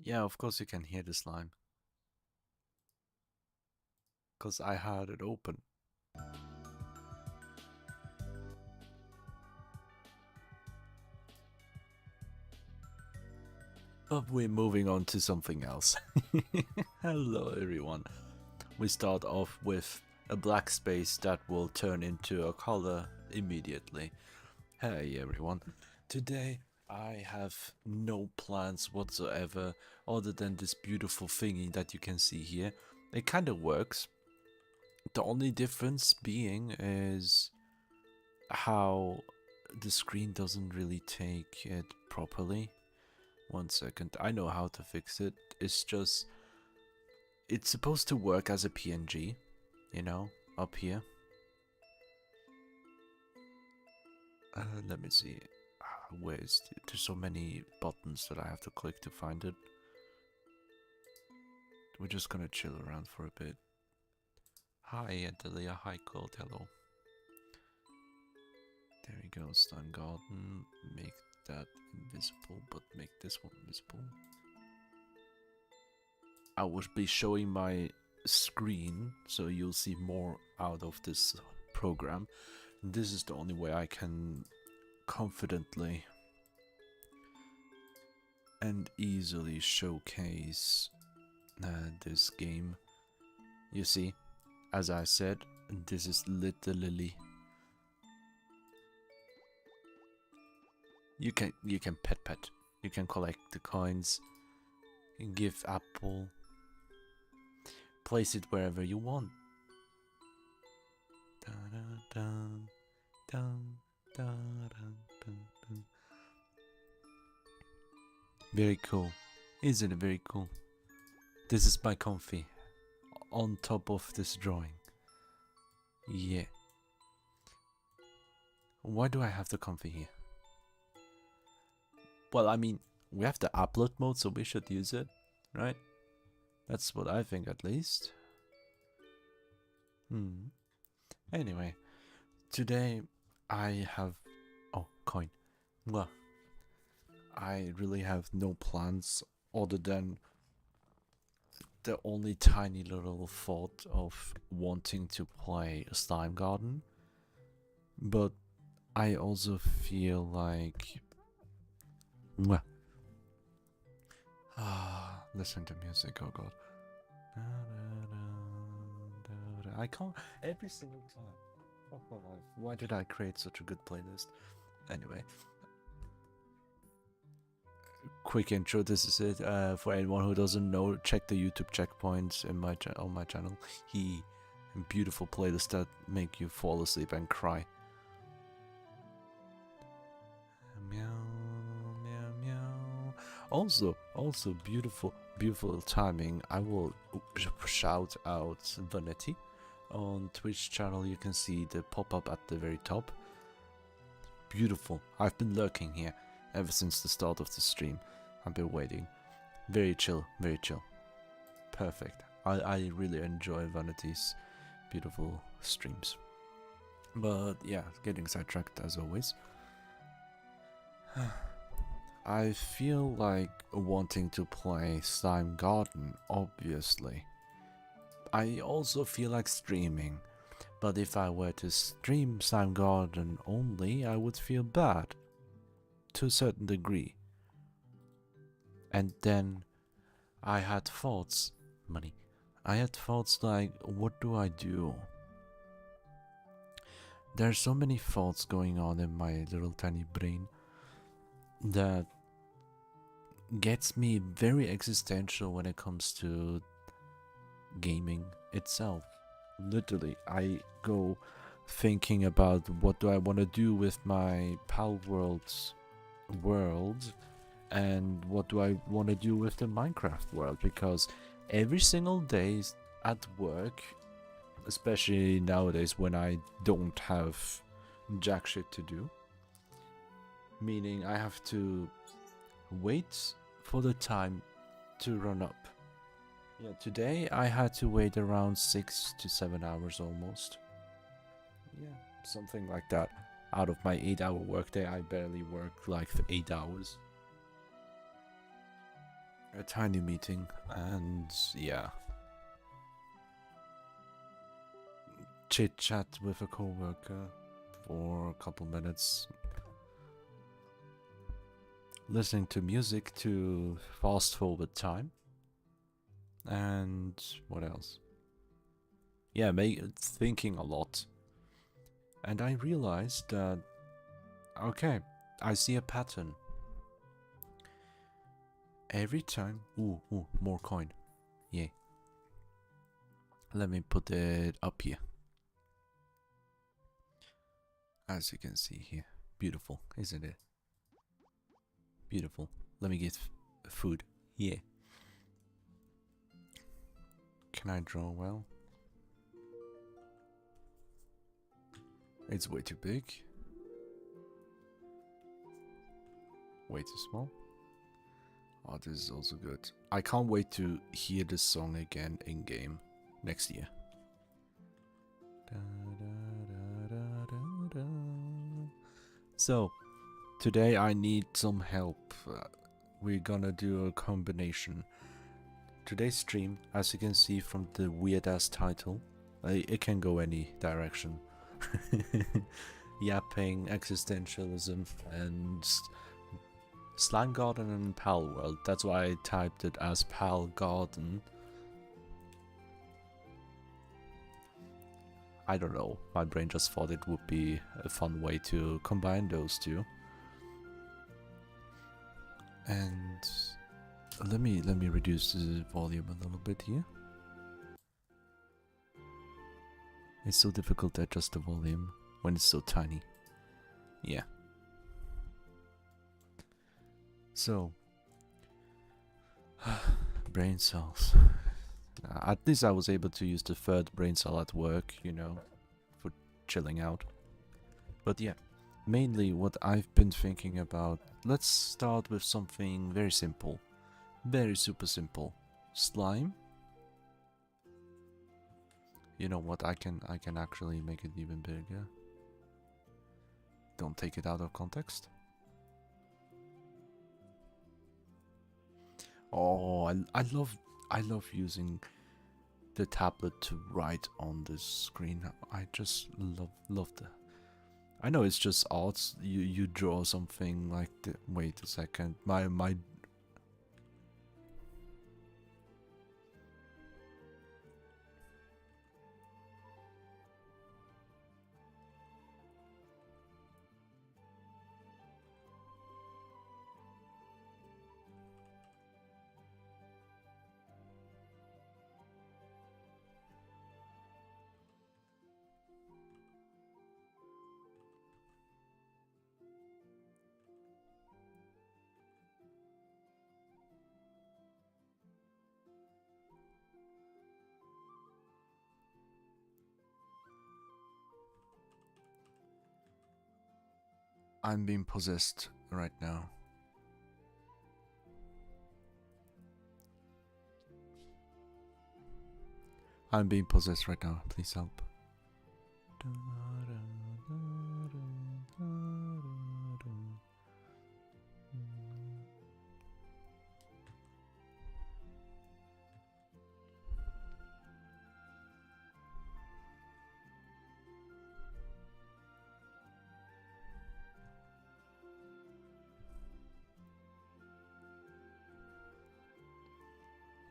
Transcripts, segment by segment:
Yeah, of course you can hear the slime. Because I had it open. But we're moving on to something else. Hello everyone. We start off with a black space that will turn into a color immediately. Hey everyone. Today I have no plans whatsoever other than this beautiful thingy that you can see here. It kind of works. The only difference being is how the screen doesn't really take it properly. 1 second, I know how to fix it. It's just, it's supposed to work as a PNG, you know, up here. Let me see. Where is it? There's so many buttons that I have to click to find it. We're just gonna chill around for a bit. Hi, Adelia. Hi, Cold. Hello. There we go. Slime Garden. Make that invisible, but make this one visible. I will be showing my screen, so you'll see more out of this program. This is the only way I can confidently and easily showcase this game. You see, as I said, this is literally you can pet, you can collect the coins, give apple, place it wherever you want. Very cool, isn't it? Very cool. This is my comfy on top of this drawing. Yeah. Why do I have the comfy here? Well, I mean, we have the upload mode, so we should use it, right? That's what I think, at least. Anyway, today I have... Oh, coin. Well, I really have no plans other than the only tiny little thought of wanting to play a Slime Garden. But I also feel like... Well, listen to music, oh god. I can't every single time. Fuck my life. Why did I create such a good playlist? Anyway. Quick intro, this is it. For anyone who doesn't know, check the YouTube checkpoints in on my channel. Beautiful playlists that make you fall asleep and cry. Meow, meow, meow. Also, beautiful timing. I will shout out Vanity. On Twitch channel, you can see the pop-up at the very top. Beautiful. I've been lurking here ever since the start of the stream. I've been waiting. Very chill, very chill. Perfect. I really enjoy Vanity's beautiful streams. But yeah, getting sidetracked as always. I feel like wanting to play Slime Garden, obviously. I also feel like streaming, but if I were to stream Slime Garden only, I would feel bad, to a certain degree. And then I had thoughts, I had thoughts like, what do I do? There's so many thoughts going on in my little tiny brain that gets me very existential when it comes to gaming itself. Literally, I go thinking about what do I want to do with my Pal World's world and what do I want to do with the Minecraft world, because every single day at work, especially nowadays when I don't have jack shit to do, meaning I have to wait for the time to run up. Yeah, today I had to wait around 6 to 7 hours almost. Yeah, something like that. Out of my 8-hour workday, I barely work like 8 hours. A tiny meeting, and yeah. Chit chat with a coworker for a couple minutes. Listening to music to fast forward time. And what else? Yeah, thinking a lot. And I realized that, okay, I see a pattern. Every time, ooh, more coin. Yeah. Let me put it up here. As you can see here. Beautiful, isn't it? Beautiful. Let me get food. Yeah. Can I draw well? It's way too big. Way too small. Oh, this is also good. I can't wait to hear this song again in game next year. So, today I need some help. We're gonna do a combination. Today's stream, as you can see from the weird ass title, it can go any direction. Yapping, existentialism, and Slang Garden and Pal World. That's why I typed it as Pal Garden. I don't know, my brain just thought it would be a fun way to combine those two. And let me reduce the volume a little bit here. It's so difficult to adjust the volume when it's so tiny. Yeah. So, brain cells. At least I was able to use the third brain cell at work, you know, for chilling out. But yeah, mainly what I've been thinking about, let's start with something very simple. Very super simple. Slime. You know what, I can actually make it even bigger. Don't take it out of context. Oh, I love using the tablet to write on the screen. I just love that. I know it's just art. You draw something like the, wait a second. My I'm being possessed right now. I'm being possessed right now. Please help.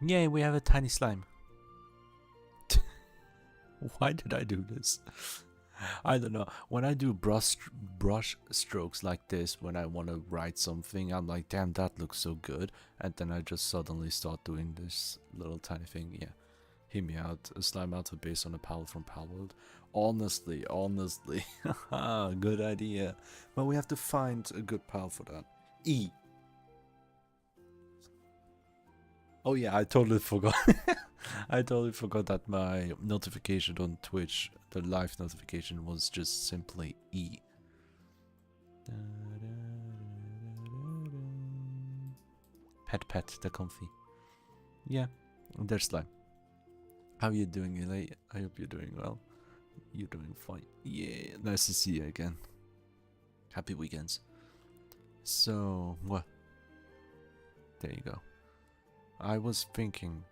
Yay, we have a tiny slime. Why did I do this? I don't know. When I do brush strokes like this, when I want to write something, I'm like, damn, that looks so good. And then I just suddenly start doing this little tiny thing. Yeah, hear me out. A slime outfit based on a palette from Palworld. Honestly, good idea. But we have to find a good pal for that. E. Oh yeah, I totally forgot. I totally forgot that my notification on Twitch, the live notification, was just simply E. Pet, the comfy. Yeah, there's slime. How you doing, Eli? I hope you're doing well. You're doing fine. Yeah, nice to see you again. Happy weekends. So, what? There you go. I was thinking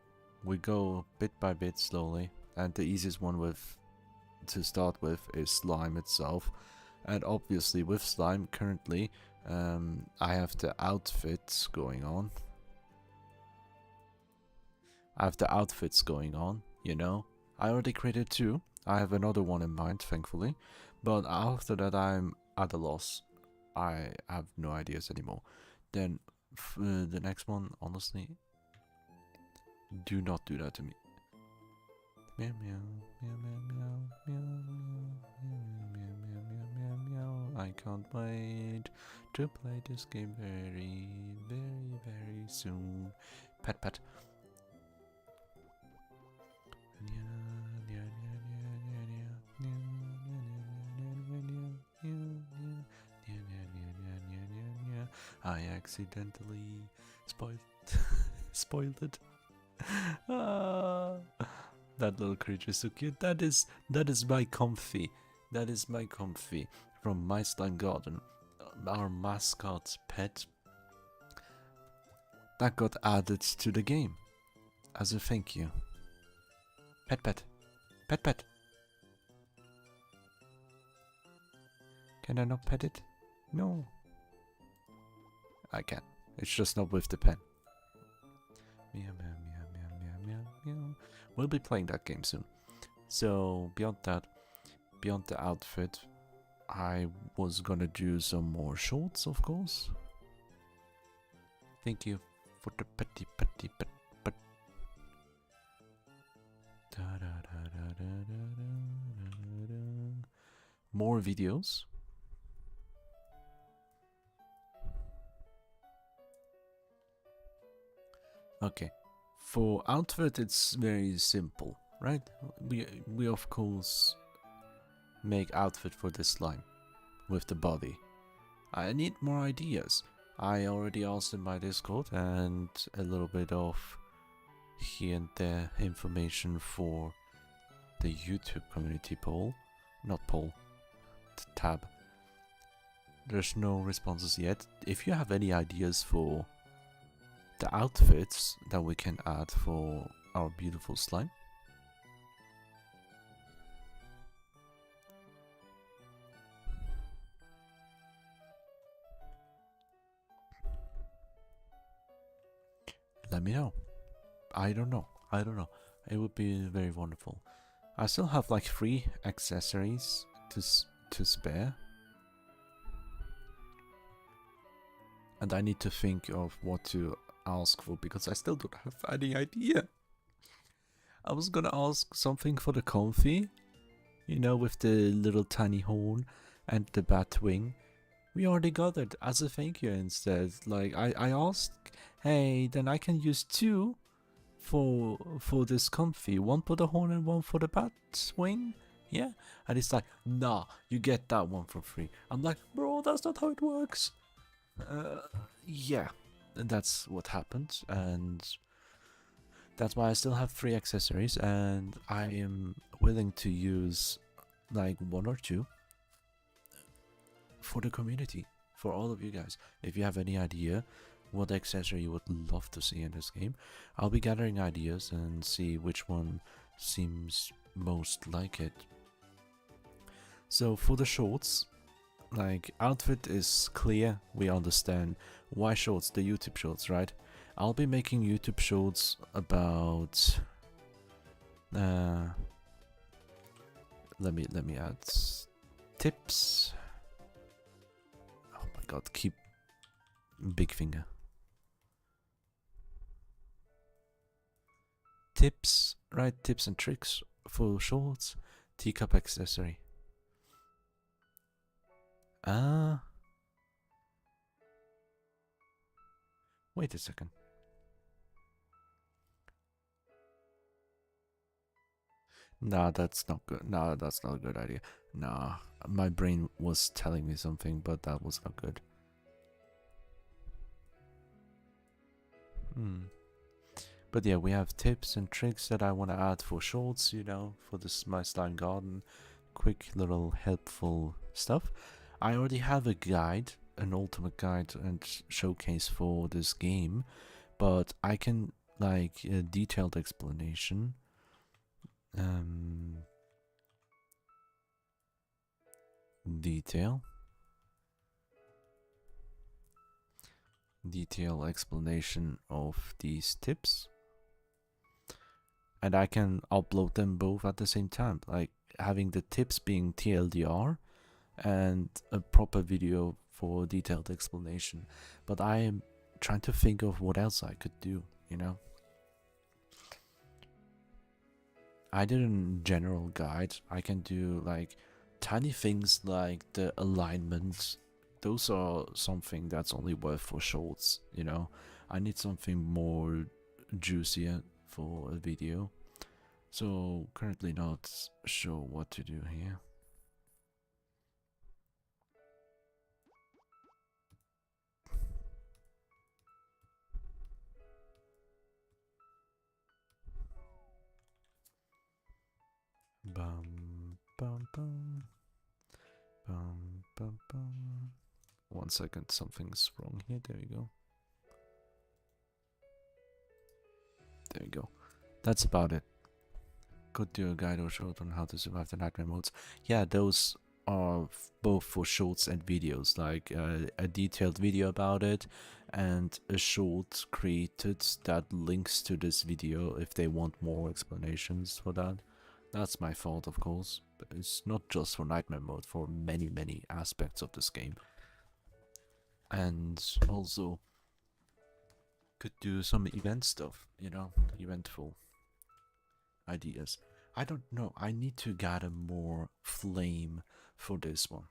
we go bit by bit slowly, and the easiest one to start with is slime itself. And obviously with slime currently, I have the outfits going on. You know. I already created 2. I have another one in mind, thankfully. But after that I'm at a loss. I have no ideas anymore. Then the next one, honestly, do not do that to me. Meow meow meow meow meow meow meow meow meow meow meow. I can't wait to play this game very, very soon. Pet. I accidentally spoiled it. That little creature is so cute. That is my comfy. That is my comfy from My Slime Garden, our mascot pet that got added to the game as a thank you. Pet. Can I not pet it? No. I can. It's just not with the pen. Meow meow meow meow meow meow meow. We'll be playing that game soon. So beyond that, beyond the outfit, I was gonna do some more shorts, of course. Thank you for the petty pet. More videos. Okay, for outfit it's very simple, right? We of course make outfit for the slime with the body. I need more ideas. I already asked in my Discord and a little bit of here and there information for the YouTube community poll. Not poll, the tab. There's no responses yet. If you have any ideas for the outfits that we can add for our beautiful slime, let me know. I don't know. It would be very wonderful. I still have like 3 accessories to spare. And I need to think of what to ask for because I still don't have any idea. I was gonna ask something for the comfy, you know, with the little tiny horn and the bat wing. We already got it as a thank you instead. Like I asked, hey, then I can use 2 for this comfy, 1 for the horn and 1 for the bat wing. Yeah, and it's like, nah, you get that one for free. I'm like, bro, that's not how it works. Yeah, and that's what happened, and that's why I still have 3 accessories, and I am willing to use like 1 or 2 for the community, for all of you guys. If you have any idea what accessory you would love to see in this game, I'll be gathering ideas and see which one seems most like it. So for the shorts, like, outfit is clear, we understand. Why shorts? The YouTube shorts, right? I'll be making YouTube shorts about let me add tips. Oh my god, keep big finger. Tips, right? Tips and tricks for shorts. Teacup accessory. Wait a second. Nah, that's not good. Nah, that's not a good idea. Nah, my brain was telling me something, but that was not good. But yeah, we have tips and tricks that I want to add for shorts, you know, for this my slime garden. Quick little helpful stuff. I already have a guide, an ultimate guide and showcase for this game, but I can like a detailed explanation. Um, detail explanation of these tips, and I can upload them both at the same time, like having the tips being TLDR and a proper video for detailed explanation. But I am trying to think of what else I could do, you know. I did a general guide. I can do like tiny things like the alignment. Those are something that's only worth for shorts, you know. I need something more juicier for a video. So currently not sure what to do here. Bum bum bum bum bum bum. 1 second, something's wrong here. There we go. There we go. That's about it. Could do a guide or short on how to survive the nightmare modes. Yeah, those are both for shorts and videos, like a detailed video about it and a short created that links to this video if they want more explanations for that. That's my fault, of course, but it's not just for nightmare mode, for many aspects of this game. And also could do some event stuff, you know, eventful ideas. I don't know, I need to gather more flame for this one.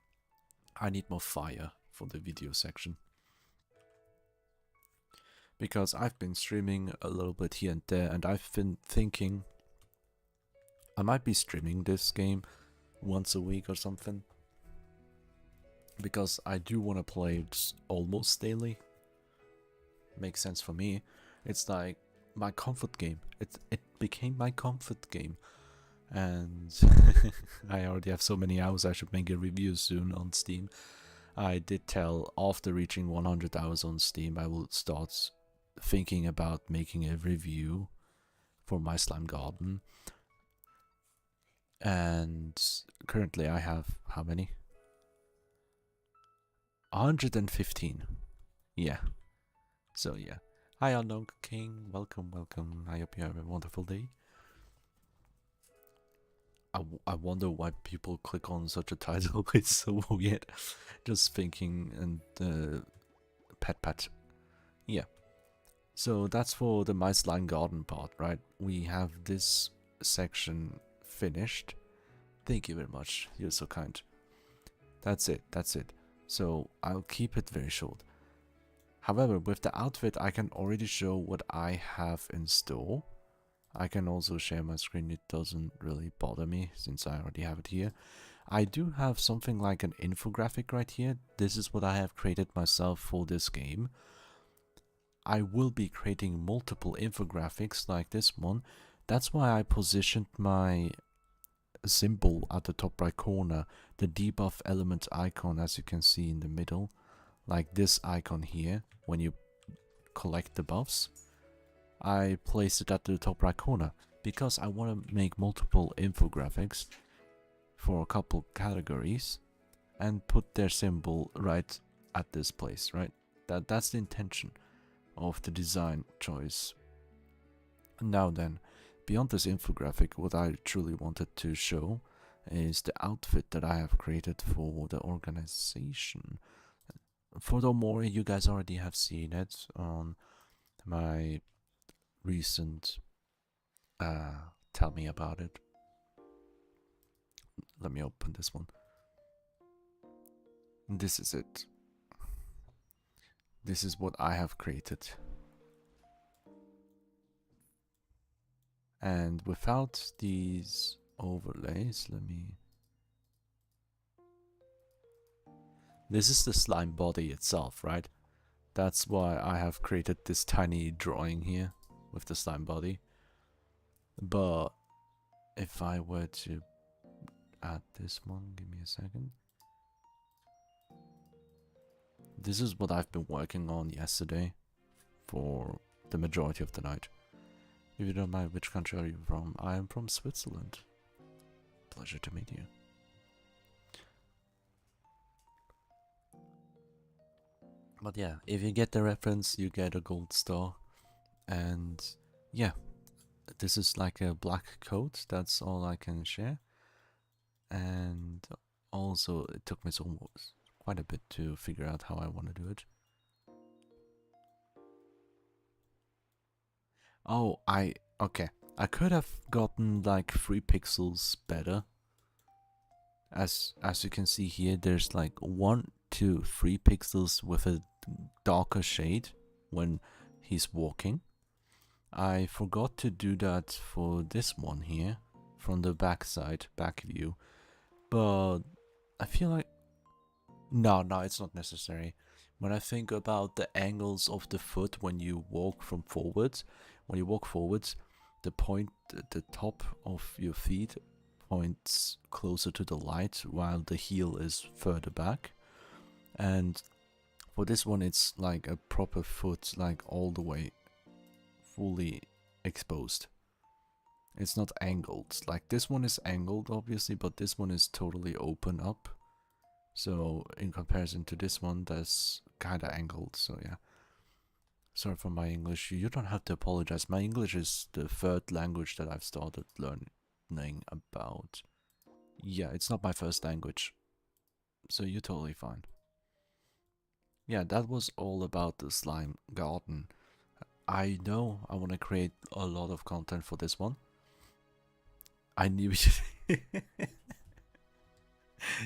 I need more fire for the video section. Because I've been streaming a little bit here and there, and I've been thinking I might be streaming this game once a week or something. Because I do want to play it almost daily. Makes sense for me. It's like my comfort game. It became my comfort game. And I already have so many hours, I should make a review soon on Steam. I did tell after reaching 100 hours on Steam, I will start thinking about making a review for my slime garden. And currently I have how many? 115. Yeah. So yeah. Hi Unknown King, welcome, welcome. I hope you have a wonderful day. I wonder why people click on such a title. It's so weird. Just thinking and pet. Yeah. So that's for the My Slime Garden part, right? We have this section finished. Thank you very much. You're so kind. That's it. So I'll keep it very short. However, with the outfit, I can already show what I have in store. I can also share my screen, it doesn't really bother me since I already have it here. I do have something like an infographic right here. This is what I have created myself for this game. I will be creating multiple infographics like this one. That's why I positioned my symbol at the top right corner, the debuff element icon, as you can see in the middle, like this icon here when you collect the buffs. I placed it at the top right corner because I want to make multiple infographics for a couple categories and put their symbol right at this place, right? That's the intention of the design choice. Now then, beyond this infographic, what I truly wanted to show is the outfit that I have created for the organization. Furthermore, you guys already have seen it on my recent tell me about it. Let me open this one. This is it. This is what I have created. And without these overlays. This is the slime body itself, right? That's why I have created this tiny drawing here with the slime body. But if I were to add this one, give me a second. This is what I've been working on yesterday for the majority of the night. If you don't mind, which country are you from? I am from Switzerland. Pleasure to meet you. But yeah, if you get the reference, you get a gold star. And yeah, this is like a black coat. That's all I can share. And also, it took me quite a bit to figure out how I want to do it. Oh, okay. I could have gotten like 3 pixels better. As you can see here, there's like 1 to 3 pixels with a darker shade when he's walking. I forgot to do that for this one here, from the back view. But I feel like no, it's not necessary. When I think about the angles of the foot when you walk forwards, the top of your feet points closer to the light while the heel is further back. And for this one, it's like a proper foot, like all the way fully exposed. It's not angled. Like this one is angled, obviously, but this one is totally open up. So in comparison to this one, that's kind of angled. So yeah. Sorry for my English. You don't have to apologize. My English is the 3rd language that I've started learning about. Yeah, it's not my first language. So you're totally fine. Yeah, that was all about the slime garden. I know I want to create a lot of content for this one. I knew you.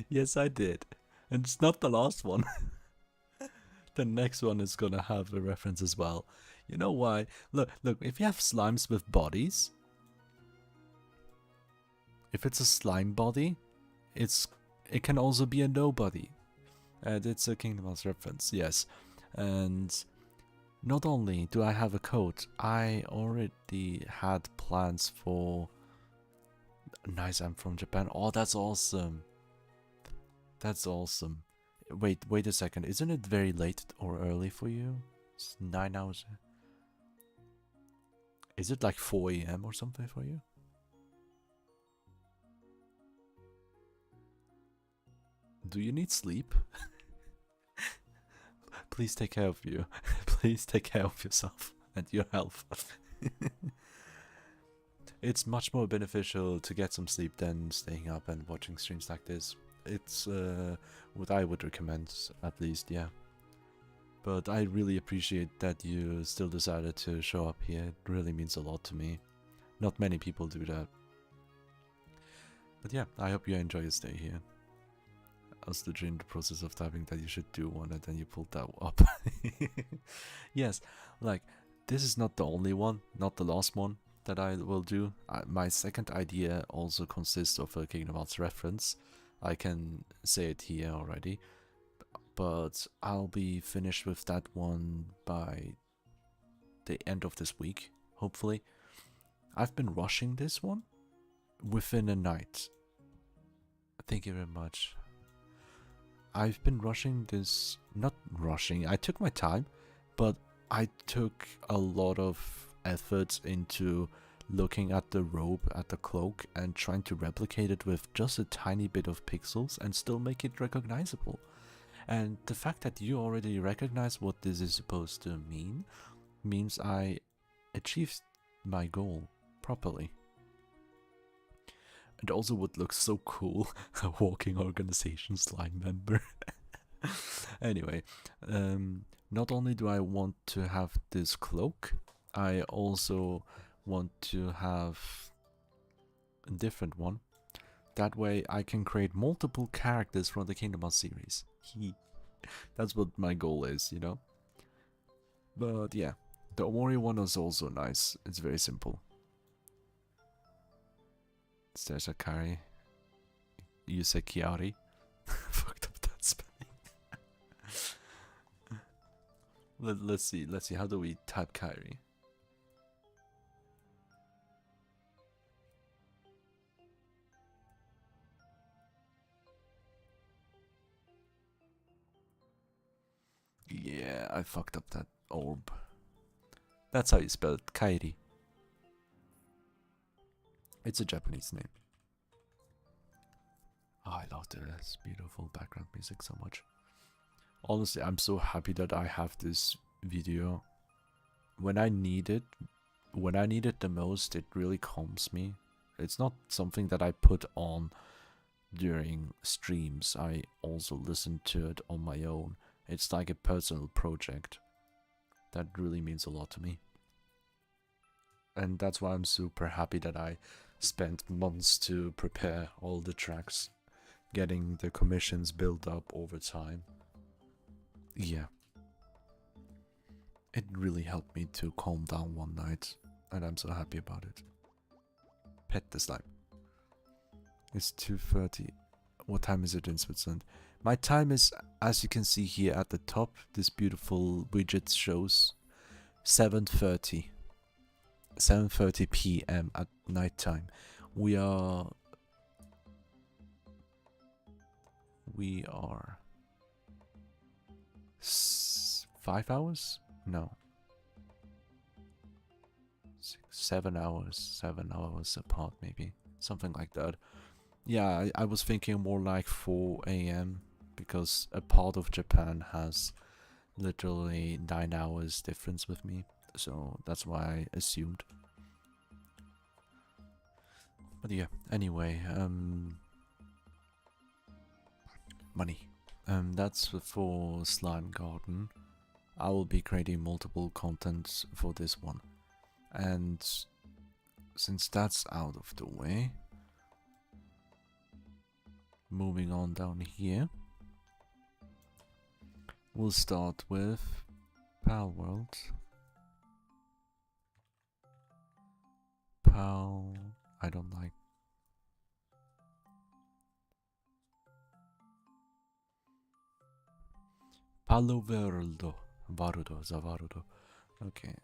Yes, I did. And it's not the last one. The next one is gonna have a reference as well. You know why? Look, if you have slimes with bodies, if it's a slime body, it can also be a nobody. And it's a Kingdom Hearts reference, yes. And not only do I have a code, I already had plans for... Nice, I'm from Japan. Oh, that's awesome. That's awesome. Wait a second. Isn't it very late or early for you? It's 9 hours. Is it like 4 AM or something for you? Do you need sleep? Please take care of you. Please take care of yourself and your health. It's much more beneficial to get some sleep than staying up and watching streams like this. It's what I would recommend, at least, yeah. But I really appreciate that you still decided to show up here. It really means a lot to me. Not many people do that. But yeah, I hope you enjoy your stay here. I was literally in the process of typing that you should do one, and then you pulled that up. Yes, like, this is not the only one, not the last one that I will do. My second idea also consists of a Kingdom Hearts reference. I can say it here already, but I'll be finished with that one by the end of this week, hopefully. I've been rushing this one within a night. Thank you very much. I've been rushing this, not rushing, I took my time, but I took a lot of effort into looking at the robe, at the cloak, and trying to replicate it with just a tiny bit of pixels and still make it recognizable. And the fact that you already recognize what this is supposed to mean means I achieved my goal properly. It also would look so cool, a walking organization slime member. Anyway, not only do I want to have this cloak, I also want to have a different one. That way I can create multiple characters from the Kingdom Hearts series. That's what my goal is, you know? But yeah, the Omori one is also nice. It's very simple. There's a Kari. You say Kiari. Fucked up that spelling. Let's see. How do we type Kyrie? Yeah, I fucked up that orb. That's how you spell it, Kairi. It's a Japanese name. Oh, I love this beautiful background music so much. Honestly, I'm so happy that I have this video. When I need it the most, it really calms me. It's not something that I put on during streams. I also listen to it on my own. It's like a personal project. That really means a lot to me. And that's why I'm super happy that I spent months to prepare all the tracks, getting the commissions built up over time. Yeah. It really helped me to calm down one night, and I'm so happy about it. Pet the slime. It's 2:30. What time is it in Switzerland? My time is, as you can see here at the top, this beautiful widget shows 7:30. 7:30 p.m. at night time. We are 5 hours? No. 7 hours. 7 hours apart, maybe. Something like that. Yeah, I was thinking more like 4 a.m. because a part of Japan has literally 9 hours difference with me. So that's why I assumed. But yeah, anyway, money. That's for Slime Garden. I will be creating multiple contents for this one. And since that's out of the way, moving on down here, we'll start with Pal World. Pal, I don't like. Palo Verdo. Zavarudo. Okay.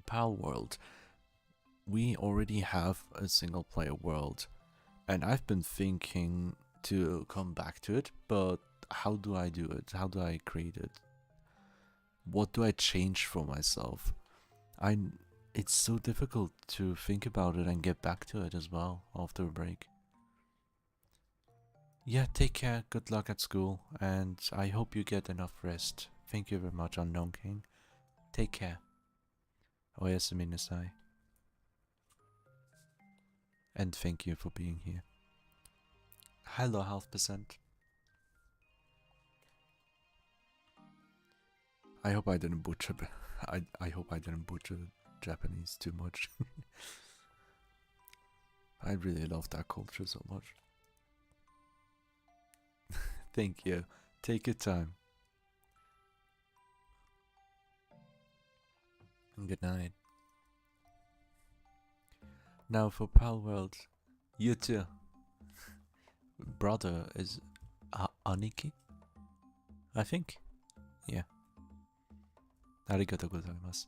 Pal World. We already have a single player world, and I've been thinking to come back to it, but how do I do it? How do I create it? What do I change for myself? It's so difficult to think about it and get back to it as well after a break. Yeah, take care, good luck at school, and I hope you get enough rest. Thank you very much, Unknown King. Take care. Oyasumi nasai. And thank you for being here. Hello, 0.5%. I hope I didn't butcher. I hope I didn't butcher Japanese too much. I really love that culture so much. Thank you. Take your time. Good night. Now for Pal World, you too. Brother is Aniki? I think. Yeah. Arigatou gozaimasu.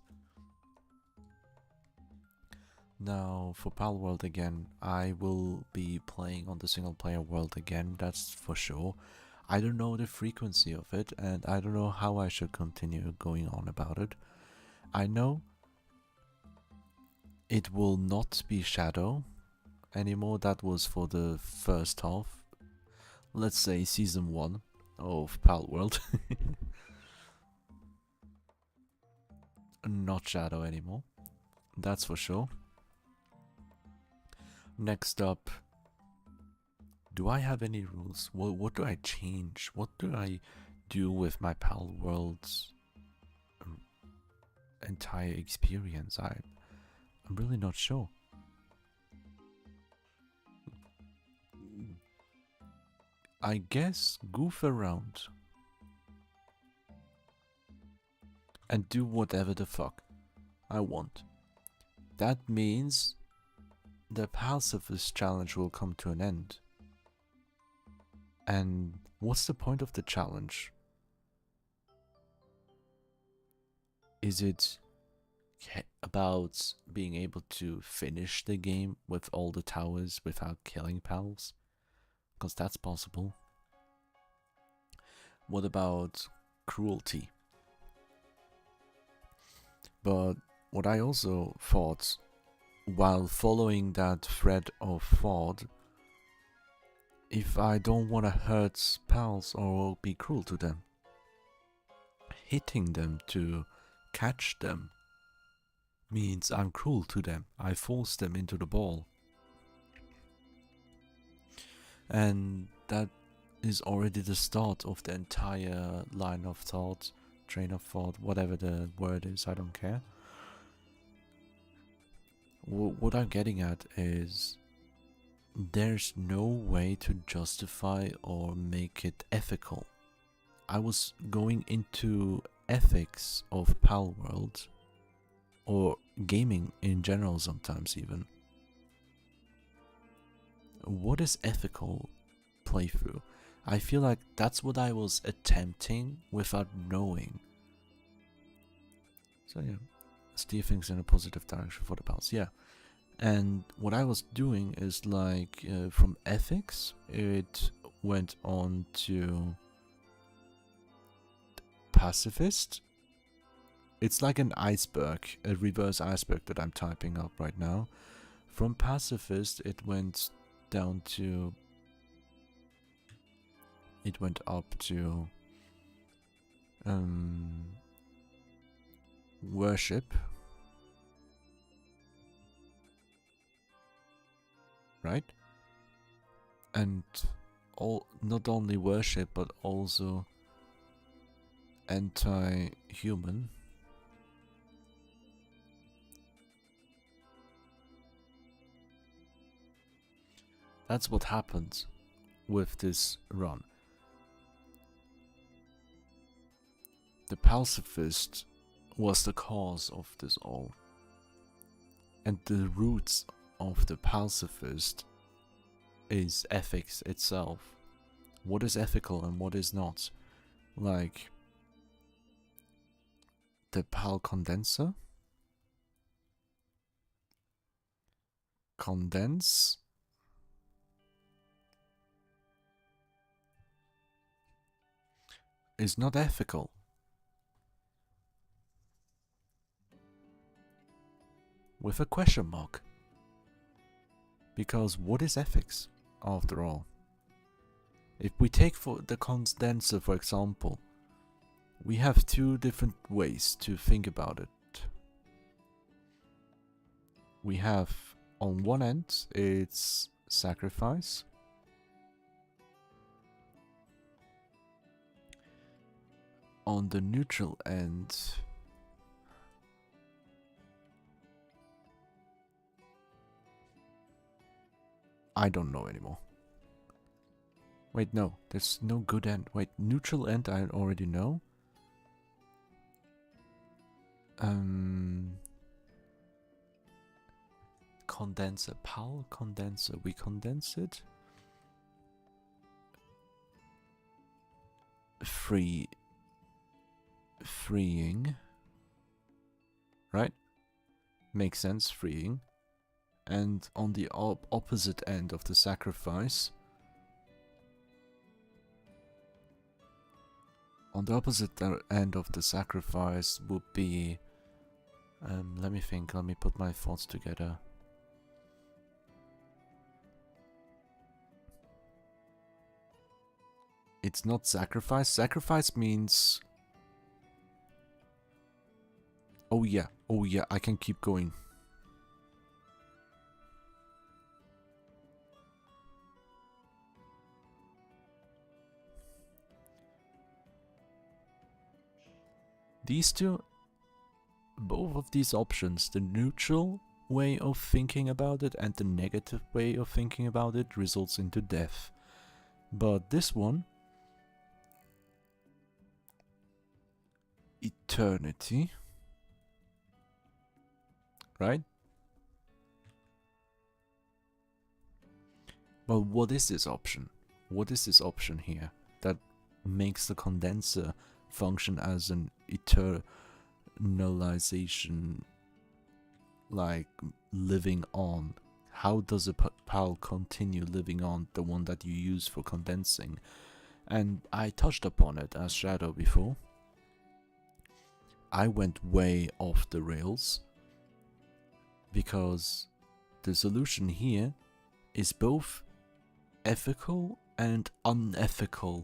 Now for Pal World again, I will be playing on the single player world again, that's for sure. I don't know the frequency of it, and I don't know how I should continue going on about it. I know it will not be Shadow anymore. That was for the first half. Let's say season 1 of Pal World. Not Shadow anymore. That's for sure. Next up, do I have any rules? What do I change? What do I do with my Pal World's entire experience? I'm really not sure. I guess goof around and do whatever the fuck I want. that means the pacifist challenge will come to an end. And what's the point of the challenge? Is it about being able to finish the game with all the towers without killing pals? Because that's possible. What about cruelty? But what I also thought while following that thread of thought, if I don't want to hurt pals or be cruel to them, hitting them to catch them means I'm cruel to them. I force them into the ball. And that is already the start of the entire line of thought, train of thought, whatever the word is, I don't care. What I'm getting at is there's no way to justify or make it ethical. I was going into ethics of Pal World, or gaming in general sometimes even. What is ethical playthrough? I feel like that's what I was attempting without knowing. So yeah, steer things in a positive direction for the pals, yeah. And what I was doing is like, from ethics, it went on to pacifist. It's like an iceberg, a reverse iceberg that I'm typing up right now. From pacifist, it went down to... It went up to... worship. Right? And not only worship, but also anti-human. That's what happened with this run. The pacifist was the cause of this all. And the roots of the pacifist is ethics itself. What is ethical and what is not? Like the PAL condenser. Condense is not ethical. With a question mark. Because what is ethics, after all? If we take for the condenser, for example, we have two different ways to think about it. We have, on one end, it's sacrifice. On the neutral end, I don't know anymore. Wait, no, there's no good end. Wait, neutral end I already know. Condenser, PAL condenser, we condense it. Freeing. Right? Makes sense, freeing. And on the opposite end of the sacrifice, would be, let me think, let me put my thoughts together. It's not sacrifice. Sacrifice means... Oh yeah, I can keep going. These two, both of these options, the neutral way of thinking about it and the negative way of thinking about it, results into death. But this one, eternity, right? Well, what is this option? What is this option here that makes the condenser function as an eternalization, like living on? How does a PAL continue living on, the one that you use for condensing? And I touched upon it as Shadow before. I went way off the rails because the solution here is both ethical and unethical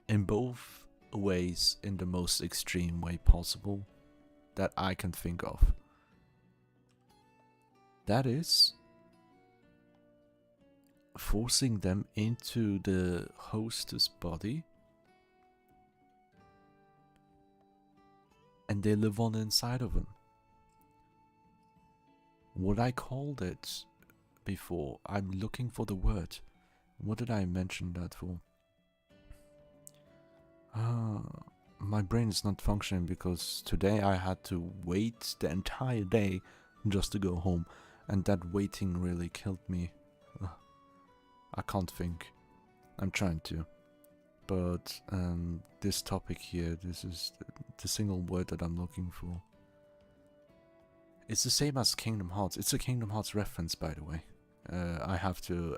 in both ways, in the most extreme way possible that I can think of. That is forcing them into the host's body and they live on inside of him. What I called it before, I'm looking for the word. What did I mention that for? My brain is not functioning because today I had to wait the entire day just to go home, and that waiting really killed me. I can't think. I'm trying to. But this topic here, this is the single word that I'm looking for. It's the same as Kingdom Hearts. It's a Kingdom Hearts reference, by the way. I have to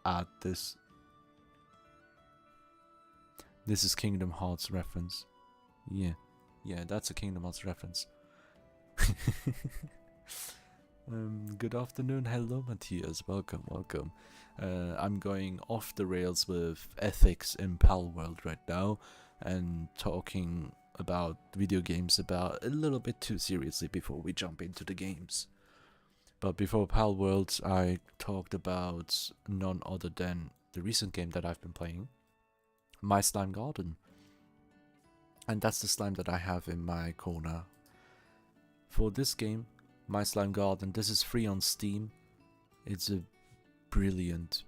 add this. This is Kingdom Hearts reference. Yeah, that's a Kingdom Hearts reference. Good afternoon, hello Matthias, welcome. I'm going off the rails with ethics in PAL World right now and talking about video games about a little bit too seriously before we jump into the games. But before PAL World, I talked about none other than the recent game that I've been playing, My Slime Garden. And that's the slime that I have in my corner. For this game, My Slime Garden, this is free on Steam. It's a brilliant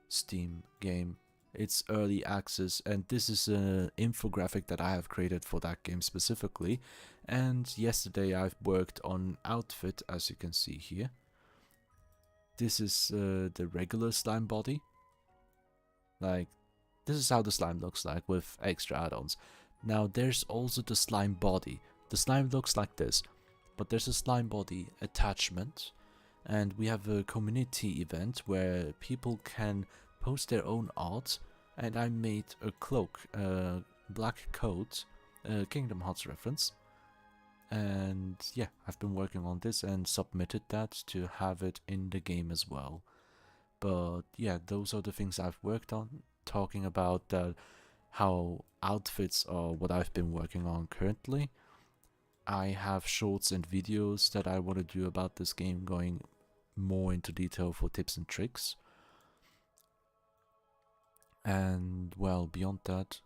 Steam game. It's early access, and this is an infographic that I have created for that game specifically. And yesterday I've worked on outfit, as you can see here. This is the regular slime body. Like, this is how the slime looks like with extra add-ons. Now there's also the slime body. The slime looks like this, but there's a slime body attachment, and we have a community event where people can post their own art, and I made a cloak, black coat, Kingdom Hearts reference, and yeah, I've been working on this and submitted that to have it in the game as well. But yeah, those are the things I've worked on, talking about how outfits are what I've been working on currently. I have shorts and videos that I want to do about this game, going more into detail for tips and tricks. And well, beyond that,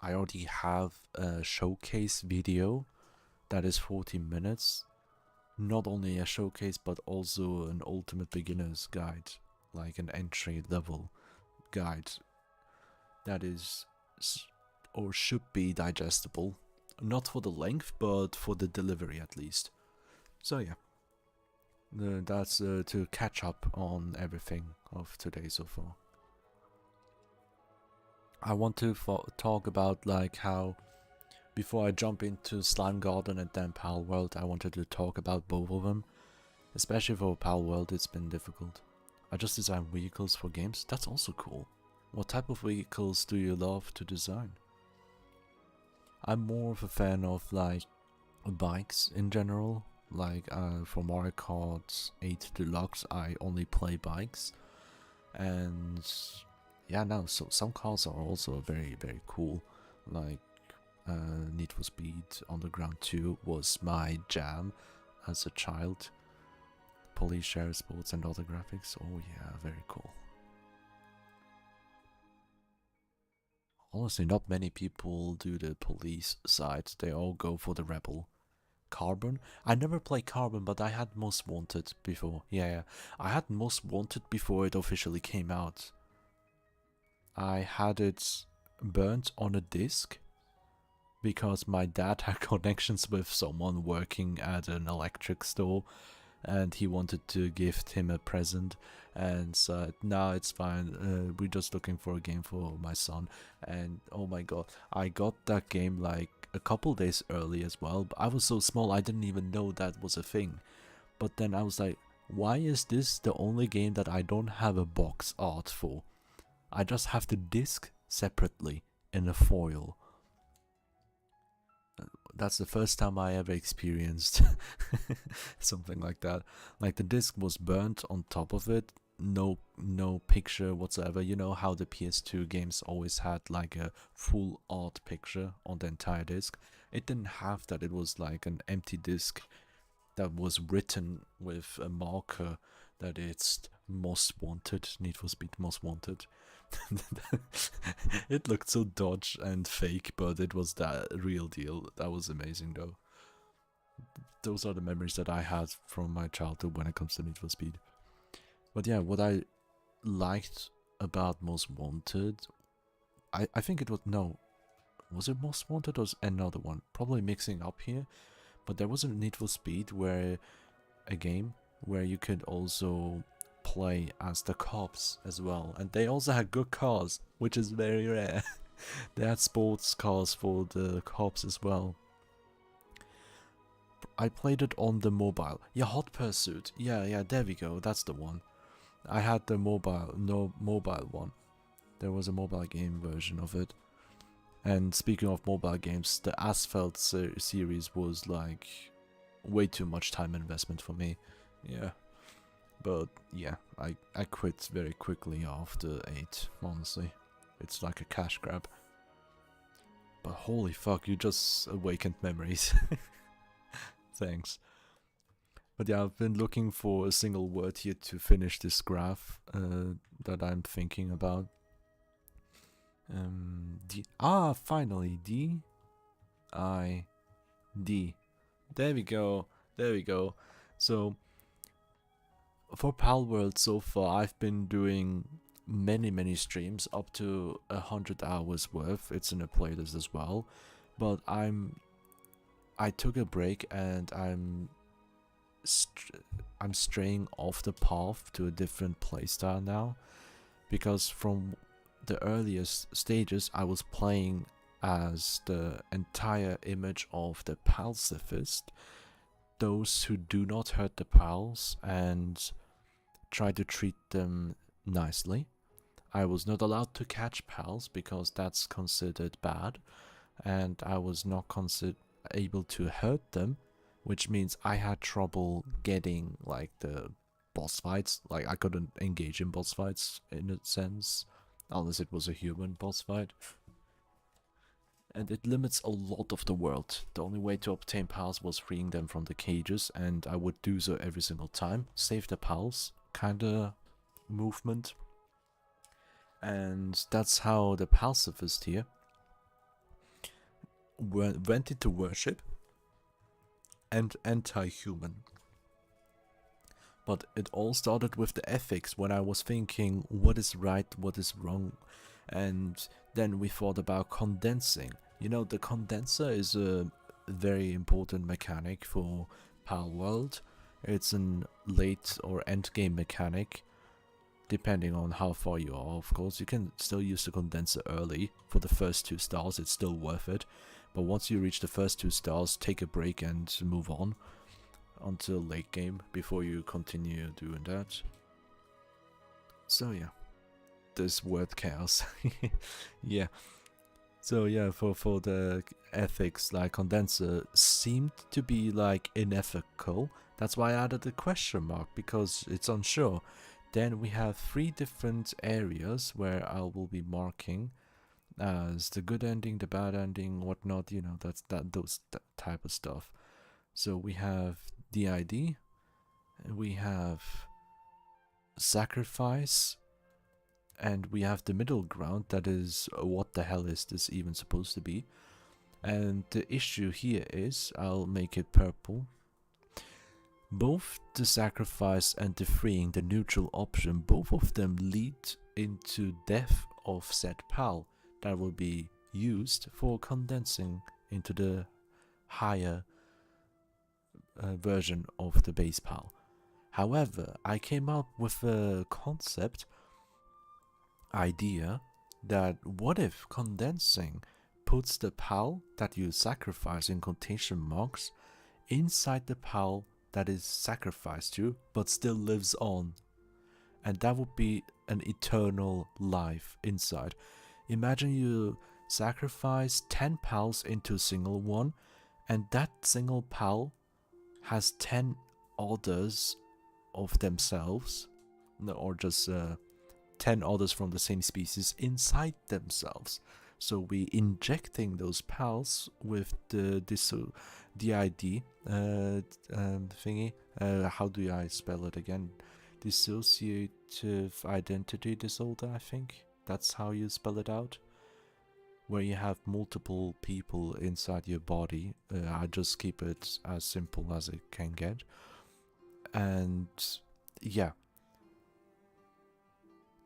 I already have a showcase video that is 40 minutes. Not only a showcase, but also an ultimate beginner's guide, like an entry level guide that is or should be digestible. Not for the length, but for the delivery at least. So yeah, that's to catch up on everything of today so far. I want to talk about like how, before I jump into Slime Garden and then PAL World, I wanted to talk about both of them. Especially for PAL World, it's been difficult. I just design vehicles for games. That's also cool. What type of vehicles do you love to design? I'm more of a fan of like bikes in general. Like for Mario Kart 8 Deluxe, I only play bikes. And yeah, no, so some cars are also very cool. Like Need for Speed Underground 2 was my jam as a child. Police, Sheriff Sports and other graphics. Oh yeah, very cool. Honestly, not many people do the police side. They all go for the rebel. Carbon? I never played Carbon, but I had Most Wanted before. Yeah, I had Most Wanted before it officially came out. I had it burnt on a disc because my dad had connections with someone working at an electric store, and he wanted to gift him a present, and said, "No, it's fine. We're just looking for a game for my son." And oh my god, I got that game like a couple days early as well. But I was so small, I didn't even know that was a thing. But then I was like, why is this the only game that I don't have a box art for? I just have the disc separately in a foil. That's the first time I ever experienced something like that. Like the disc was burnt on top of it, no picture whatsoever. You know how the PS2 games always had like a full art picture on the entire disc? It didn't have that. It was like an empty disc that was written with a marker that it's most wanted, Need for Speed Most Wanted. It looked so dodge and fake, but it was that real deal. That was amazing though. Those are the memories that I had from my childhood when it comes to Need for Speed. But yeah, what I liked about Most Wanted, I think it was, no, was it Most Wanted or was another one? Probably mixing up here. But there was a Need for Speed where a game where you could also play as the cops as well, and they also had good cars, which is very rare. They had sports cars for the cops as well. I played it on the mobile. Yeah, Hot Pursuit. Yeah, there we go. That's the one. I had the mobile one. There was a mobile game version of it. And speaking of mobile games, the Asphalt series was like way too much time investment for me. Yeah. But yeah, I quit very quickly after 8, honestly. It's like a cash grab. But holy fuck, you just awakened memories. Thanks. But yeah, I've been looking for a single word here to finish this graph that I'm thinking about. Finally, D-I-D. There we go. So, for Palworld so far, I've been doing many streams, up to 100 hours worth. It's in a playlist as well. But I took a break and I'm straying off the path to a different playstyle now, because from the earliest stages I was playing as the entire image of the pacifist, those who do not hurt the pals and try to treat them nicely. I was not allowed to catch pals because that's considered bad, and I was not able to hurt them, which means I had trouble getting like the boss fights. Like I couldn't engage in boss fights in a sense, unless it was a human boss fight. And it limits a lot of the world. The only way to obtain pals was freeing them from the cages, and I would do so every single time. Save the pals kinda movement. And that's how the pacifist here went into worship and anti-human. But it all started with the ethics, when I was thinking what is right, what is wrong, and then we thought about condensing. You know, the condenser is a very important mechanic for Palworld. It's an late or end game mechanic, depending on how far you are, of course. You can still use the condenser early for the first 2 stars, it's still worth it. But once you reach the first 2 stars, take a break and move on until late game before you continue doing that. So yeah, this word chaos. Yeah. So yeah, for the ethics, like condenser seemed to be like unethical. That's why I added a question mark, because it's unsure. Then we have 3 different areas where I will be marking as the good ending, the bad ending, whatnot. You know, that type of stuff. So we have DID, we have sacrifice, and we have the middle ground, that is what the hell is this even supposed to be. And the issue here is, I'll make it purple, both the sacrifice and the freeing, the neutral option, both of them lead into death of said pal that will be used for condensing into the higher version of the base pal. However, I came up with a concept idea that what if condensing puts the pal that you sacrifice in quotation marks inside the pal that is sacrificed to but still lives on, and that would be an eternal life inside. Imagine you sacrifice 10 pals into a single one, and that single pal has 10 others of themselves, or just 10 others from the same species inside themselves. So we injecting those pals with the DID thingy. How do I spell it again? Dissociative identity disorder, I think. That's how you spell it out. Where you have multiple people inside your body. I just keep it as simple as it can get. And yeah,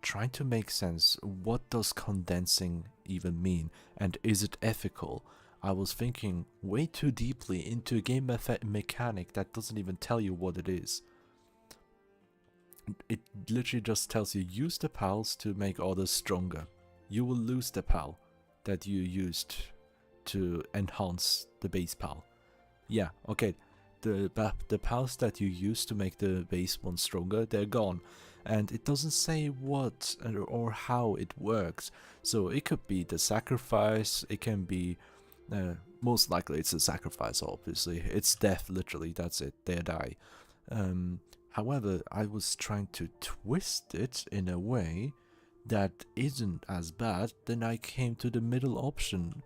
trying to make sense, what does condensing even mean, and is it ethical? I was thinking way too deeply into a game mechanic that doesn't even tell you what it is. It literally just tells you use the pals to make others stronger. You will lose the pal that you used to enhance the base pal. Yeah, okay, the pals that you used to make the base one stronger, they're gone. And it doesn't say what or how it works. So it could be the sacrifice, it can be, most likely it's a sacrifice, obviously. It's death, literally, that's it, they die. However, I was trying to twist it in a way that isn't as bad. Then I came to the middle option,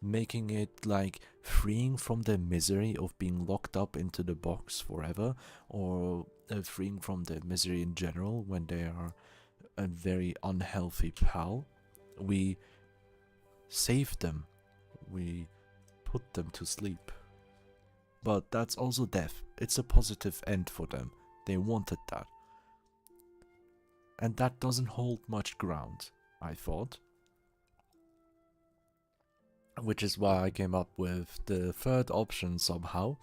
making it like freeing from the misery of being locked up into the box forever, or freeing from the misery in general when they are a very unhealthy pal. We save them, we put them to sleep. But that's also death. It's a positive end for them. They wanted that. And that doesn't hold much ground, I thought. Which is why I came up with the third option somehow.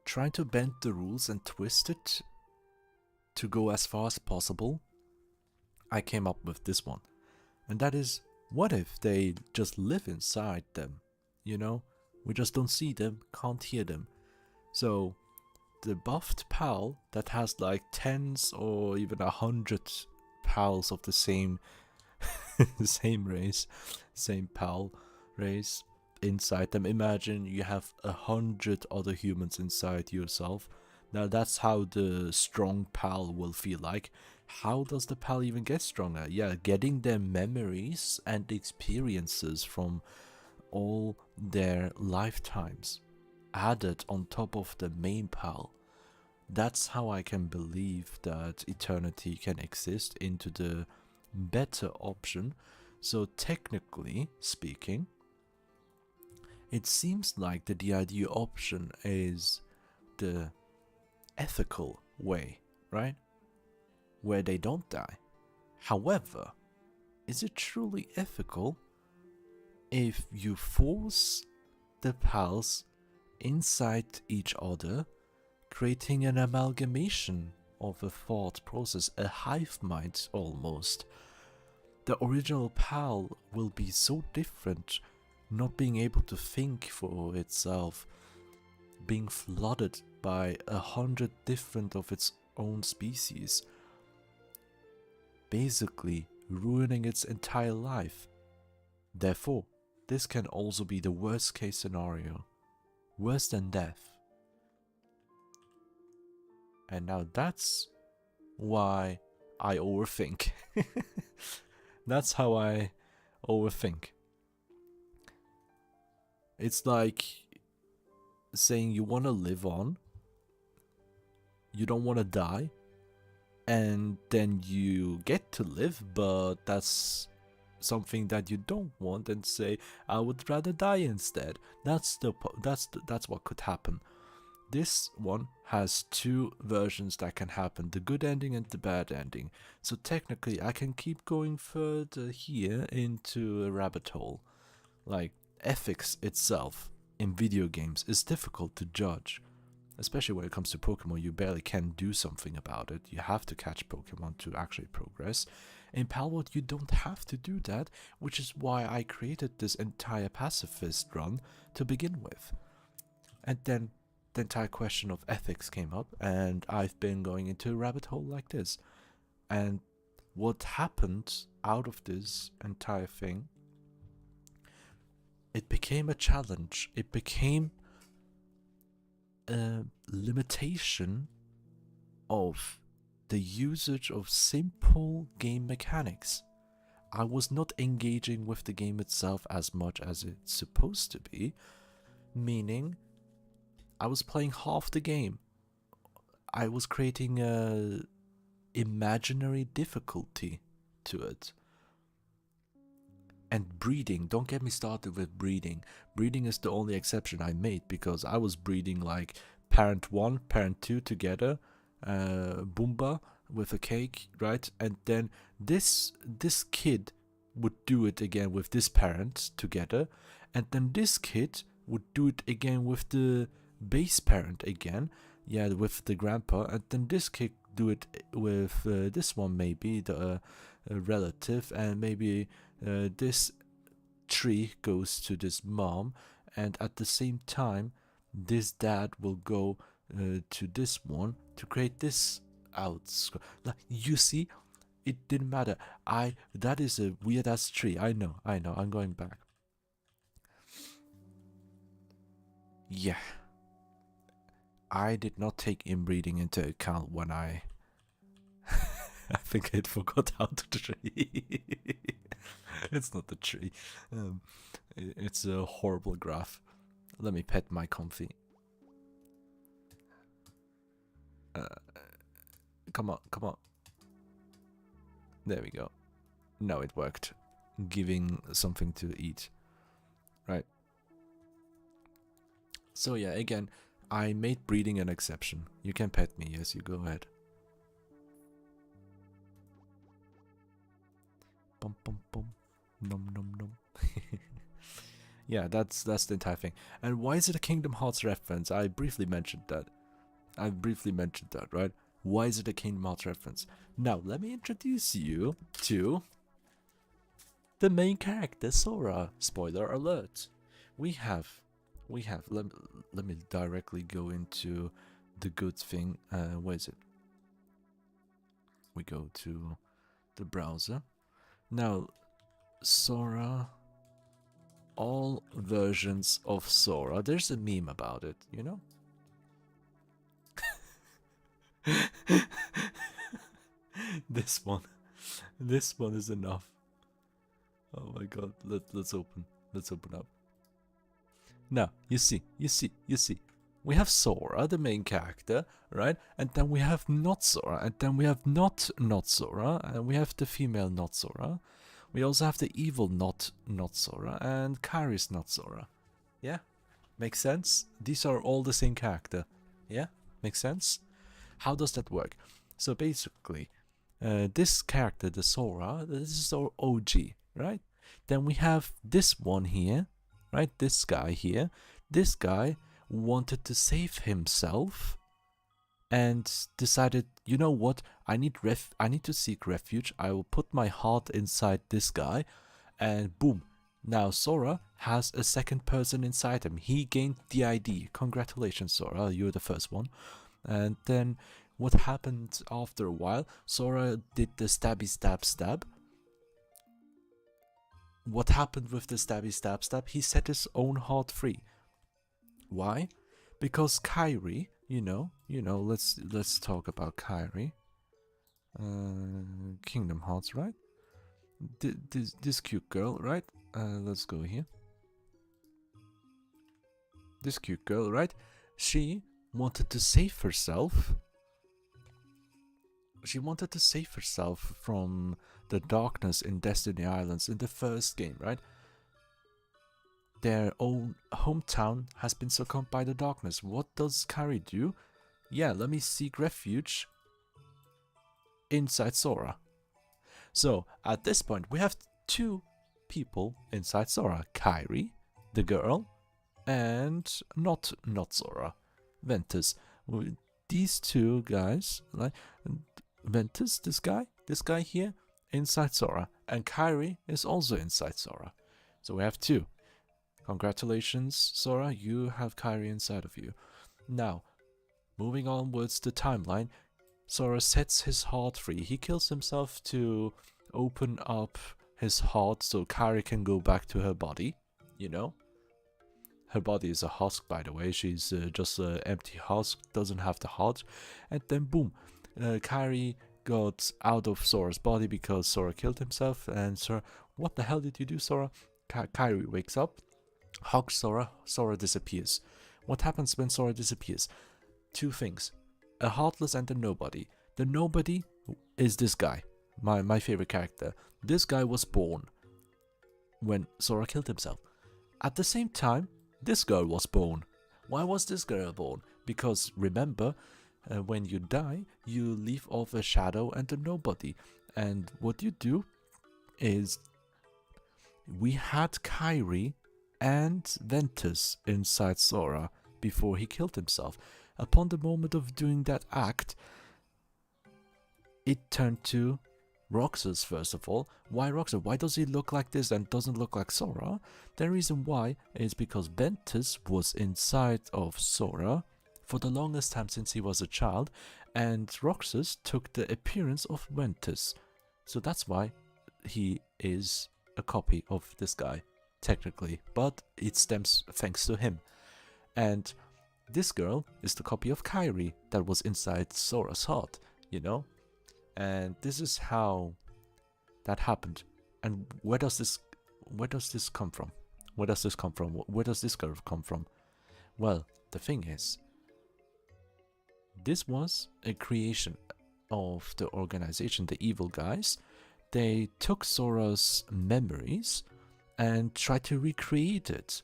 Trying to bend the rules and twist it to go as far as possible. I came up with this one. And that is, what if they just live inside them? You know? We just don't see them, can't hear them. So the buffed pal that has like tens or even 100 pals of the same same race, same pal race inside them. Imagine you have 100 other humans inside yourself. Now that's how the strong pal will feel like. How does the pal even get stronger? Yeah, getting their memories and experiences from all their lifetimes added on top of the main pal. That's how I can believe that eternity can exist into the better option. So technically speaking, it seems like the DID option is the ethical way, right? Where they don't die. However, is it truly ethical if you force the pals inside each other, creating an amalgamation of a thought process, a hive mind almost? The original pal will be so different, not being able to think for itself, being flooded by 100 different of its own species, basically ruining its entire life. Therefore, this can also be the worst case scenario, worse than death. And now that's why I overthink. That's how I overthink. It's like saying you want to live on, you don't want to die, and then you get to live, but that's something that you don't want, and say, I would rather die instead. That's what could happen. This one has two versions that can happen, the good ending and the bad ending. So technically I can keep going further here into a rabbit hole. Like, ethics itself in video games is difficult to judge. Especially when it comes to Pokemon, you barely can do something about it. You have to catch Pokemon to actually progress. In Palworld, you don't have to do that, which is why I created this entire pacifist run to begin with. And then the entire question of ethics came up, and I've been going into a rabbit hole like this. And what happened out of this entire thing, it became a challenge. It became a limitation of the usage of simple game mechanics. I was not engaging with the game itself as much as it's supposed to be, meaning I was playing half the game. I was creating a imaginary difficulty to it. And breeding, don't get me started with breeding. Breeding is the only exception I made, because I was breeding like parent 1, parent 2 together, Boomba with a cake, right? And then this kid would do it again with this parent together, and then this kid would do it again with the base parent again, yeah, with the grandpa, and then this kid do it with this one, maybe the relative, and maybe this tree goes to this mom, and at the same time this dad will go to this one to create this out. Like, you see, it didn't matter. That is a weird ass tree. I know, I'm going back. Yeah, I did not take inbreeding into account when I I think I forgot how to tree. It's not the tree. It's a horrible graph. Let me pet my comfy. Come on, come on. There we go. Now it worked. Giving something to eat. Right. So yeah, again, I made breeding an exception. You can pet me, yes, you go ahead. Bum bum bum. Nom nom nom. Yeah, that's the entire thing. And why is it a Kingdom Hearts reference? I briefly mentioned that. Right? Why is it a Kingdom Hearts reference? Now, let me introduce you to the main character, Sora. Spoiler alert. We have, let me directly go into the good thing. Where is it? We go to the browser. Now, Sora, all versions of Sora, there's a meme about it, you know? This one is enough. Oh my god, let's open up. Now, you see. We have Sora, the main character, right? And then we have not Sora, and then we have not Sora, and we have the female not Sora. We also have the evil not Sora, and Kairi's not Sora. Yeah? Makes sense? These are all the same character. Yeah? Makes sense? How does that work? So basically, this character, the Sora, this is our OG, right? Then we have this one here, right? This guy here. This guy wanted to save himself and decided, you know what? I need to seek refuge. I will put my heart inside this guy, and boom. Now Sora has a second person inside him. He gained the ID. Congratulations, Sora. You're the first one. And then what happened after a while? Sora did the stabby stab. What happened with the stabby stab? He set his own heart free. Why? Because Kairi, you know, let's talk about Kairi. Kingdom Hearts, right? This cute girl, right? Let's go here. This cute girl, right? She wanted to save herself. She wanted to save herself from the darkness in Destiny Islands in the first game, right? Their own hometown has been succumbed by the darkness. What does Kairi do? Yeah, let me seek refuge inside Sora. So, at this point, we have two people inside Sora. Kairi, the girl, and not Sora. Ventus. These two guys, like Ventus, this guy here, inside Sora, and Kairi is also inside Sora. So we have two. Congratulations, Sora, you have Kairi inside of you. Now, moving onwards the timeline, Sora sets his heart free. He kills himself to open up his heart so Kairi can go back to her body, you know? Her body is a husk, by the way. She's just an empty husk, doesn't have the heart. And then boom, Kairi got out of Sora's body because Sora killed himself. And Sora, what the hell did you do, Sora? Kairi wakes up, hugs Sora, Sora disappears. What happens when Sora disappears? Two things, a heartless and a nobody. The nobody is this guy, my favorite character. This guy was born when Sora killed himself. At the same time, this girl was born. Why was this girl born? Because remember, when you die, you leave off a shadow and a nobody. And what you do is, we had Kairi and Ventus inside Sora before he killed himself. Upon the moment of doing that act, it turned to Roxas first of all. Why Roxas? Why does he look like this and doesn't look like Sora? The reason why is because Ventus was inside of Sora for the longest time since he was a child, and Roxas took the appearance of Ventus. So that's why he is a copy of this guy, technically, but it stems thanks to him. And this girl is the copy of Kairi that was inside Sora's heart, you know? And this is how that happened. And where does this come from? Where does this come from? Where does this girl come from? Well, the thing is, this was a creation of the organization, the evil guys. They took Sora's memories and tried to recreate it.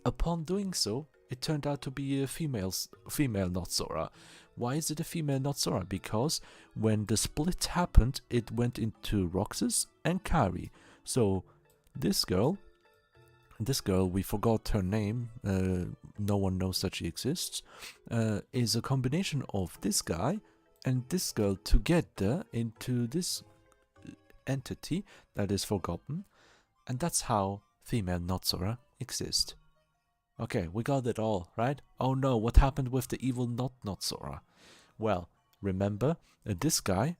Upon doing so, it turned out to be a female, not Sora. Why is it a female, not Sora? Because when the split happened, it went into Roxas and Kairi. So this girl, we forgot her name, no one knows that she exists, is a combination of this guy and this girl together into this entity that is forgotten. And that's how female, not Sora exists. Okay, we got it all, right? Oh no, what happened with the evil not Sora? Well, remember, this guy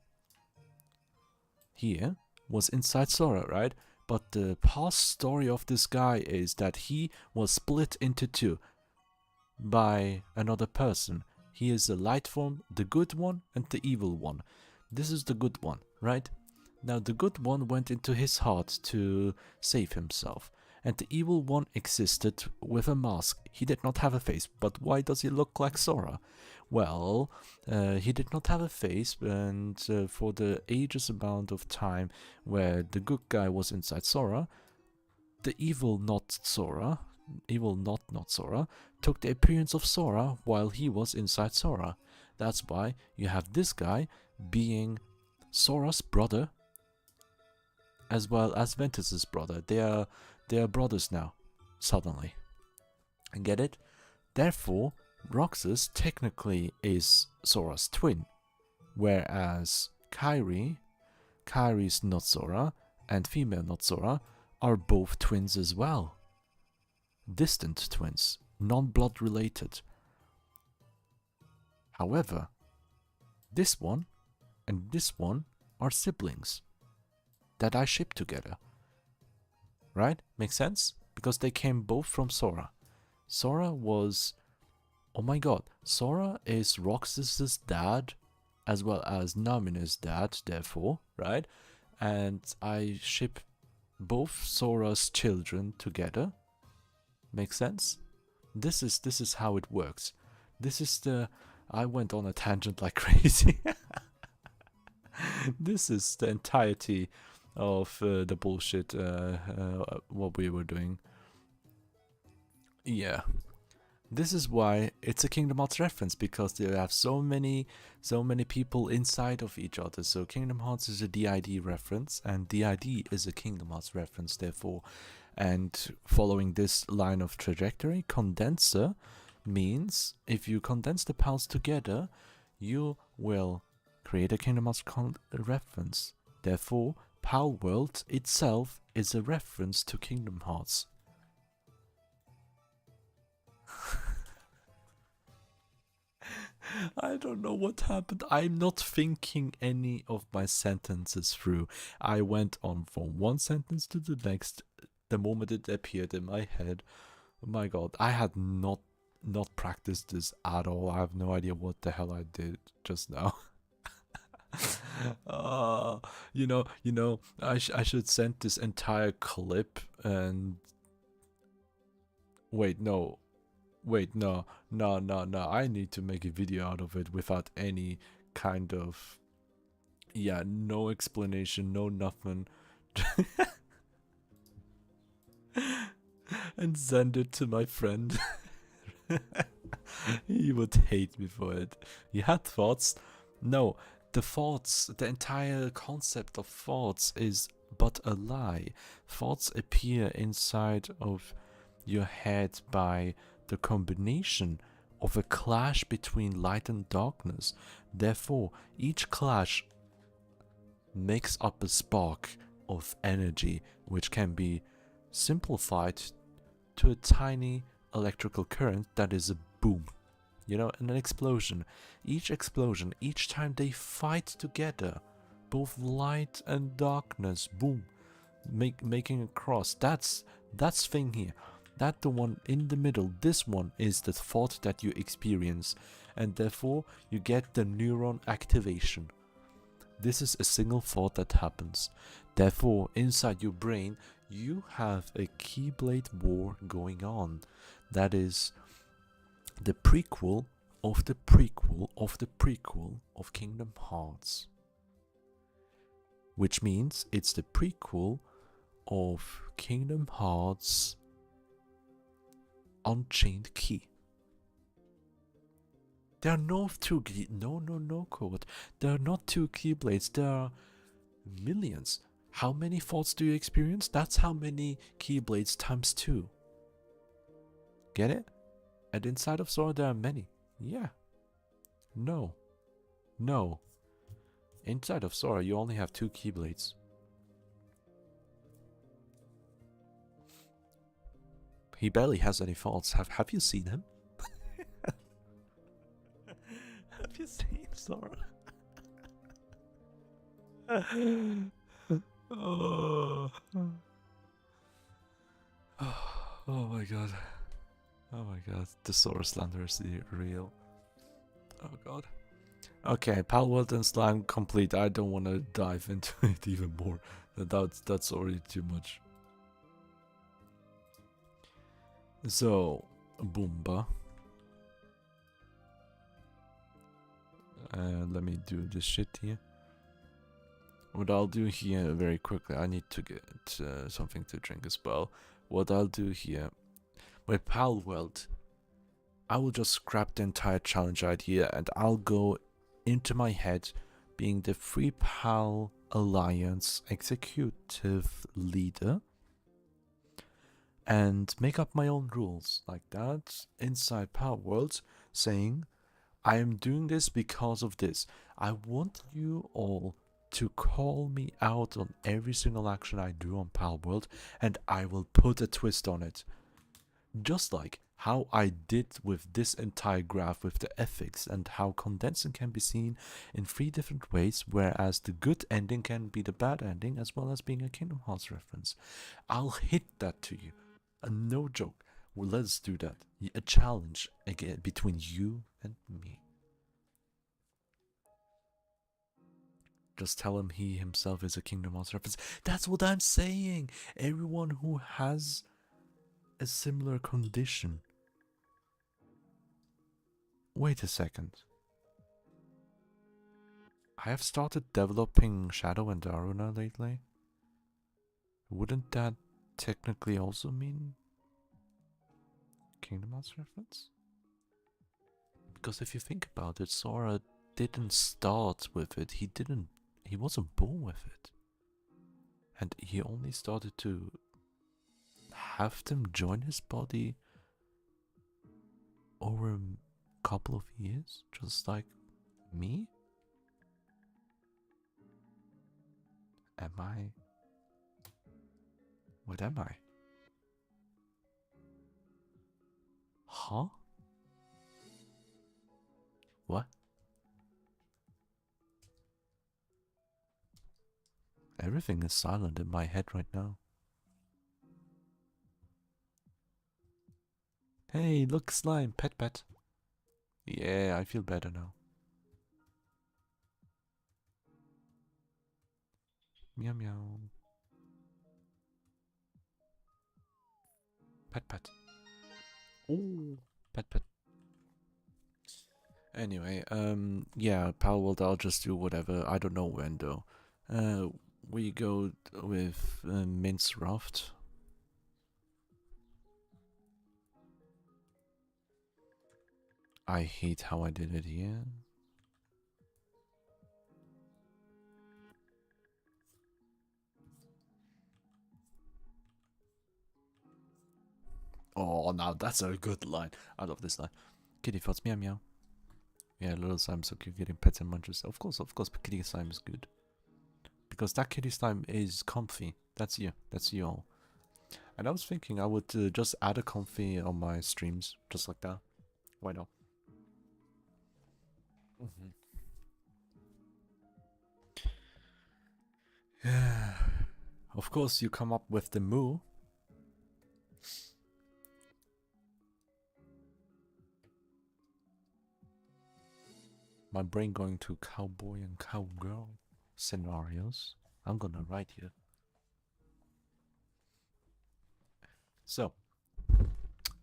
here was inside Sora, right? But the past story of this guy is that he was split into two by another person. He is the light form, the good one, and the evil one. This is the good one, right? Now the good one went into his heart to save himself. And the evil one existed with a mask. He did not have a face, but why does he look like Sora? Well, he did not have a face, and for the ages amount of time where the good guy was inside Sora, the evil not Sora, took the appearance of Sora while he was inside Sora. That's why you have this guy being Sora's brother, as well as Ventus's brother. They are brothers now, suddenly. Get it? Therefore, Roxas technically is Sora's twin, whereas Kairi's not Sora, and female not Sora are both twins as well. Distant twins, non-blood related. However, this one and this one are siblings that I ship together. Right? Makes sense? Because they came both from Sora. Sora was... Oh my god. Sora is Roxas's dad, as well as Namina's dad, therefore, right? And I ship both Sora's children together. Makes sense? This is how it works. This is the... I went on a tangent like crazy. This is the entirety of the bullshit what we were doing. Yeah, this is why it's a Kingdom Hearts reference, because they have so many people inside of each other. So Kingdom Hearts is a DID reference, and DID is a Kingdom Hearts reference, therefore. And following this line of trajectory, Condenser means if you condense the pals together, you will create a Kingdom Hearts reference. Therefore, Pal World itself is a reference to Kingdom Hearts. I don't know what happened. I'm not thinking any of my sentences through. I went on from one sentence to the next the moment it appeared in my head. Oh my god, I had not practiced this at all. I have no idea what the hell I did just now. I should send this entire clip and wait, no. I need to make a video out of it without any kind of, yeah, no explanation, no nothing. And send it to my friend. He would hate me for it. He had thoughts. No, the entire concept of thoughts is but a lie. Thoughts appear inside of your head by the combination of a clash between light and darkness. Therefore, each clash makes up a spark of energy, which can be simplified to a tiny electrical current that is a boom. You know, and an explosion. Each time they fight together, both light and darkness, boom, making a cross. That's thing here. That the one in the middle, this one is the thought that you experience, and therefore you get the neuron activation. This is a single thought that happens. Therefore, inside your brain, you have a Keyblade war going on. That is the prequel of the prequel of the prequel of Kingdom Hearts. Which means it's the prequel of Kingdom Hearts Unchained Key. There are no two code. There are not two Keyblades. There are millions. How many thoughts do you experience? That's how many Keyblades times 2. Get it? And inside of Sora there are many. Yeah. No. Inside of Sora you only have 2 Keyblades. He barely has any faults. Have you seen him? Have you seen Sora? Oh. Oh my god. Oh my god. The Sora slander is real. Oh god. Okay, Pal World and Slime complete. I don't want to dive into it even more. That's already too much. So, Boomba. Let me do this shit here. What I'll do here very quickly, I need to get something to drink as well. What I'll do here, with Pal World, I will just scrap the entire challenge idea and I'll go into my head being the Free Pal Alliance executive leader and make up my own rules like that inside Pal World, saying I am doing this because of this. I want you all to call me out on every single action I do on Pal World, and I will put a twist on it. Just like how I did with this entire graph with the ethics and how condensing can be seen in 3 different ways, whereas the good ending can be the bad ending as well as being a Kingdom Hearts reference. I'll hit that to you. No joke. Well, let's do that. A challenge again between you and me. Just tell him he himself is a Kingdom Hearts reference. That's what I'm saying. Everyone who has a similar condition. Wait a second. I have started developing Shadow and Daruna lately. Wouldn't that technically also mean Kingdom Hearts reference? Because if you think about it, Sora didn't start with it. He wasn't born with it. And he only started to have them join his body for a couple of years, just like me? Am I? What am I? Huh? What? Everything is silent in my head right now. Hey, look, slime, pet pet. Yeah, I feel better now. Meow meow. Pet pet. Ooh, pet pet. Anyway, yeah, Power World, I'll just do whatever. I don't know when though. We go with Mince Raft. I hate how I did it here. Oh, now that's a good line. I love this line. Kitty thoughts, meow meow. Yeah, little slime, so cute, getting pets and munches. Of course, kitty slime is good. Because that kitty slime is comfy. That's you. That's you all. And I was thinking I would just add a comfy on my streams, just like that. Why not? Yeah. Of course, you come up with the moo. My brain going to cowboy and cowgirl scenarios. I'm gonna write here. So,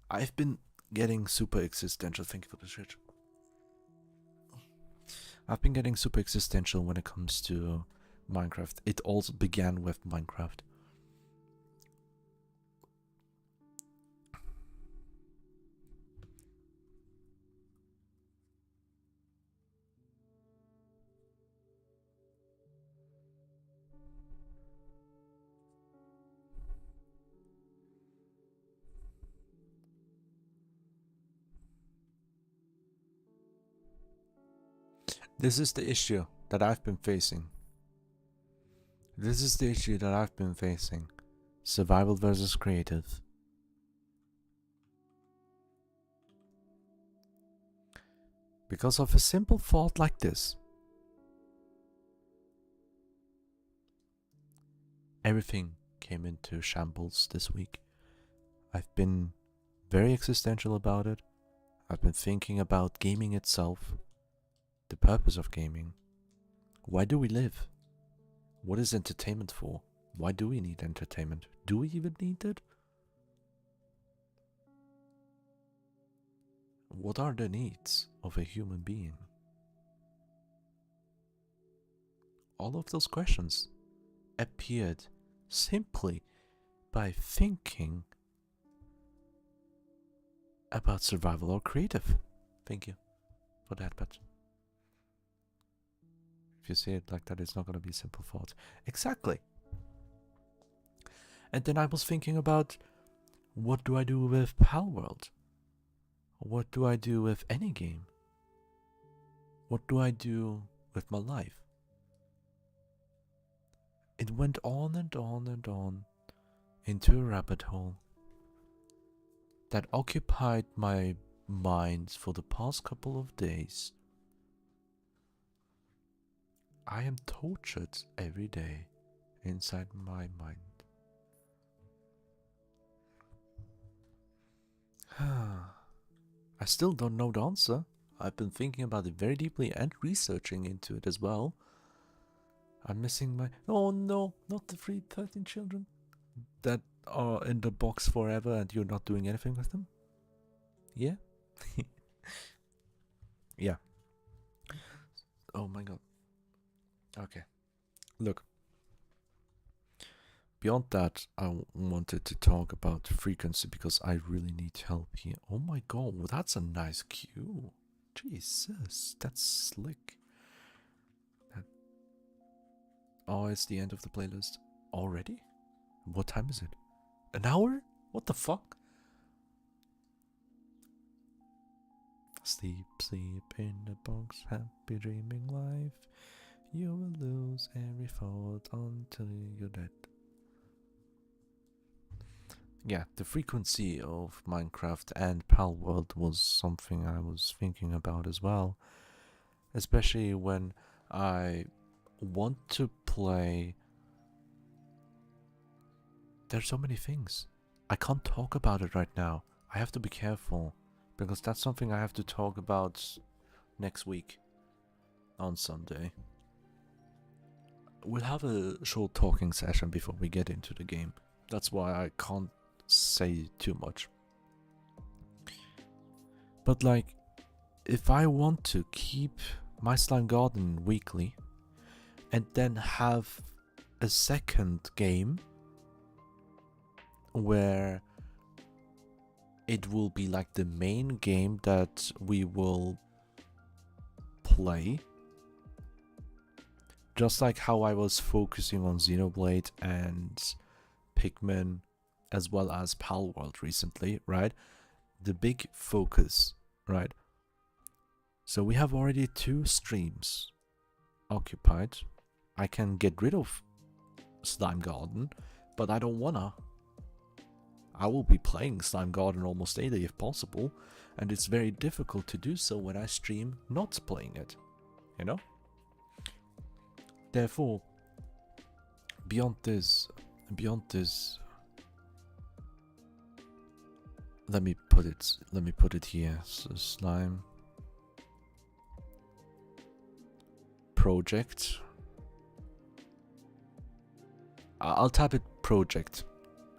I've been getting super existential. Thank you for the shit. I've been getting super existential when it comes to Minecraft. It also began with Minecraft. This is the issue that I've been facing. Survival versus creative. Because of a simple thought like this. Everything came into shambles this week. I've been very existential about it. I've been thinking about gaming itself. The purpose of gaming. Why do we live? What is entertainment for? Why do we need entertainment? Do we even need it? What are the needs of a human being? All of those questions appeared simply by thinking about survival or creative. Thank you for that, but if you say it like that, it's not going to be a simple thought. Exactly. And then I was thinking about, what do I do with Pal World? What do I do with any game? What do I do with my life? It went on and on and on into a rabbit hole that occupied my mind for the past couple of days. I am tortured every day inside my mind. I still don't know the answer. I've been thinking about it very deeply and researching into it as well. I'm missing my... Oh no, not the 13 children that are in the box forever and you're not doing anything with them? Yeah? Yeah. Oh my god. Okay. Look. Beyond that, I wanted to talk about frequency because I really need help here. Oh my god, well, that's a nice cue. Jesus, that's slick. Oh, it's the end of the playlist. Already? What time is it? An hour? What the fuck? Sleep, sleep in the box, happy dreaming life. You will lose every thought until you're dead. Yeah, the frequency of Minecraft and Palworld was something I was thinking about as well. Especially when I want to play. There's so many things. I can't talk about it right now. I have to be careful, because that's something I have to talk about next week on Sunday. We'll have a short talking session before we get into the game. That's why I can't say too much. But like, if I want to keep my slime garden weekly and then have a second game where it will be like the main game that we will play, just like how I was focusing on Xenoblade and Pikmin as well as Palworld recently, right? The big focus, right? So we have already 2 streams occupied. I can get rid of Slime Garden, but I don't wanna. I will be playing Slime Garden almost daily if possible, and it's very difficult to do so when I stream not playing it, you know? Therefore, beyond this, let me put it here. So slime project. I'll type it project.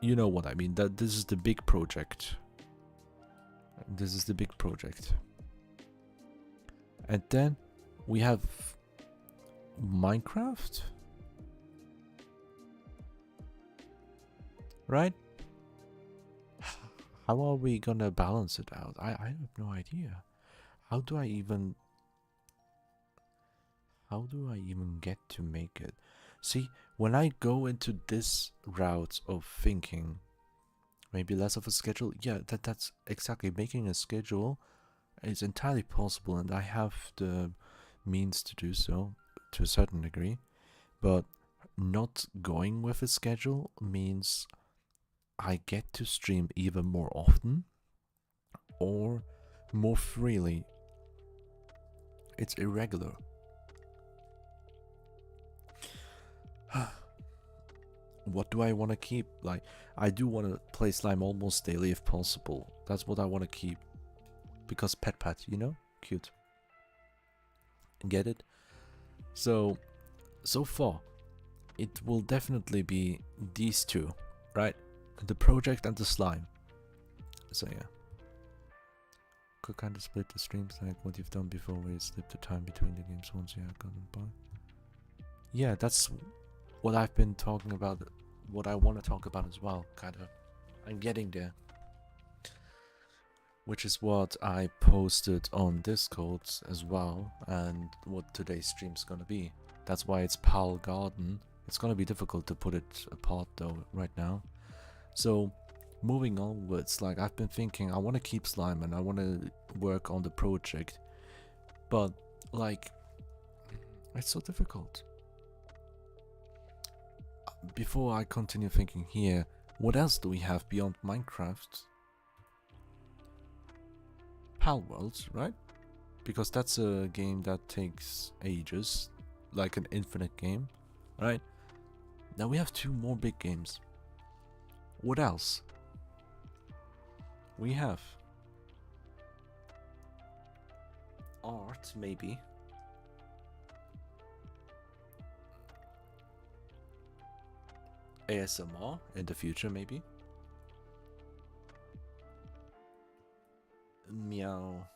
You know what I mean. That this is the big project. This is the big project. And then we have Minecraft, right? How are we gonna balance it out? I have no idea. How do I even get to make it? See, when I go into this route of thinking, maybe less of a schedule, yeah, that's exactly, making a schedule is entirely possible, and I have the means to do so to a certain degree, but not going with a schedule means I get to stream either more often or more freely. It's irregular. What do I want to keep? Like, I do want to play slime almost daily if possible. That's what I want to keep. Because pet pat, you know? Cute. Get it? So far, it will definitely be these 2, right? The project and the slime. So yeah. Could kind of split the streams like what you've done before, where you split the time between the games once you have gotten by. Yeah, that's what I've been talking about, what I want to talk about as well, kind of. I'm getting there. Which is what I posted on Discord as well, and what today's stream's gonna be. That's why it's Pal Garden. It's gonna be difficult to put it apart though right now. So moving onwards, like, I've been thinking I want to keep slime and I want to work on the project, but like, it's so difficult. Before I continue thinking here, what else do we have beyond Minecraft? Palworld, right? Because that's a game that takes ages, like an infinite game, right? Now we have 2 more big games. What else? We have art, maybe. ASMR in the future, maybe. Meow.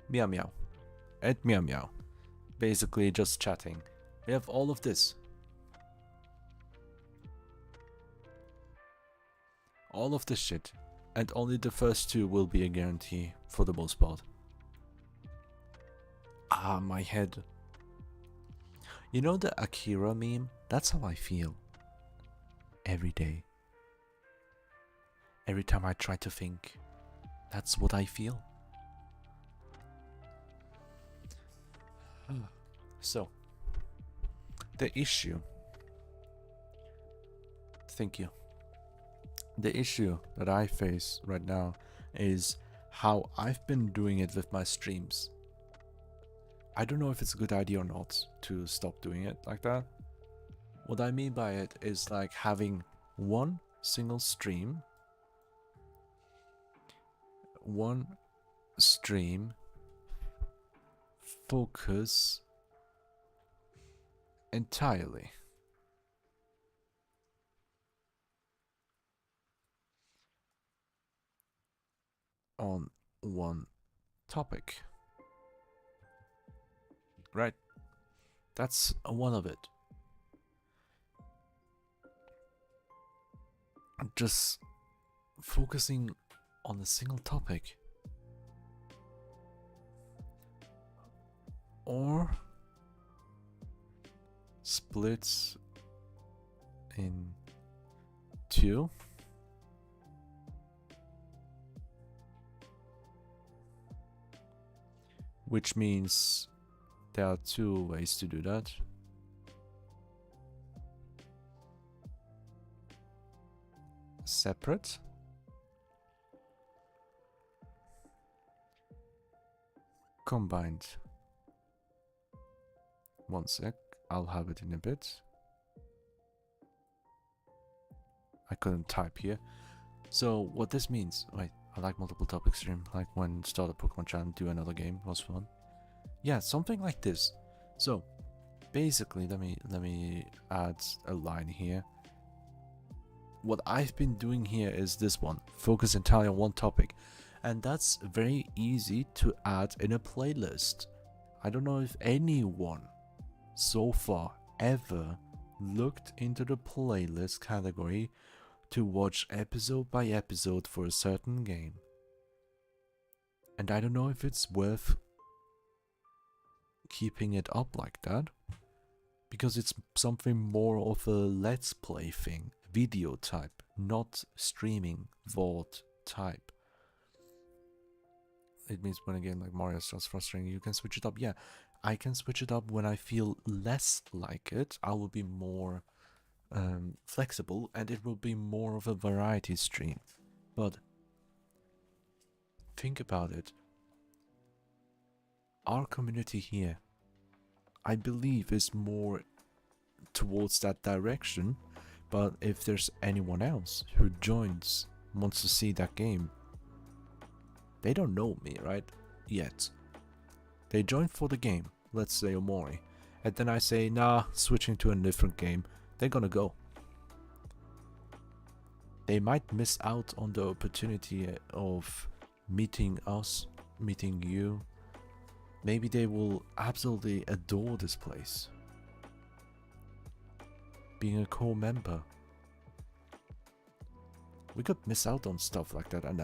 Meow meow. And meow meow. Basically just chatting. We have all of this. All of this shit. And only the first 2 will be a guarantee for the most part. Ah, my head. You know the Akira meme? That's how I feel. Every day. Every time I try to think. That's what I feel. So, the issue. Thank you. The issue that I face right now is how I've been doing it with my streams. I don't know if it's a good idea or not to stop doing it like that. What I mean by it is like having one single stream, focus entirely on one topic. Right? That's one of it. Just focusing on a single topic. Or splits in two. Which means there are two ways to do that. Separate. Combined. One sec, I'll have it in a bit. I couldn't type here. So what this means, wait, I like multiple topic stream, like when start a Pokemon channel, do another game, was fun. Yeah, something like this. So basically, let me add a line here. What I've been doing here is this one, focus entirely on one topic, and that's very easy to add in a playlist. I don't know if anyone so far ever looked into the playlist category to watch episode by episode for a certain game. And I don't know if it's worth keeping it up like that, because it's something more of a let's play thing, video type, not streaming VOD type. It means when a game like Mario starts frustrating, you can switch it up. Yeah, I can switch it up when I feel less like it. I will be more flexible, and it will be more of a variety stream. But think about it. Our community here, I believe, is more towards that direction. But if there's anyone else who joins, wants to see that game, they don't know me, right? Yet. They join for the game, let's say Omori, and then I say, nah, switching to a different game, they're gonna go. They might miss out on the opportunity of meeting us, meeting you. Maybe they will absolutely adore this place. Being a core member. We could miss out on stuff like that, and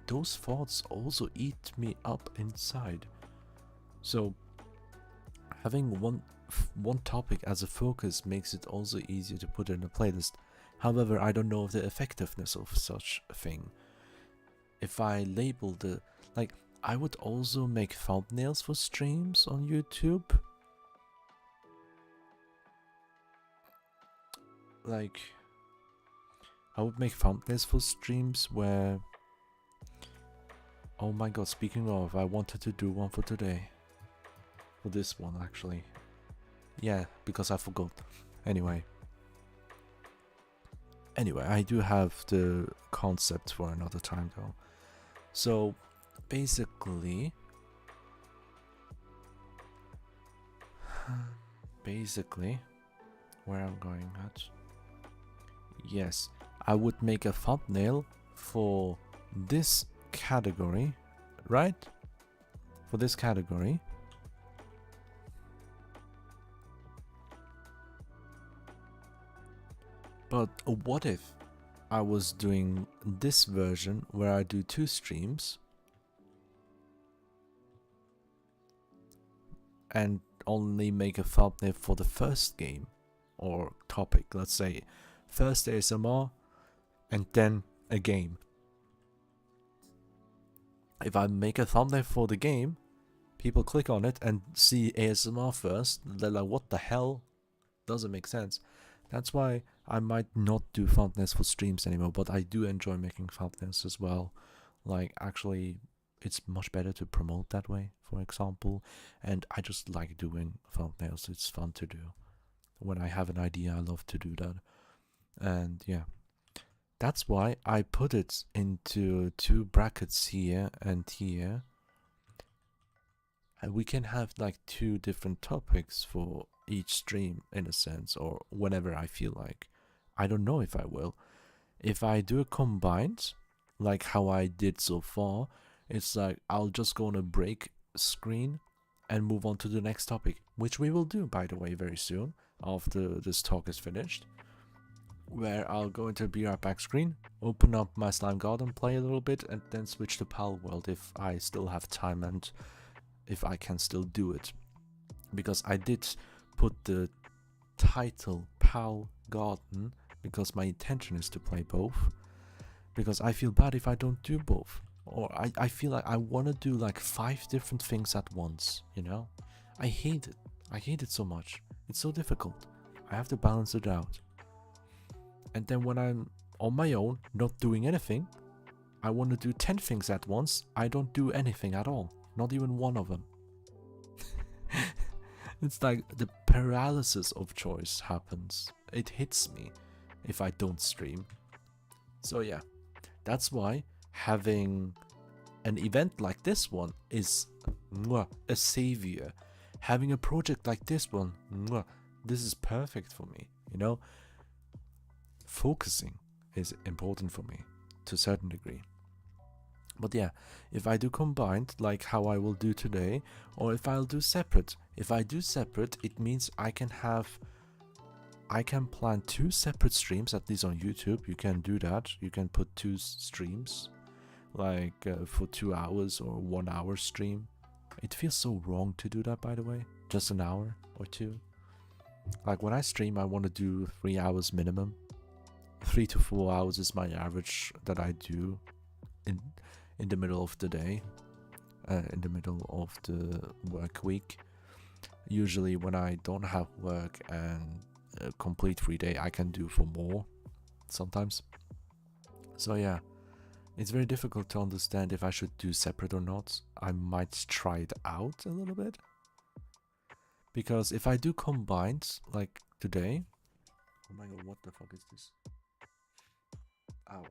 those thoughts also eat me up inside. So having one topic as a focus makes it also easier to put in a playlist. However, I don't know of the effectiveness of such a thing. If I label the, like, I would also make thumbnails for streams on YouTube. Like, I would make thumbnails for streams where, oh my god, speaking of, I wanted to do one for today. For this one, actually. Yeah, because I forgot. Anyway, I do have the concept for another time though. So, basically, where I'm going at, yes, I would make a thumbnail for this category, right? For this category. But what if I was doing this version where I do 2 streams and only make a thumbnail for the first game or topic? Let's say first ASMR and then a game. If I make a thumbnail for the game, people click on it and see ASMR first. They're like, what the hell? Doesn't make sense. That's why I might not do thumbnails for streams anymore, but I do enjoy making thumbnails as well. Like, actually, it's much better to promote that way, for example. And I just like doing thumbnails. It's fun to do. When I have an idea, I love to do that. And yeah, that's why I put it into 2 brackets here and here. And we can have like 2 different topics for each stream in a sense, or whenever I feel like. I don't know if I will. If I do a combined, like how I did so far, it's like I'll just go on a break screen and move on to the next topic, which we will do, by the way, very soon after this talk is finished, where I'll go into a BR back screen, open up my slime garden, play a little bit, and then switch to Pal World if I still have time and if I can still do it. Because I did put the title Pal Garden because my intention is to play both. Because I feel bad if I don't do both. Or I feel like I want to do like 5 different things at once, you know? I hate it. I hate it so much. It's so difficult. I have to balance it out. And then when I'm on my own, not doing anything, I want to do 10 things at once. I don't do anything at all. Not even one of them. It's like the paralysis of choice happens. It hits me if I don't stream. So yeah, that's why having an event like this one is a savior. Having a project like this one, this is perfect for me, you know? Focusing is important for me to a certain degree. But yeah, if I do combined, like how I will do today, or if I'll do separate. If I do separate, it means I can plan 2 separate streams, at least on YouTube. You can do that. You can put 2 streams, like for 2 hours or 1 hour stream. It feels so wrong to do that, by the way. Just an hour or 2. Like when I stream, I want to do 3 hours minimum. 3 to 4 hours is my average that I do in the middle of the day, in the middle of the work week. Usually when I don't have work and a complete free day, I can do for more sometimes. So yeah, it's very difficult to understand if I should do separate or not. I might try it out a little bit. Because if I do combined, like today... Oh my god, what the fuck is this? Ow.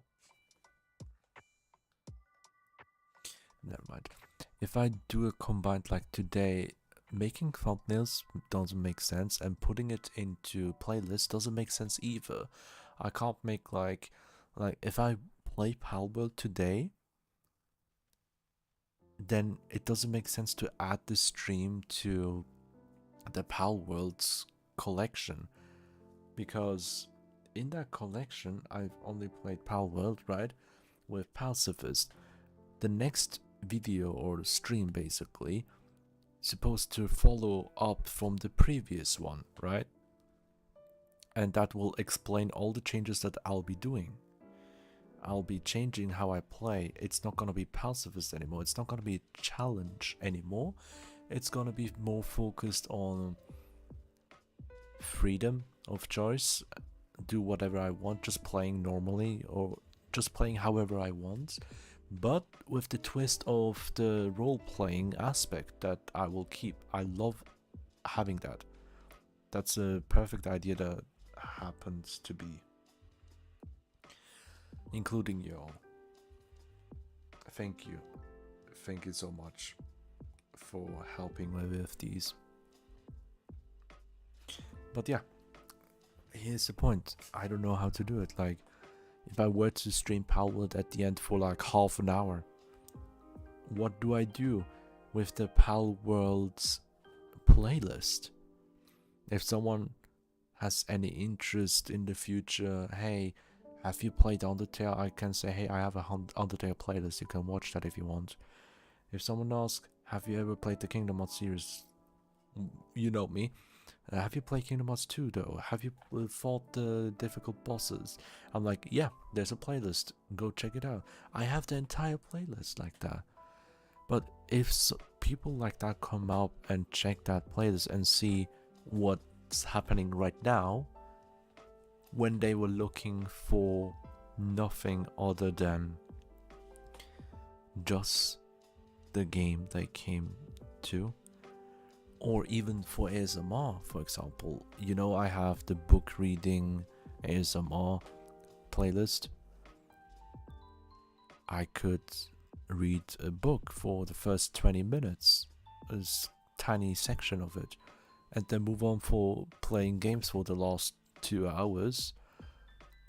Never mind. If I do a combined like today, making thumbnails doesn't make sense, and putting it into playlist doesn't make sense either. I can't make like if I play Pal World today, then it doesn't make sense to add the stream to the Pal World's collection, because in that collection I've only played Pal World, right, with Pacifist. The next video or stream basically supposed to follow up from the previous one, right? And that will explain all the changes that I'll be doing. I'll be changing how I play. It's not gonna be pacifist anymore. It's not gonna be a challenge anymore. It's gonna be more focused on freedom of choice. Do whatever I want, just playing normally or just playing however I want, but with the twist of the role-playing aspect that I will keep. I love having that. That's a perfect idea that happens to be, including you all. Thank you. Thank you so much for helping me with these. But yeah, here's the point. I don't know how to do it. Like, if I were to stream Pal World at the end for like half an hour, what do I do with the Pal World's playlist? If someone has any interest in the future, hey, have you played Undertale? I can say, hey, I have a Undertale playlist. You can watch that if you want. If someone asks, have you ever played the Kingdom Hearts series? You know me. Have you played Kingdom Hearts 2 though? Have you fought the difficult bosses? I'm like, yeah, there's a playlist. Go check it out. I have the entire playlist like that. But if people like that come up and check that playlist and see what's happening right now, when they were looking for nothing other than just the game they came to, or even for ASMR, for example, you know, I have the book reading ASMR playlist. I could read a book for the first 20 minutes, a tiny section of it, and then move on for playing games for the last 2 hours,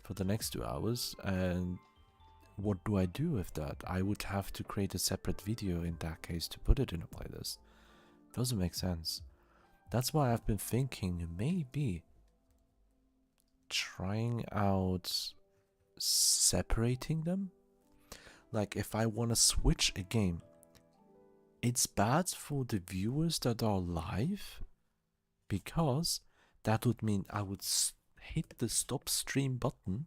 for the next 2 hours. And what do I do with that? I would have to create a separate video in that case to put it in a playlist. Doesn't make sense. That's why I've been thinking maybe trying out separating them. Like if I want to switch a game, it's bad for the viewers that are live, because that would mean I would hit the stop stream button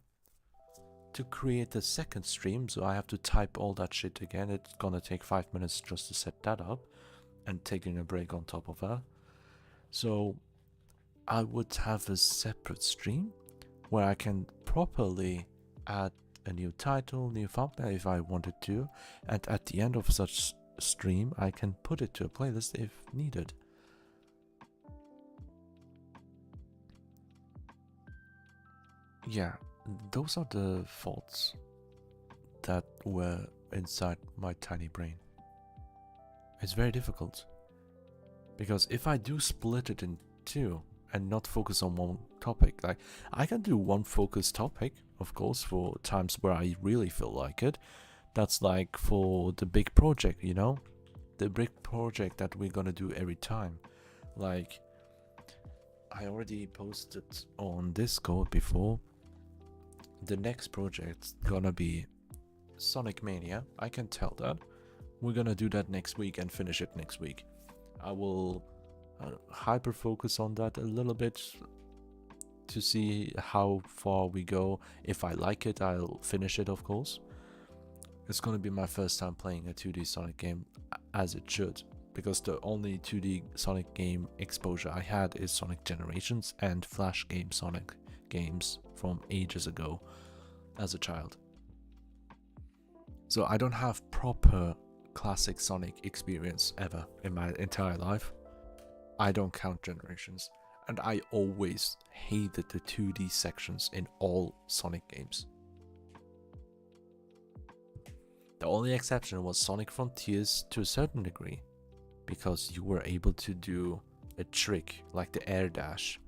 to create a second stream, so I have to type all that shit again. It's gonna take 5 minutes just to set that up, and taking a break on top of that. So I would have a separate stream where I can properly add a new title, new thumbnail if I wanted to, and at the end of such stream I can put it to a playlist if needed. Yeah, those are the thoughts that were inside my tiny brain. It's very difficult, because if I do split it in two and not focus on one topic, like I can do one focused topic, of course, for times where I really feel like it. That's like for the big project, you know, the big project that we're gonna do every time. Like I already posted on Discord before, the next project's gonna be Sonic Mania. I can tell that. We're gonna do that next week and finish it next week. I will hyper focus on that a little bit to see how far we go. If I like it, I'll finish it, of course. It's gonna be my first time playing a 2D Sonic game, as it should, because the only 2D Sonic game exposure I had is Sonic Generations and Flash game Sonic games from ages ago as a child. So I don't have proper classic Sonic experience ever in my entire life. I don't count Generations, and I always hated the 2D sections in all Sonic games. The only exception was Sonic Frontiers to a certain degree, because you were able to do a trick like the air dash,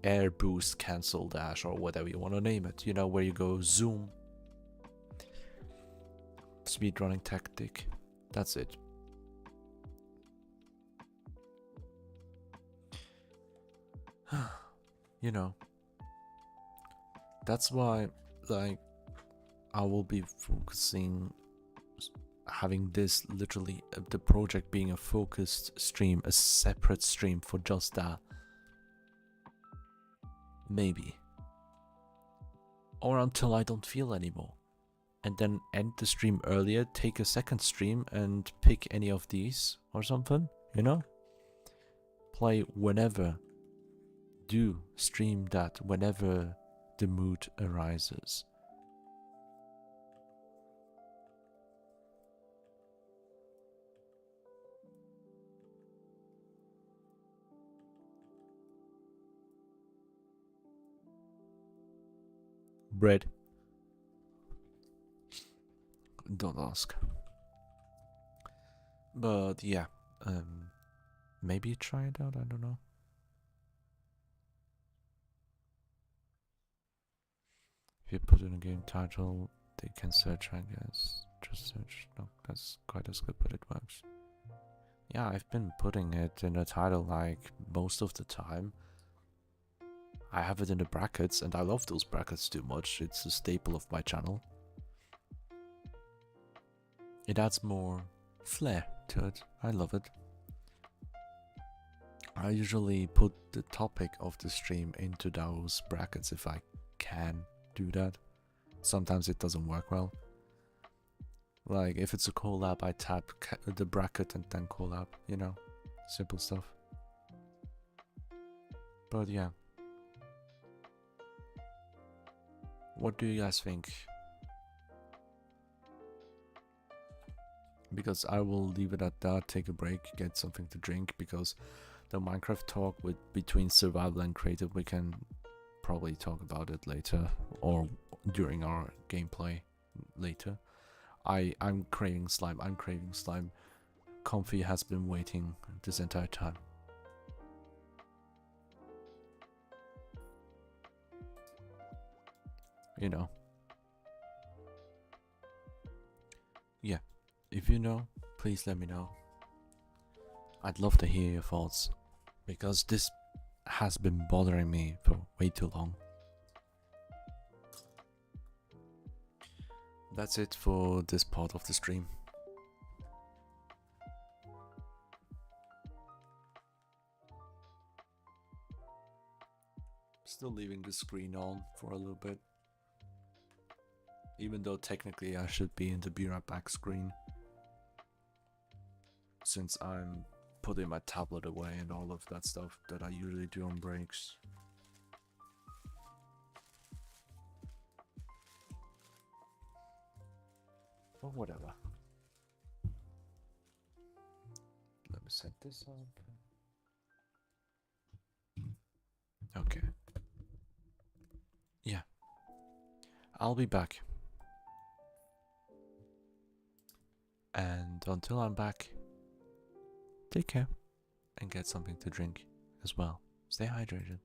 air boost cancel dash, or whatever you want to name it, you know, where you go zoom. Speedrunning tactic. That's it. You know, that's why, like, I will be focusing, having this literally, the project being a focused stream, a separate stream for just that. Maybe. Or until I don't feel anymore. And then end the stream earlier, take a second stream and pick any of these or something, you know? Play whenever. Do stream that whenever the mood arises. Bread. Don't ask. But yeah, maybe try it out, I don't know. If you put in a game title, they can search, I guess. Just search. No, that's quite as good, but it works. Yeah, I've been putting it in the title like most of the time. I have it in the brackets, and I love those brackets too much. It's a staple of my channel. It adds more flair to it. I love it. I usually put the topic of the stream into those brackets if I can do that. Sometimes it doesn't work well. Like, if it's a collab, I tap the bracket and then collab, you know? Simple stuff. But yeah. What do you guys think? Because I will leave it at that, take a break, get something to drink, because the Minecraft talk between survival and creative, we can probably talk about it later, or during our gameplay later. I'm craving slime, Comfy has been waiting this entire time. You know. Yeah, if you know, please let me know. I'd love to hear your thoughts, because this has been bothering me for way too long. That's it for this part of the stream. Still leaving the screen on for a little bit. Even though technically I should be in the Be Right Back screen. Since I'm putting my tablet away and all of that stuff that I usually do on breaks. But whatever. Let me set this up. Okay. Yeah. I'll be back. And until I'm back, take care and get something to drink as well. Stay hydrated.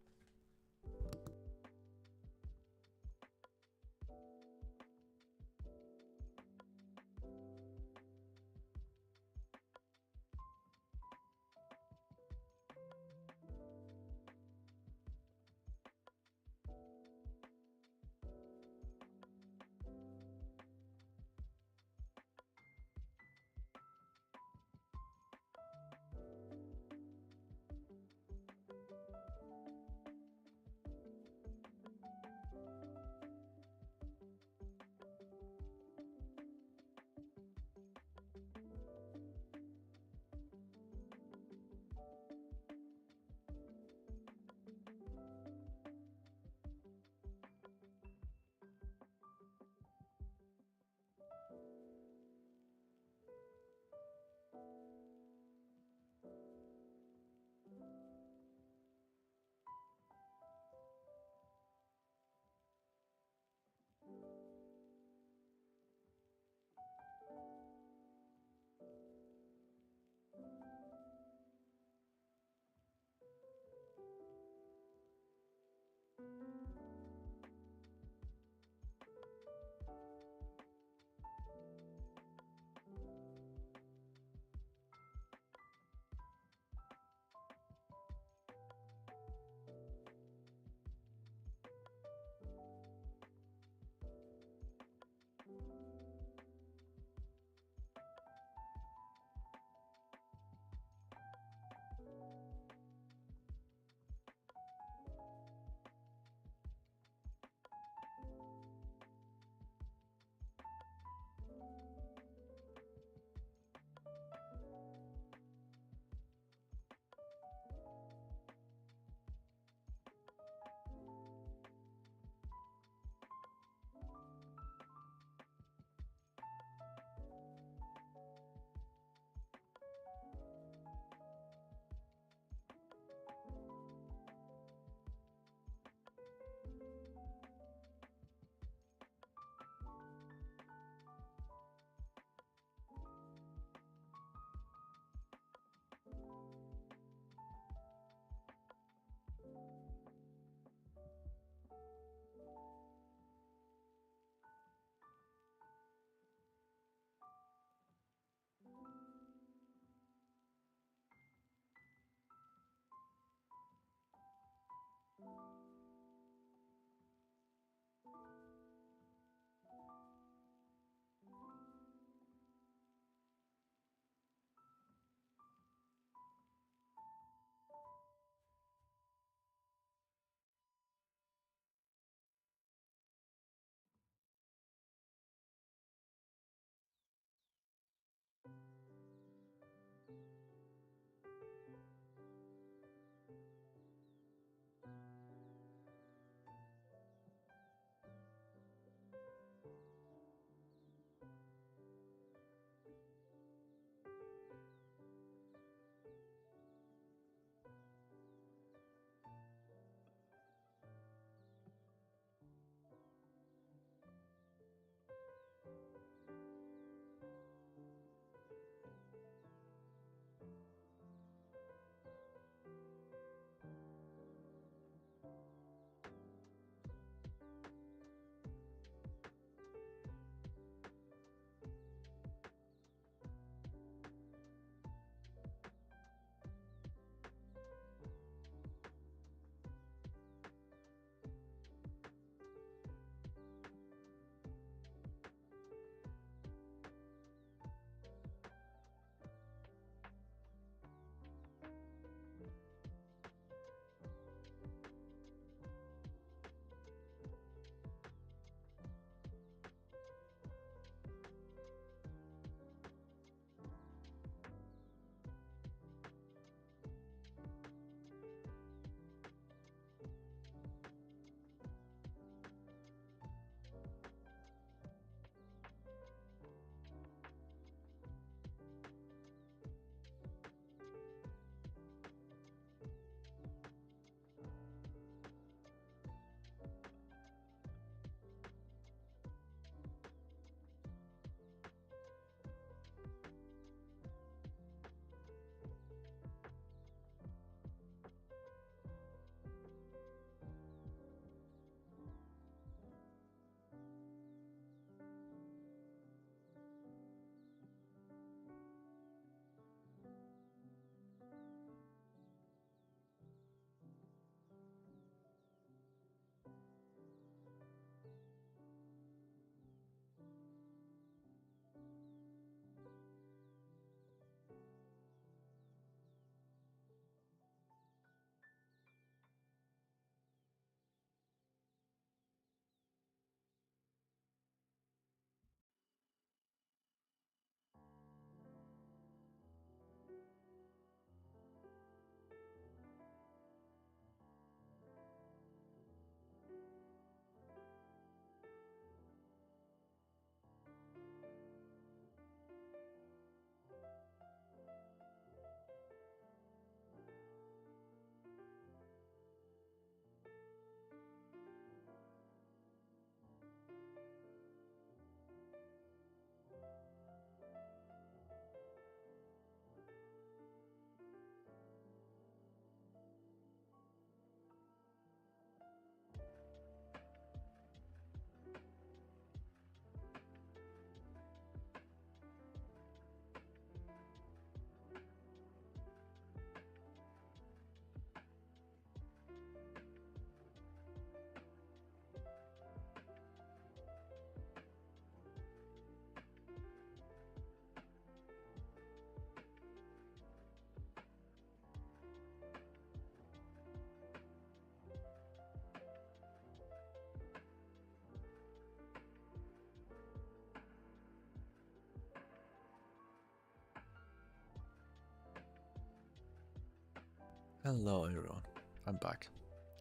Hello everyone, I'm back.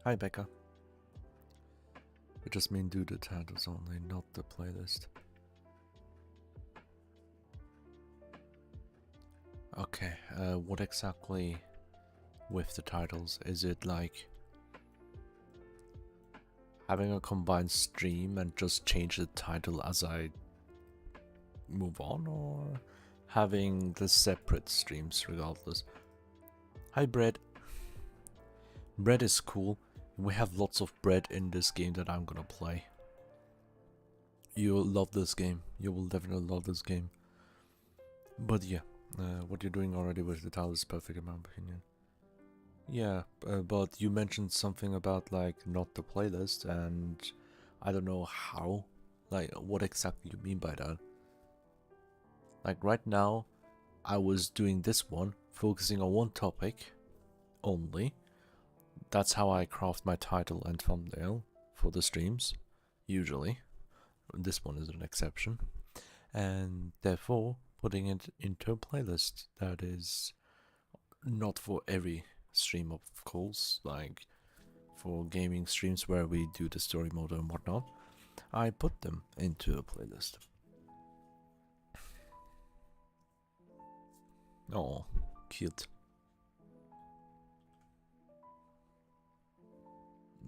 Hi Becca. I just mean do the titles only, not the playlist. Okay, what exactly with the titles? Is it like having a combined stream and just change the title as I move on, or having the separate streams regardless? Hi Bread. Bread is cool. We have lots of bread in this game that I'm gonna play. You'll love this game. You will definitely love this game. But yeah, what you're doing already with the title is perfect in my opinion. Yeah, but you mentioned something about like not the playlist, and I don't know how. Like, what exactly you mean by that? Like right now, I was doing this one, focusing on one topic only. That's how I craft my title and thumbnail for the streams, usually. This one is an exception. And therefore, putting it into a playlist that is not for every stream, of course, like for gaming streams where we do the story mode and whatnot, I put them into a playlist. Oh, cute.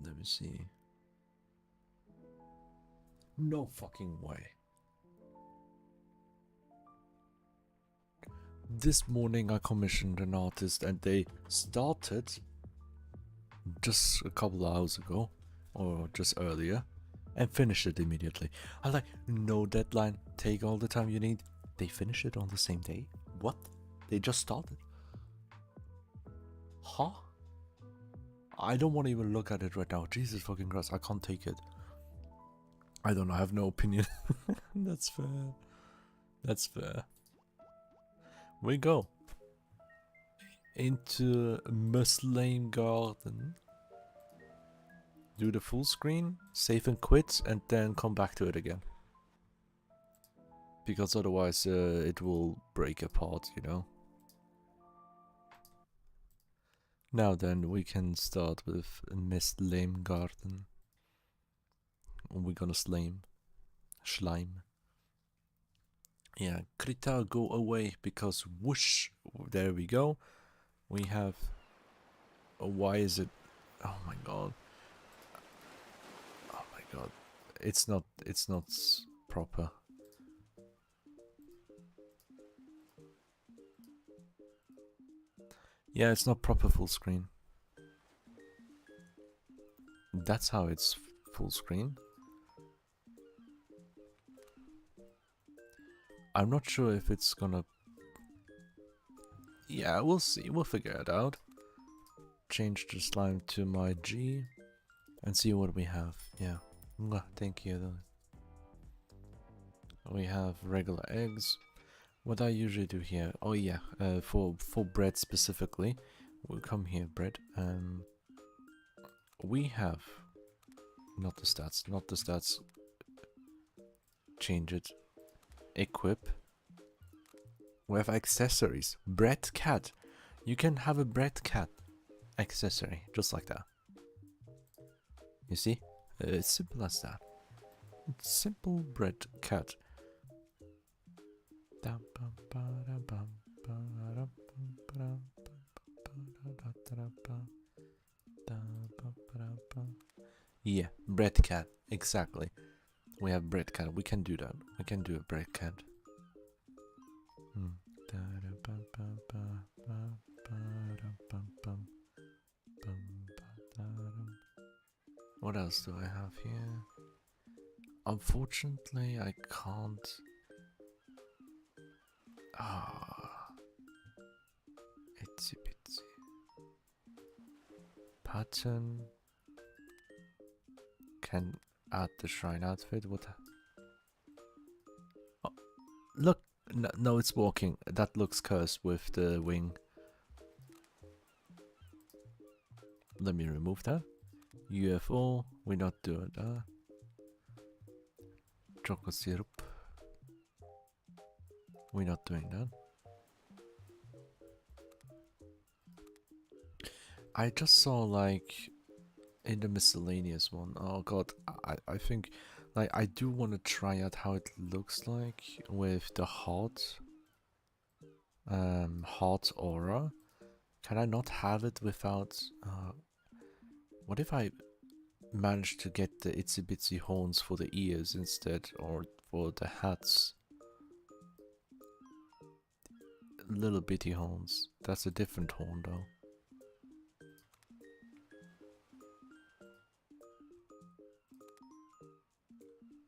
Let me see. No fucking way. This morning I commissioned an artist and they started just a couple of hours ago, or just earlier, and finished it immediately. I like, no deadline, take all the time you need. They finish it on the same day? What? They just started? Huh? I don't want to even look at it right now. Jesus fucking Christ, I can't take it. I don't know, I have no opinion. That's fair. That's fair. We go into Muslim Garden. Do the full screen, save and quit, and then come back to it again. Because otherwise it will break apart, you know. Now then, we can start with Muslim Garden. We're gonna slime. Yeah, Krita, go away, because whoosh, there we go. We have, why is it, oh my god. Oh my god, it's not proper. Yeah, it's not proper full screen. That's how it's full screen. I'm not sure if it's gonna... Yeah, we'll see. We'll figure it out. Change the slime to my G and see what we have. Yeah. Thank you. We have regular eggs. What I usually do here... Oh yeah, for bread specifically. We'll come here, bread. We have... Not the stats. Change it. Equip. We have accessories. Bread cat. You can have a bread cat accessory, just like that. You see? It's simple as that. It's simple bread cat. Yeah, bread cat. Exactly. We have bread cat. We can do that. We can do a bread cat. What else do I have here? Unfortunately, I can't. Itsy bitsy. Pattern. Can add the shrine outfit. What? Oh, look. No, it's walking. That looks cursed with the wing. Let me remove that. UFO. We're not doing that. Chocolate syrup. We're not doing that. I just saw like in the miscellaneous one. Oh god, I think like I do want to try out how it looks like with the hot aura. Can I not have it without what if I manage to get the itsy bitsy horns for the ears instead, or for the hats? Little bitty horns. That's a different horn though.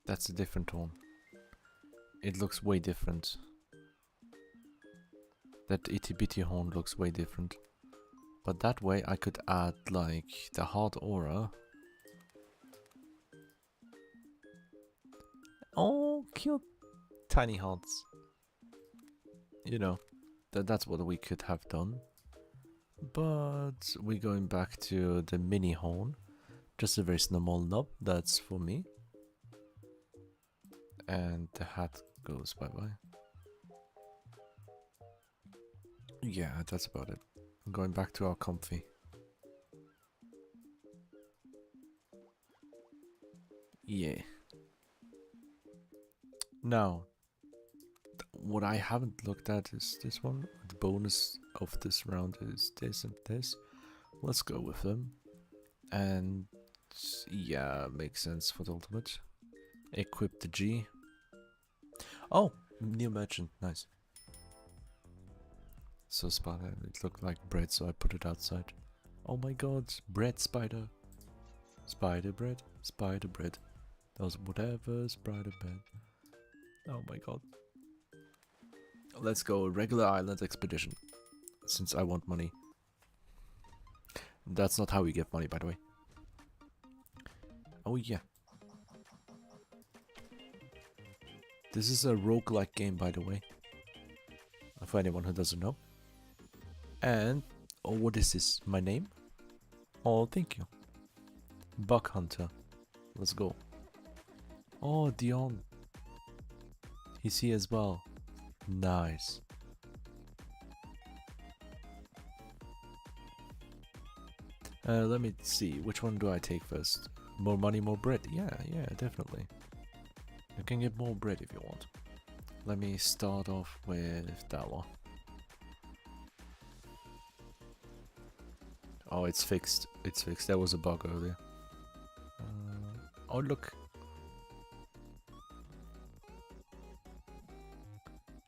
That's a different horn. It looks way different. That itty bitty horn looks way different. But that way I could add like the hard aura. Oh, cute tiny hearts. You know, that's what we could have done. But we're going back to the mini horn. Just a very small knob, that's for me. And the hat goes bye-bye. Yeah, that's about it. I'm going back to our comfy. Yeah. Now, what I haven't looked at is this one. The bonus of this round is this and this. Let's go with them. And yeah, makes sense for the ultimate. Equip the G. Oh, new merchant, nice. So spider, it looked like bread, so I put it outside. Oh my god, bread spider. Spider bread, spider bread. Does whatever spider bread. Oh my god. Let's go regular island expedition. Since I want money. That's not how we get money, by the way. Oh yeah. This is a roguelike game, by the way. For anyone who doesn't know. And, oh, what is this? My name? Oh, thank you. Buck Hunter. Let's go. Oh, Dion. He's here as well. Nice. Let me see. Which one do I take first? More money, more bread. Yeah, definitely. You can get more bread if you want. Let me start off with that one. Oh, it's fixed. It's fixed. There was a bug earlier. Oh, look.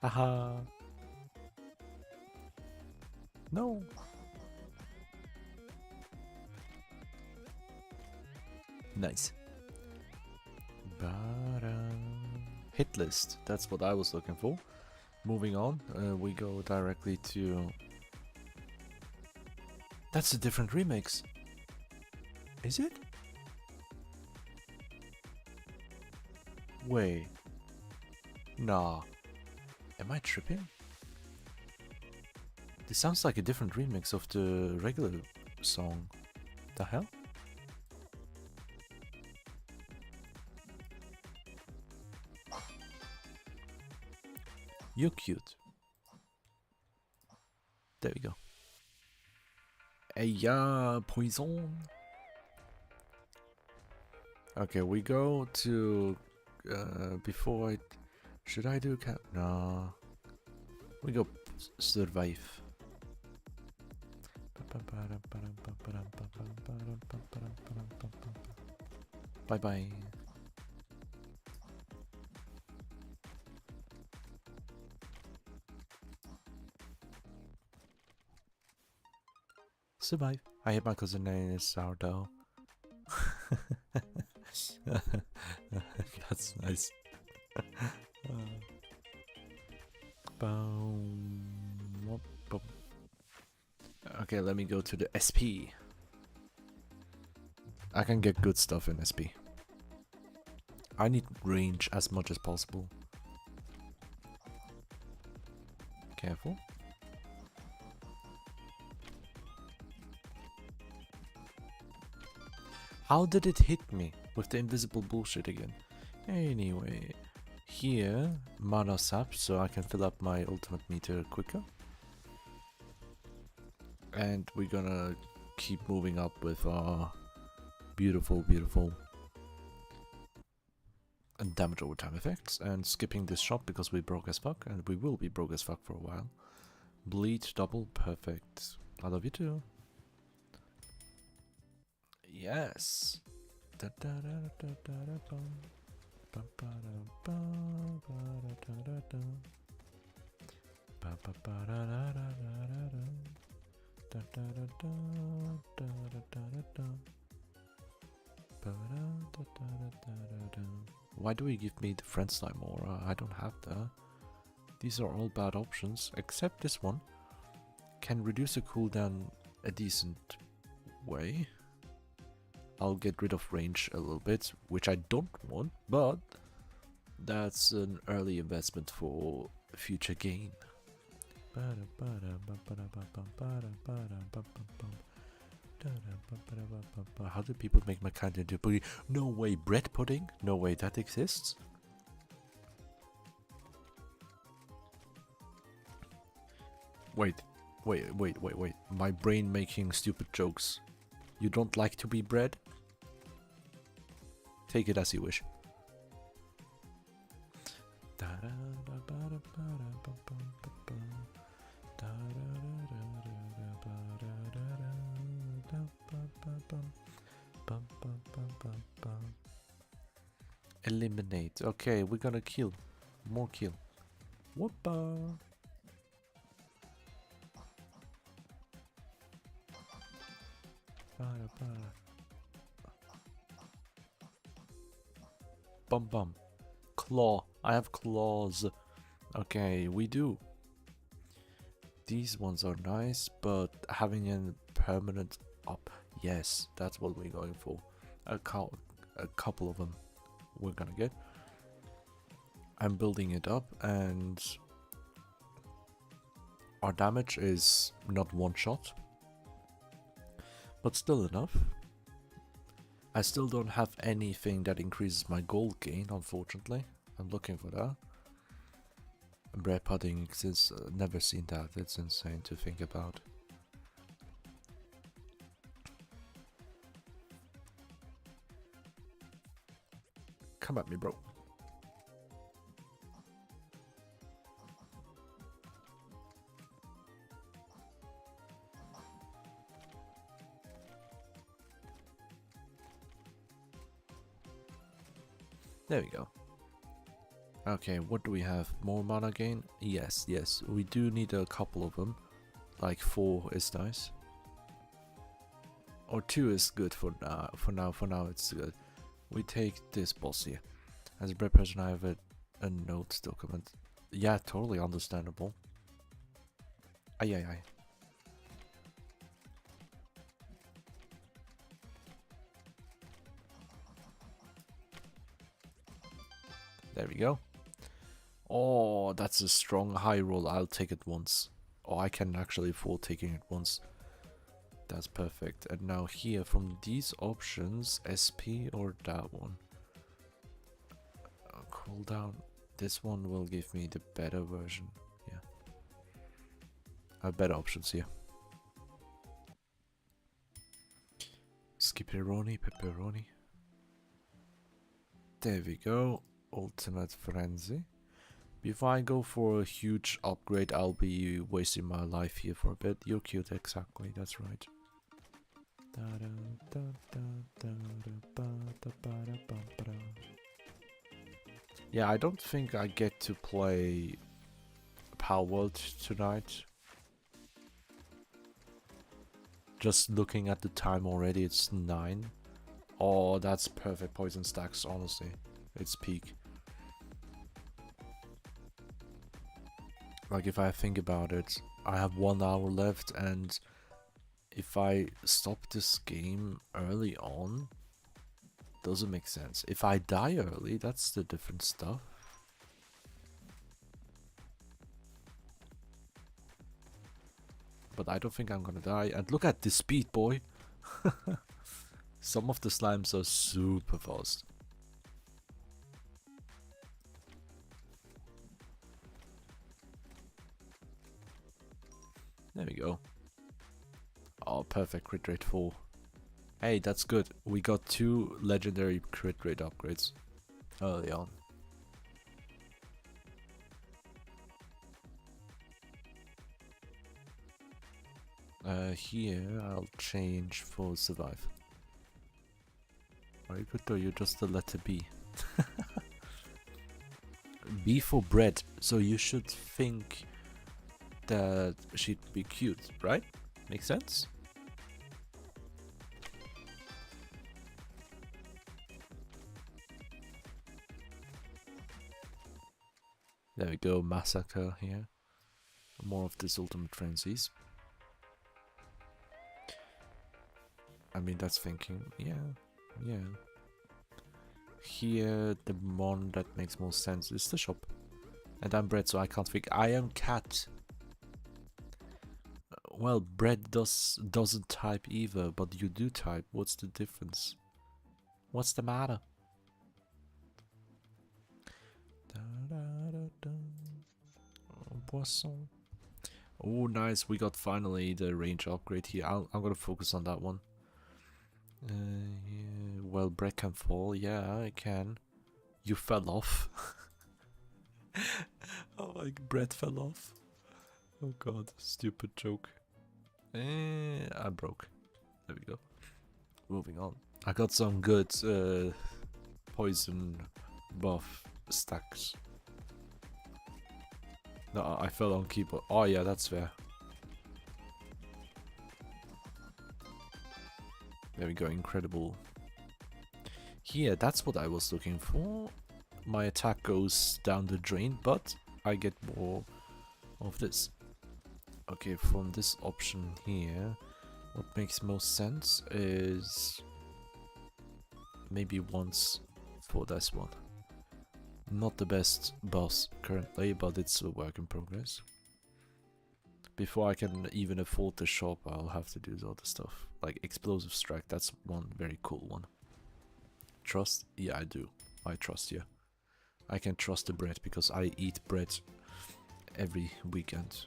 Haha. No. Nice. Hit list. That's what I was looking for. Moving on, we go directly to... That's a different remix. Is it? Wait. Nah. Am I tripping? This sounds like a different remix of the regular song. The hell? You're cute. There we go. Hey, poison. Okay, we go to before I should I do cap? No. We go survive. Bye bye. Survive. I hate my cousin name is Sourdough. That's nice. Okay, let me go to the SP. I can get good stuff in SP. I need range as much as possible. Careful. How did it hit me with the invisible bullshit again? Anyway, here, mana sap, so I can fill up my ultimate meter quicker. And we're gonna keep moving up with our beautiful, beautiful and damage over time effects, and skipping this shop because we broke as fuck, and we will be broke as fuck for a while. Bleed double, perfect. I love you too. Yes. Why do we give me the friend slime aura? I don't have that. These are all bad options, except this one. Can reduce the cooldown a decent way. I'll get rid of range a little bit, which I don't want, but that's an early investment for future gain. How do people make my kind into pudding? No way, bread pudding? No way that exists. Wait. My brain making stupid jokes. You don't like to be bread? Take it as you wish. Eliminate. Okay, we're gonna kill. More kill. Whoopa. Bum bum. Claw. I have claws. Okay, we do. These ones are nice, but having a permanent up. Yes, that's what we're going for. A couple of them we're gonna get. I'm building it up, and our damage is not one shot, but still enough. I still don't have anything that increases my gold gain, unfortunately. I'm looking for that. Bread pudding, since never seen that. It's insane to think about. Come at me, bro. There we go. Okay, what do we have? More mana gain? Yes, we do need a couple of them. Like 4 is nice. Or 2 is good for now it's good. We take this boss here. As a bread person, I have a notes document. Yeah, totally understandable. Aye. There we go. Oh, that's a strong high roll. I'll take it once. Oh, I can actually afford taking it once. That's perfect. And now here, from these options, SP or that one? Cooldown. This one will give me the better version. Yeah. I have better options here. Skipperoni, pepperoni. There we go. Ultimate Frenzy. Before I go for a huge upgrade, I'll be wasting my life here for a bit. You're cute, exactly, that's right. Yeah, I don't think I get to play Power World tonight. Just looking at the time already, it's 9. Oh, that's perfect poison stacks, honestly. It's peak. Like, if I think about it, I have 1 hour left, and if I stop this game early on, doesn't make sense. If I die early, that's the different stuff. But I don't think I'm gonna die. And look at this speed, boy. Some of the slimes are super fast. There we go. Oh, perfect crit rate 4. Hey, that's good. We got 2 legendary crit rate upgrades early on. Here I'll change for survive. Are you good or you just the letter B? B for bread, so you should think that she'd be cute, right? Makes sense? There we go, massacre here. More of this ultimate frenzies. I mean, that's thinking, yeah. Here, the one that makes more sense is the shop. And I'm bread, so I can't think. I am cat. Well, bread doesn't type either, but you do type. What's the difference? What's the matter? Poisson. Oh, nice. We got finally the range upgrade here. I'm gonna focus on that one. Yeah. Well, bread can fall. Yeah, it can. You fell off. Oh, like bread fell off. Oh god, stupid joke. I broke. There we go. Moving on. I got some good poison buff stacks. No, I fell on keyboard. Oh yeah, that's fair. There we go, incredible. Here, that's what I was looking for. My attack goes down the drain, but I get more of this. Okay, from this option here, what makes most sense is maybe once for this one. Not the best boss currently, but it's a work in progress. Before I can even afford the shop, I'll have to do the other stuff. Like explosive strike, that's one very cool one. Trust? Yeah, I do. I trust you. I can trust the bread because I eat bread every weekend.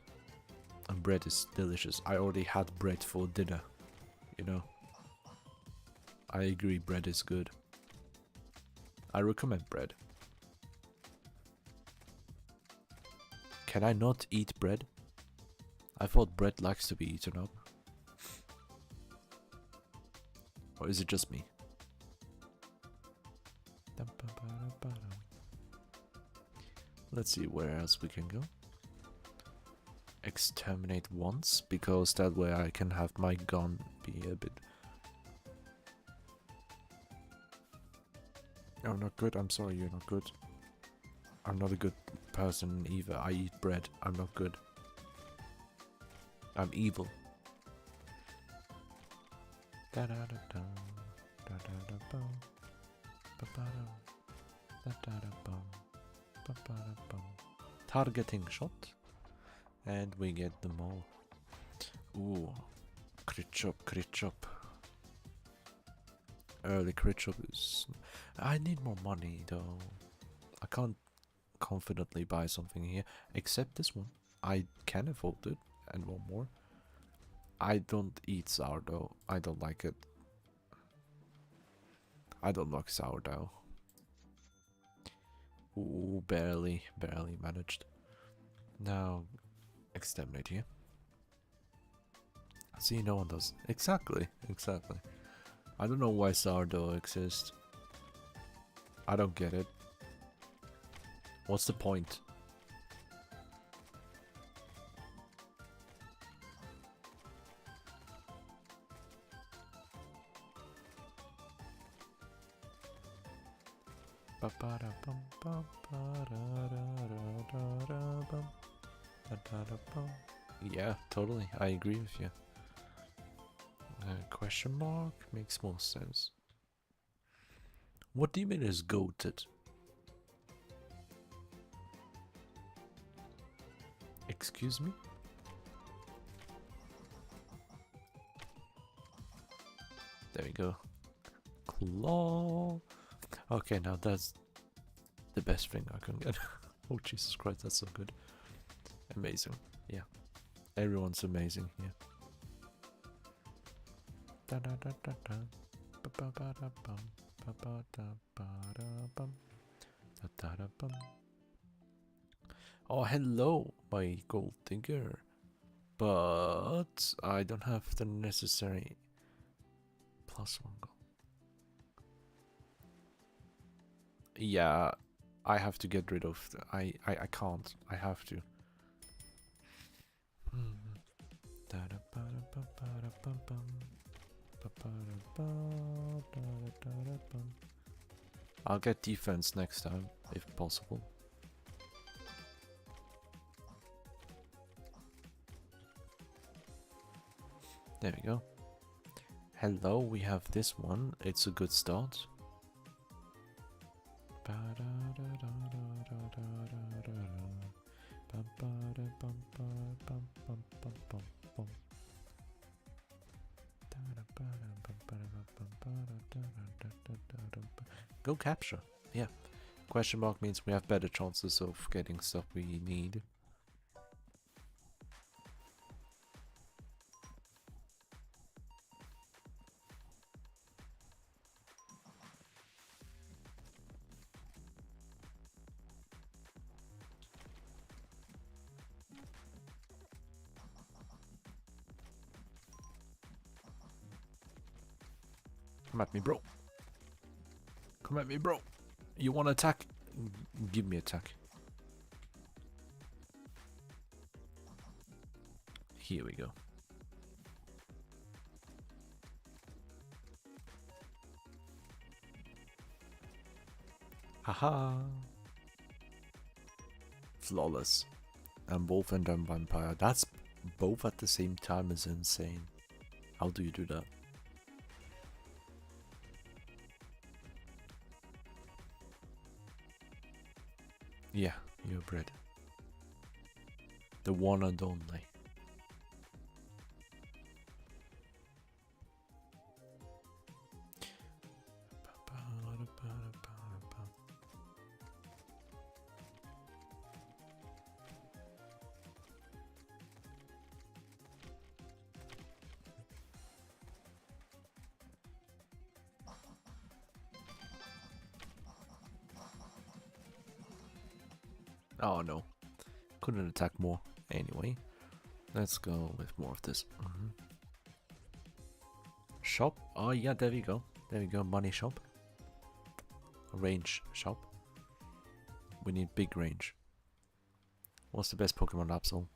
And bread is delicious. I already had bread for dinner, you know. I agree, bread is good. I recommend bread. Can I not eat bread? I thought bread likes to be eaten up. Or is it just me? Let's see where else we can go. Exterminate once, because that way I can have my gun be a bit... Oh, not good. I'm sorry, you're not good. I'm not a good person either. I eat bread. I'm not good. I'm evil. Targeting shot. And we get them all. Ooh. Crit chop. Early crit chop is... I need more money though. I can't confidently buy something here. Except this one. I can afford it. And one more. I don't eat sourdough. I don't like it. I don't like sourdough. Ooh, barely managed. Now, exterminate here. See, no one does. Exactly. I don't know why sourdough exists. I don't get it. What's the point? Yeah, totally. I agree with you. Question mark makes more sense. What do you mean is goated? Excuse me? There we go. Claw. Okay, now that's the best thing I can get. Oh, Jesus Christ, that's so good. Amazing. Yeah. Everyone's amazing here. Oh, hello, my gold digger. But I don't have the necessary +1 gold. Yeah, I have to get rid of the, I can't. I have to. I'll get defense next time, if possible. There we go. Hello, we have this one. It's a good start. Go capture. Yeah. Question mark means we have better chances of getting stuff we need. Come at me, bro. Come at me, bro. You want to attack? Give me attack. Here we go. Haha. Flawless. I'm wolf and I'm vampire. That's both at the same time is insane. How do you do that? Yeah, you're bred. The one and only. Oh no, couldn't attack more. Anyway, let's go with more of this. Shop. Oh yeah, there we go. There we go. Money shop. Range shop. We need big range. What's the best Pokemon Absol?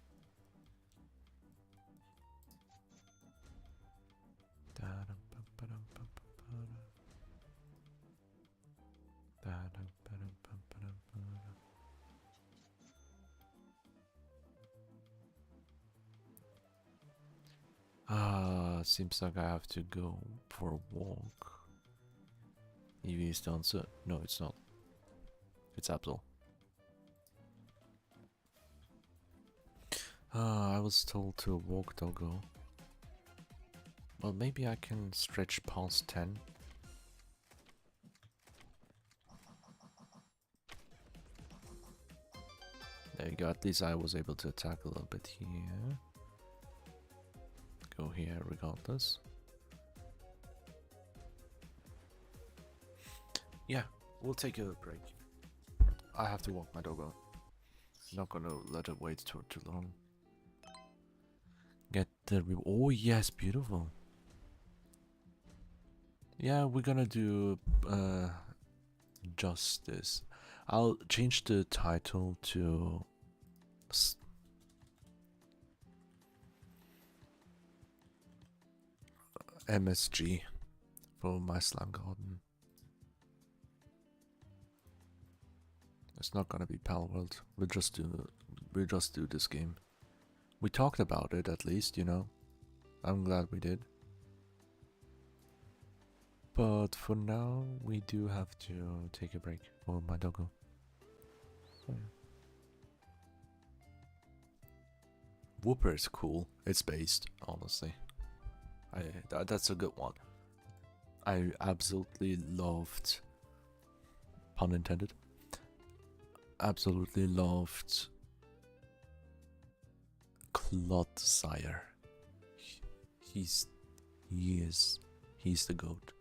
Seems like I have to go for a walk. Eevee is the answer. No, it's not. It's Absol. I was told to walk doggo. Well, maybe I can stretch past 10. There you go, at least I was able to attack a little bit here. Go here regardless. Yeah, we'll take a break. I have to walk my doggo. Not gonna let it wait too long. Get the oh yes, beautiful. Yeah, we're gonna do justice. I'll change the title to MSG for my slime garden. It's not gonna be Pal World. We'll just do this game. We talked about it at least, you know. I'm glad we did. But for now, we do have to take a break for my doggo. So, yeah. Whooper is cool. It's based, honestly. That's a good one. I absolutely loved, pun intended, absolutely loved Clodsire. He is He's the GOAT.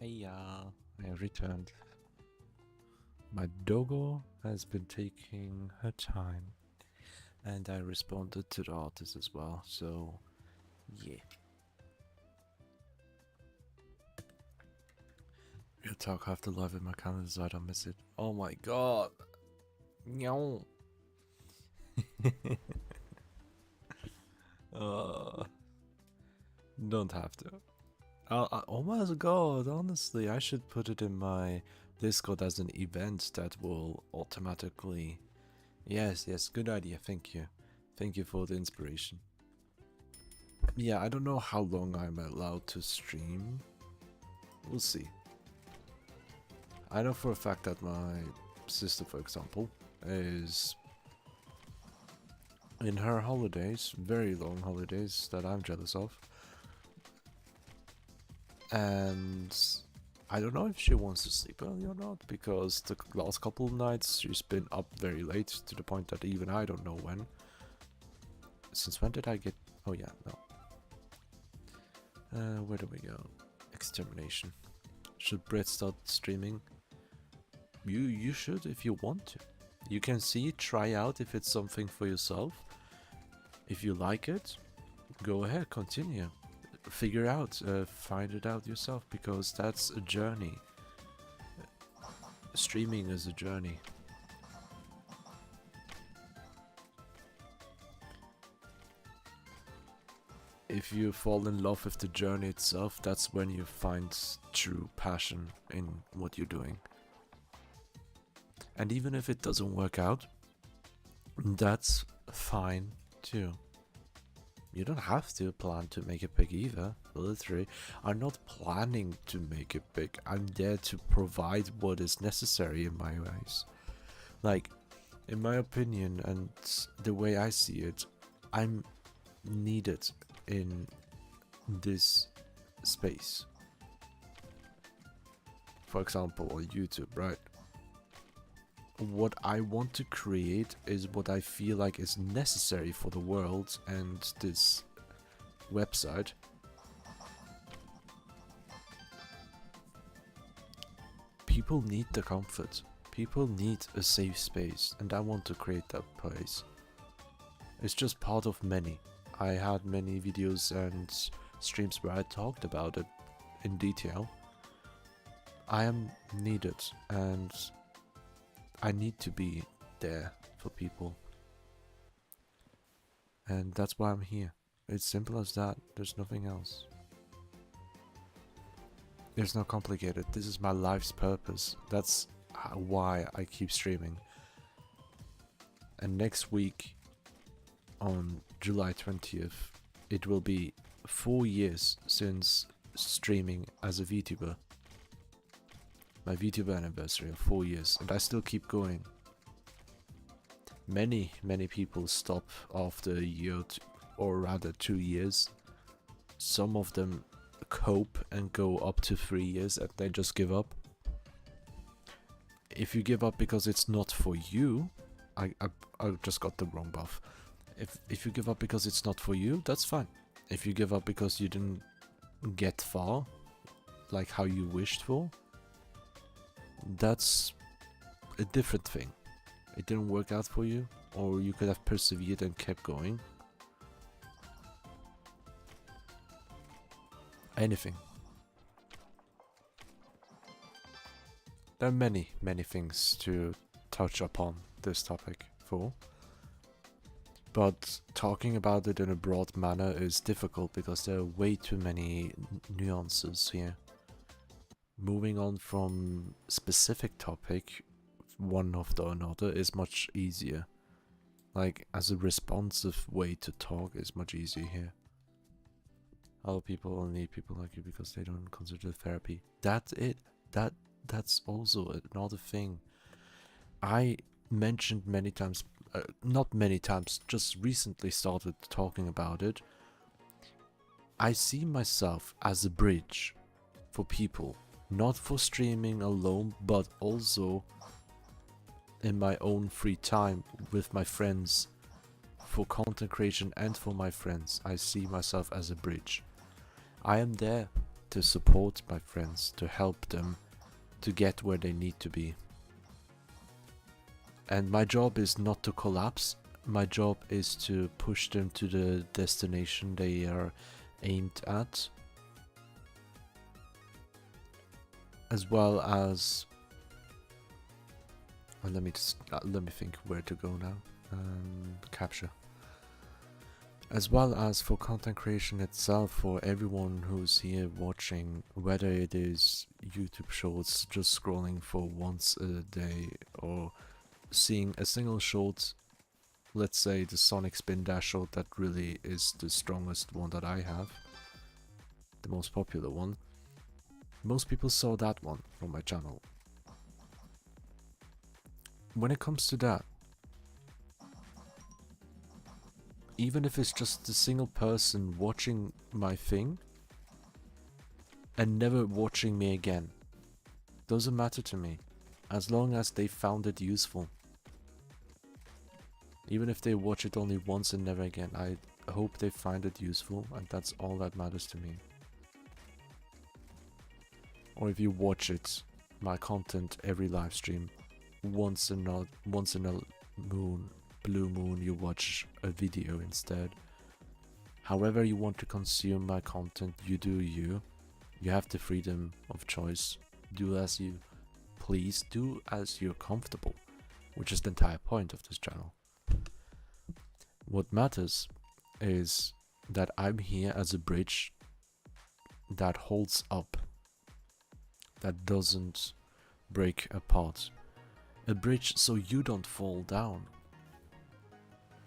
Hey, I returned. My doggo has been taking her time, and I responded to the artist as well, so yeah. Real talk, I have to live in my calendar so I don't miss it. Oh my god! No! uh, don't have to. Oh my god, honestly, I should put it in my Discord as an event that will automatically... Yes, good idea, thank you. Thank you for the inspiration. Yeah, I don't know how long I'm allowed to stream. We'll see. I know for a fact that my sister, for example, is in her holidays, very long holidays that I'm jealous of. And I don't know if she wants to sleep early or not, because the last couple of nights she's been up very late to the point that even I don't know when. Since when did I get... Oh yeah, no. Where do we go? Extermination. Should Brett start streaming? You should if you want to. You can see, try out if it's something for yourself. If you like it, go ahead, continue. Figure out, find it out yourself, because that's a journey. Streaming is a journey. If you fall in love with the journey itself, that's when you find true passion in what you're doing. And even if it doesn't work out, that's fine too. You don't have to plan to make it big either. Literally, I'm not planning to make it big. I'm there to provide what is necessary in my eyes. Like, in my opinion and the way I see it, I'm needed in this space. For example, on YouTube, right? What I want to create is what I feel like is necessary for the world and this website. People need the comfort. People need a safe space, and I want to create that place. It's just part of many. I had many videos and streams where I talked about it in detail. I am needed, and I need to be there for people. And that's why I'm here. It's simple as that. There's nothing else. It's not complicated. This is my life's purpose. That's why I keep streaming. And next week, on July 20th, it will be 4 years since streaming as a VTuber. My VTuber anniversary of 4 years, and I still keep going. Many people stop after a year, or rather 2 years. Some of them cope and go up to 3 years and they just give up. If you give up because it's not for you, I just got the wrong buff. If you give up because it's not for you, that's fine. If you give up because you didn't get far, like how you wished for, that's a different thing. It didn't work out for you, or you could have persevered and kept going. Anything. There are many things to touch upon this topic for. But talking about it in a broad manner is difficult because there are way too many nuances here. Moving on from specific topic, one after another, is much easier. Like, as a responsive way to talk is much easier here. Other people only need people like you because they don't consider therapy. That's it. That's also another thing. I mentioned many times, not many times, just recently started talking about it. I see myself as a bridge for people, not for streaming alone, but also in my own free time with my friends, for content creation and for my friends. I see myself as a bridge. I am there to support my friends, to help them to get where they need to be. And my job is not to collapse, my job is to push them to the destination they are aimed at. As well as... let me think where to go now. Capture. As well as for content creation itself, for everyone who's here watching, whether it is YouTube shorts, just scrolling for once a day, or seeing a single short, let's say the Sonic Spin Dash short that really is the strongest one that I have, the most popular one. Most people saw that one from my channel. When it comes to that, even if it's just a single person watching my thing and never watching me again, doesn't matter to me, as long as they found it useful. Even if they watch it only once and never again, I hope they find it useful, and that's all that matters to me. Or if you watch it, my content, every live stream, once in a blue moon you watch a video instead. However you want to consume my content, you do you. You have the freedom of choice. Do as you please, do as you're comfortable, which is the entire point of this channel. What matters is that I'm here as a bridge that holds up, that doesn't break apart. A bridge so you don't fall down.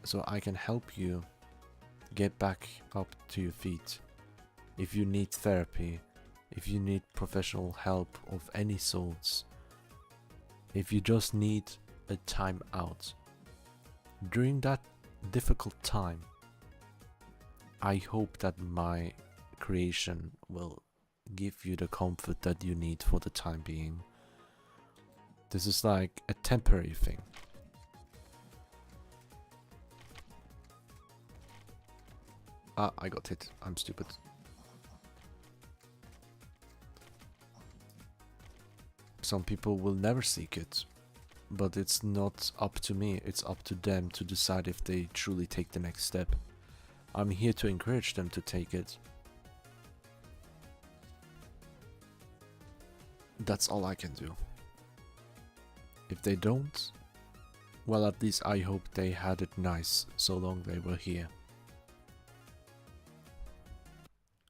So I can help you get back up to your feet. If you need therapy, if you need professional help of any sorts, if you just need a time out, during that difficult time, I hope that my creation will give you the comfort that you need for the time being. This is like a temporary thing. Ah, I got hit. I'm stupid. Some people will never seek it, but it's not up to me, it's up to them to decide if they truly take the next step. I'm here to encourage them to take it. That's all I can do. If they don't, well, at least I hope they had it nice so long they were here.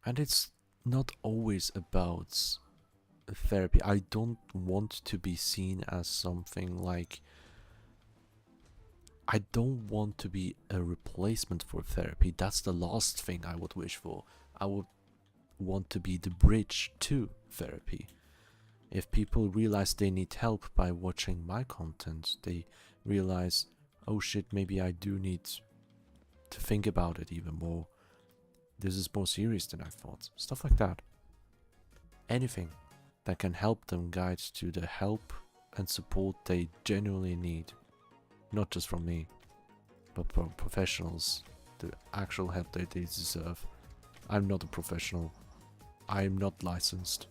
And it's not always about therapy. I don't want to be seen as something like... I don't want to be a replacement for therapy. That's the last thing I would wish for. I would want to be the bridge to therapy. If people realize they need help by watching my content, they realize, oh shit, maybe I do need to think about it even more. This is more serious than I thought. Stuff like that. Anything that can help them guide to the help and support they genuinely need. Not just from me, but from professionals. The actual help that they deserve. I'm not a professional. I'm not licensed.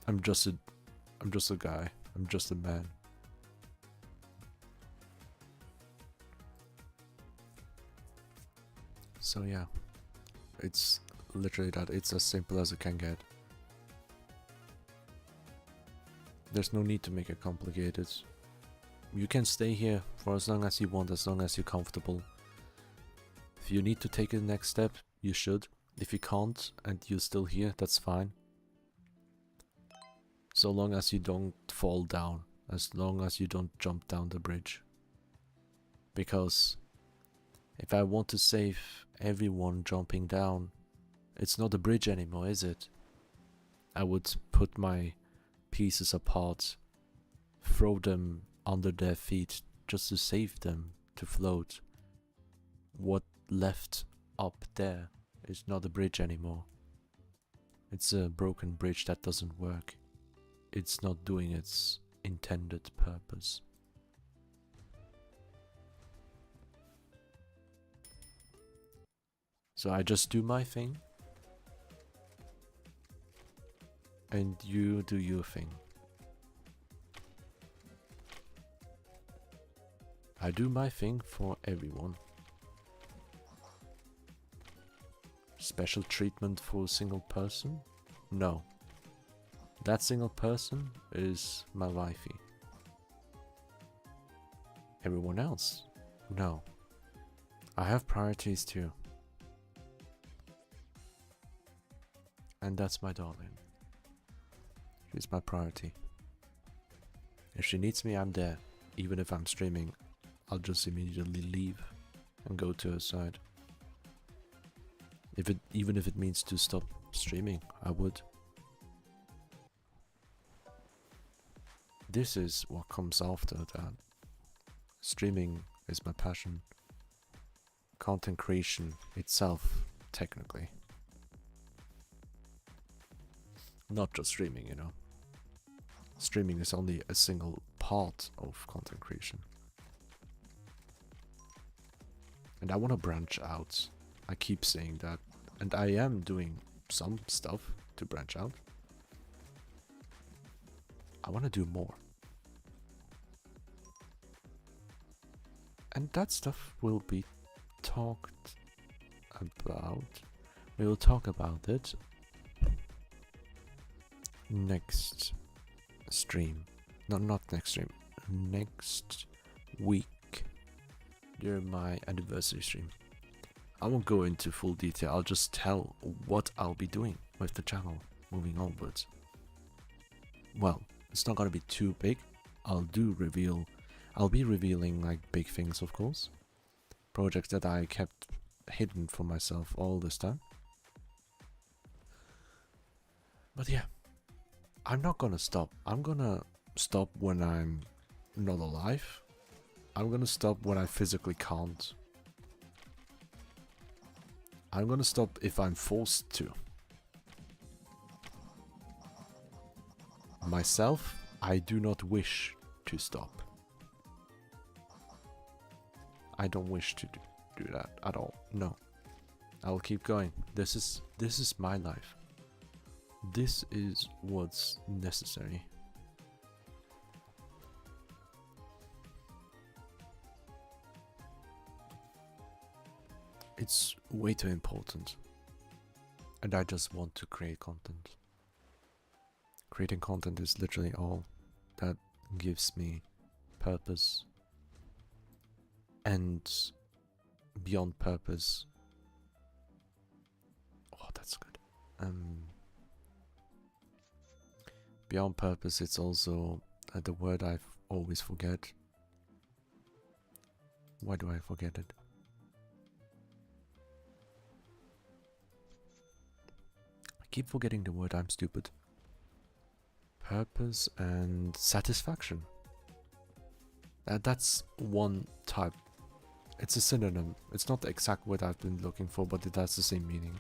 I'm just a guy. I'm just a man. So yeah. It's literally that. It's as simple as it can get. There's no need to make it complicated. You can stay here for as long as you want, as long as you're comfortable. If you need to take the next step, you should. If you can't and you're still here, that's fine. So long as you don't fall down, as long as you don't jump down the bridge. Because if I want to save everyone jumping down, it's not a bridge anymore, is it? I would put my pieces apart, throw them under their feet just to save them to float. What left up there is not a bridge anymore. It's a broken bridge that doesn't work. It's not doing its intended purpose. So I just do my thing. and you do your thing. I do my thing for everyone. Special treatment for a single person? No. That single person is my wifey. Everyone else? No. I have priorities too. And that's my darling. She's my priority. If she needs me, I'm there. Even if I'm streaming, I'll just immediately leave and go to her side. Even if it means to stop streaming, I would. This is what comes after that. Streaming is my passion. Content creation itself, technically. Not just streaming, you know. Streaming is only a single part of content creation. And I want to branch out. I keep saying that. And I am doing some stuff to branch out. I want to do more. And that stuff will be talked about. We will talk about it next stream. No, not next stream. Next week. During my anniversary stream. I won't go into full detail. I'll just tell what I'll be doing with the channel moving onwards. Well, it's not gonna be too big. I'll be revealing like big things, of course. Projects that I kept hidden from myself all this time. But yeah, I'm not gonna stop. I'm gonna stop when I'm not alive. I'm gonna stop when I physically can't. I'm gonna stop if I'm forced to. Myself, I do not wish to stop. I don't wish to do that at all. No. I will keep going. This is my life. This is what's necessary. It's way too important. And I just want to create content. Creating content is literally all that gives me purpose. And beyond purpose. Oh, that's good. Beyond purpose, it's also the word I always forget. Why do I forget it? I keep forgetting the word. I'm stupid. Purpose and satisfaction. That's one type. It's a synonym. It's not the exact word I've been looking for, but it has the same meaning.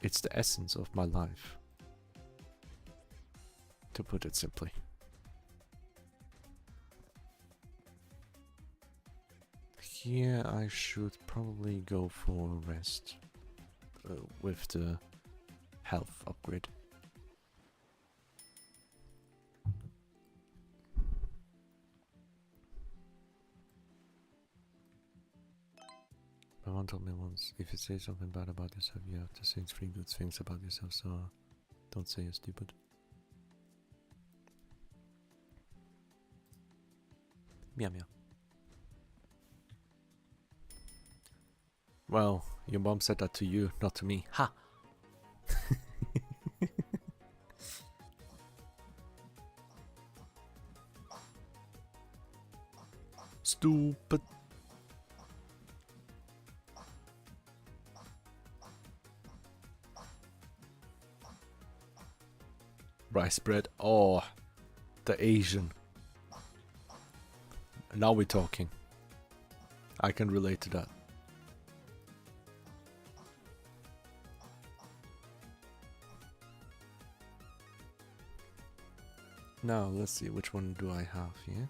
It's the essence of my life, to put it simply. Here I should probably go for a rest with the health upgrade. My mom told me once, if you say something bad about yourself, you have to say 3 good things about yourself, so don't say you're stupid. Meow meow. Well, your mom said that to you, not to me. Ha! Stupid. Rice bread. Oh, the Asian. Now we're talking. I can relate to that. Now, let's see, which one do I have here?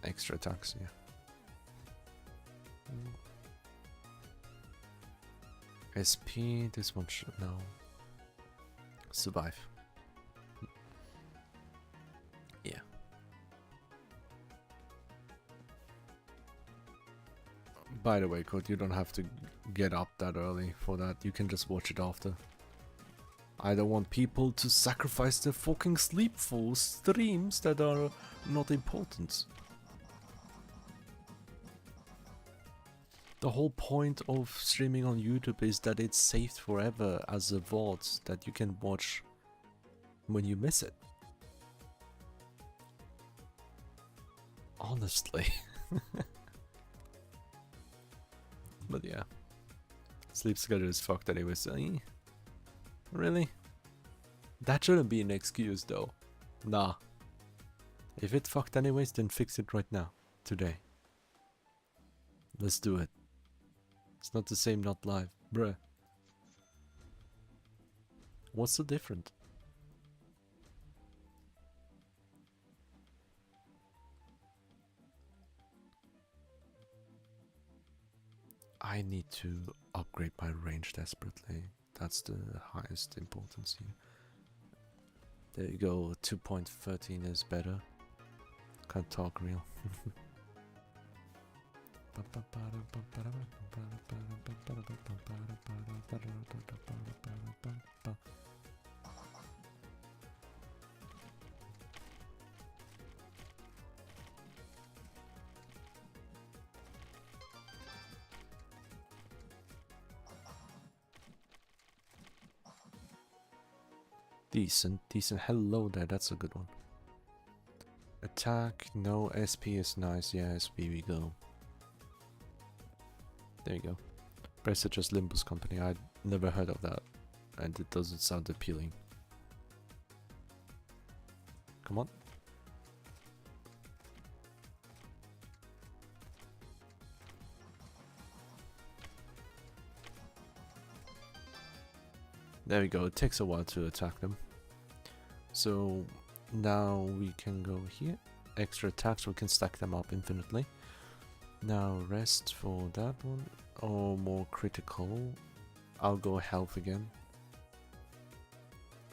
Extra attacks, yeah. SP, this one should no. Survive. Yeah. By the way, Code, you don't have to get up that early for that. You can just watch it after. I don't want people to sacrifice their fucking sleep for streams that are not important. The whole point of streaming on YouTube is that it's saved forever as a VOD that you can watch when you miss it. Honestly. But yeah. Sleep schedule is fucked anyway, so really? That shouldn't be an excuse though. Nah. If it fucked anyways, then fix it right now. Today. Let's do it. It's not the same not live. Bruh. What's so different? I need to upgrade my range desperately. That's the highest importance here. There you go, 2.13 is better. Can't talk real. Decent. Hello there, that's a good one. Attack, no, SP is nice. Yeah, SP we go. There you go. Price such as Limbus Company, I'd never heard of that. And it doesn't sound appealing. Come on. There we go, it takes a while to attack them. So now we can go here. Extra attacks, we can stack them up infinitely. Now rest for that one. Or more critical. I'll go health again.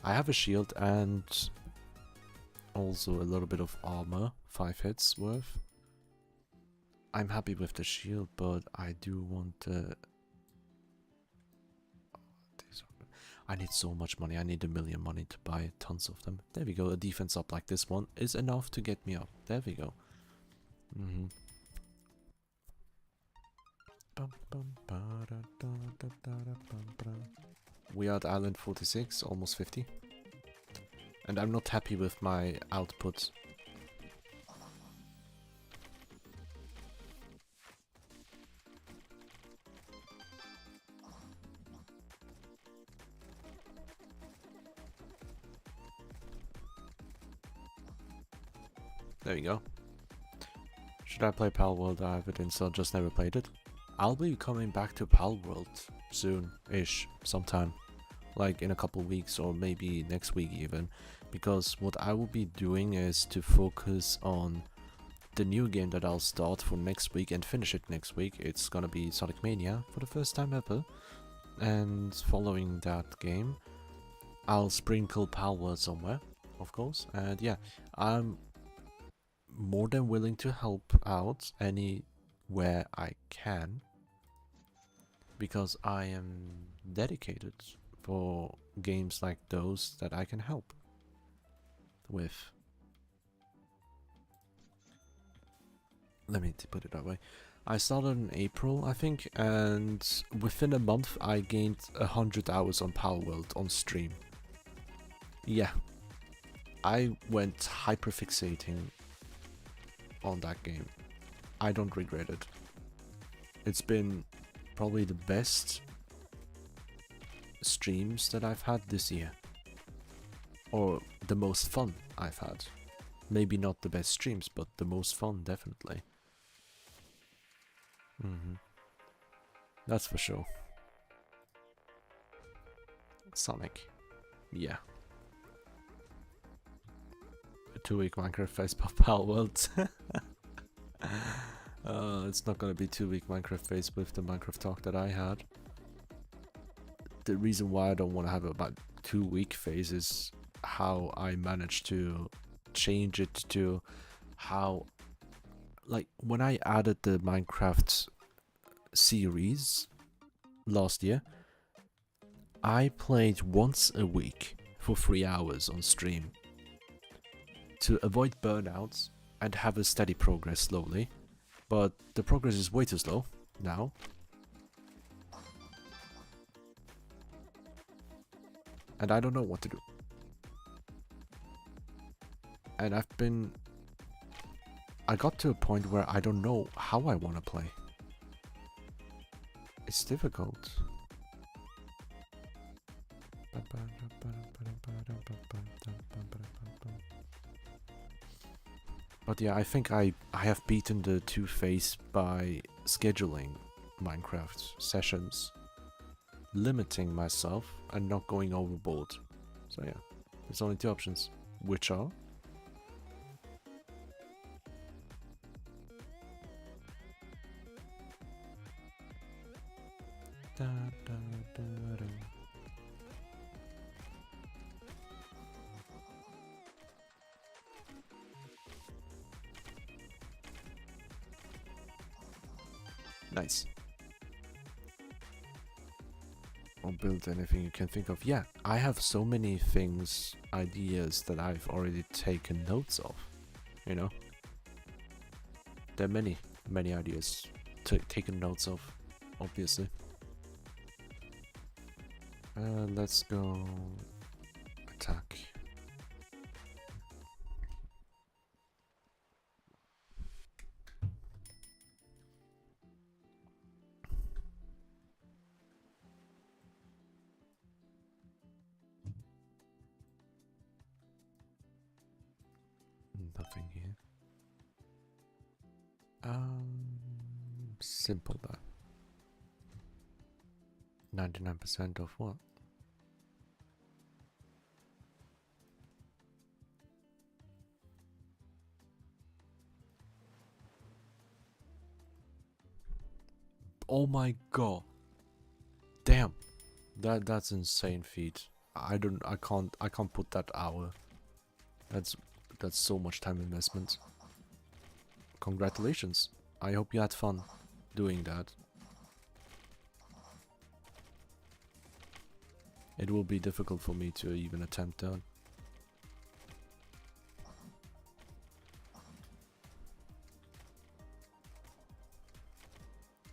I have a shield and also a little bit of armor. 5 hits worth. I'm happy with the shield, but I do want I need so much money. I need 1 million money to buy tons of them. There we go. A defense up like this one is enough to get me up. There we go. We are at island 46, almost 50. And I'm not happy with my output. There we go. Should I play Pal World? I have it installed, just never played it. I'll be coming back to Pal World soon-ish, sometime. Like in a couple weeks or maybe next week even. Because what I will be doing is to focus on the new game that I'll start for next week and finish it next week. It's gonna be Sonic Mania for the first time ever. And following that game, I'll sprinkle Pal World somewhere, of course. And yeah, I'm more than willing to help out anywhere I can, because I am dedicated for games like those that I can help with. Let me put it that way. I started in April, I think, and within a month I gained 100 hours on Pal World on stream. Yeah, I went hyperfixating on that game. I don't regret it. It's been probably the best streams that I've had this year. Or the most fun I've had. Maybe not the best streams, but the most fun, definitely. That's for sure. Sonic. Yeah. A 2-week Minecraft face pop Pal World. It's not gonna be 2-week Minecraft phase with the Minecraft talk that I had. The reason why I don't want to have about 2-week phase is how I managed to change it to how, like, when I added the Minecraft series last year, I played once a week for 3 hours on stream to avoid burnouts and have a steady progress slowly. But the progress is way too slow now. And I don't know what to do. And I got to a point where I don't know how I want to play. It's difficult. But yeah, I think I have beaten the 2 phase by scheduling Minecraft sessions, limiting myself and not going overboard. So yeah, there's only 2 options, which are da, da, da, da. Nice. Or build anything you can think of. Yeah, I have so many things, ideas that I've already taken notes of, you know? There are many ideas taken notes of, obviously. Let's go attack. Nothing here. Simple that. 99% of what? Oh my god. Damn. That's insane feat. I can't put that hour. That's so much time investment. Congratulations. I hope you had fun doing that. It will be difficult for me to even attempt that.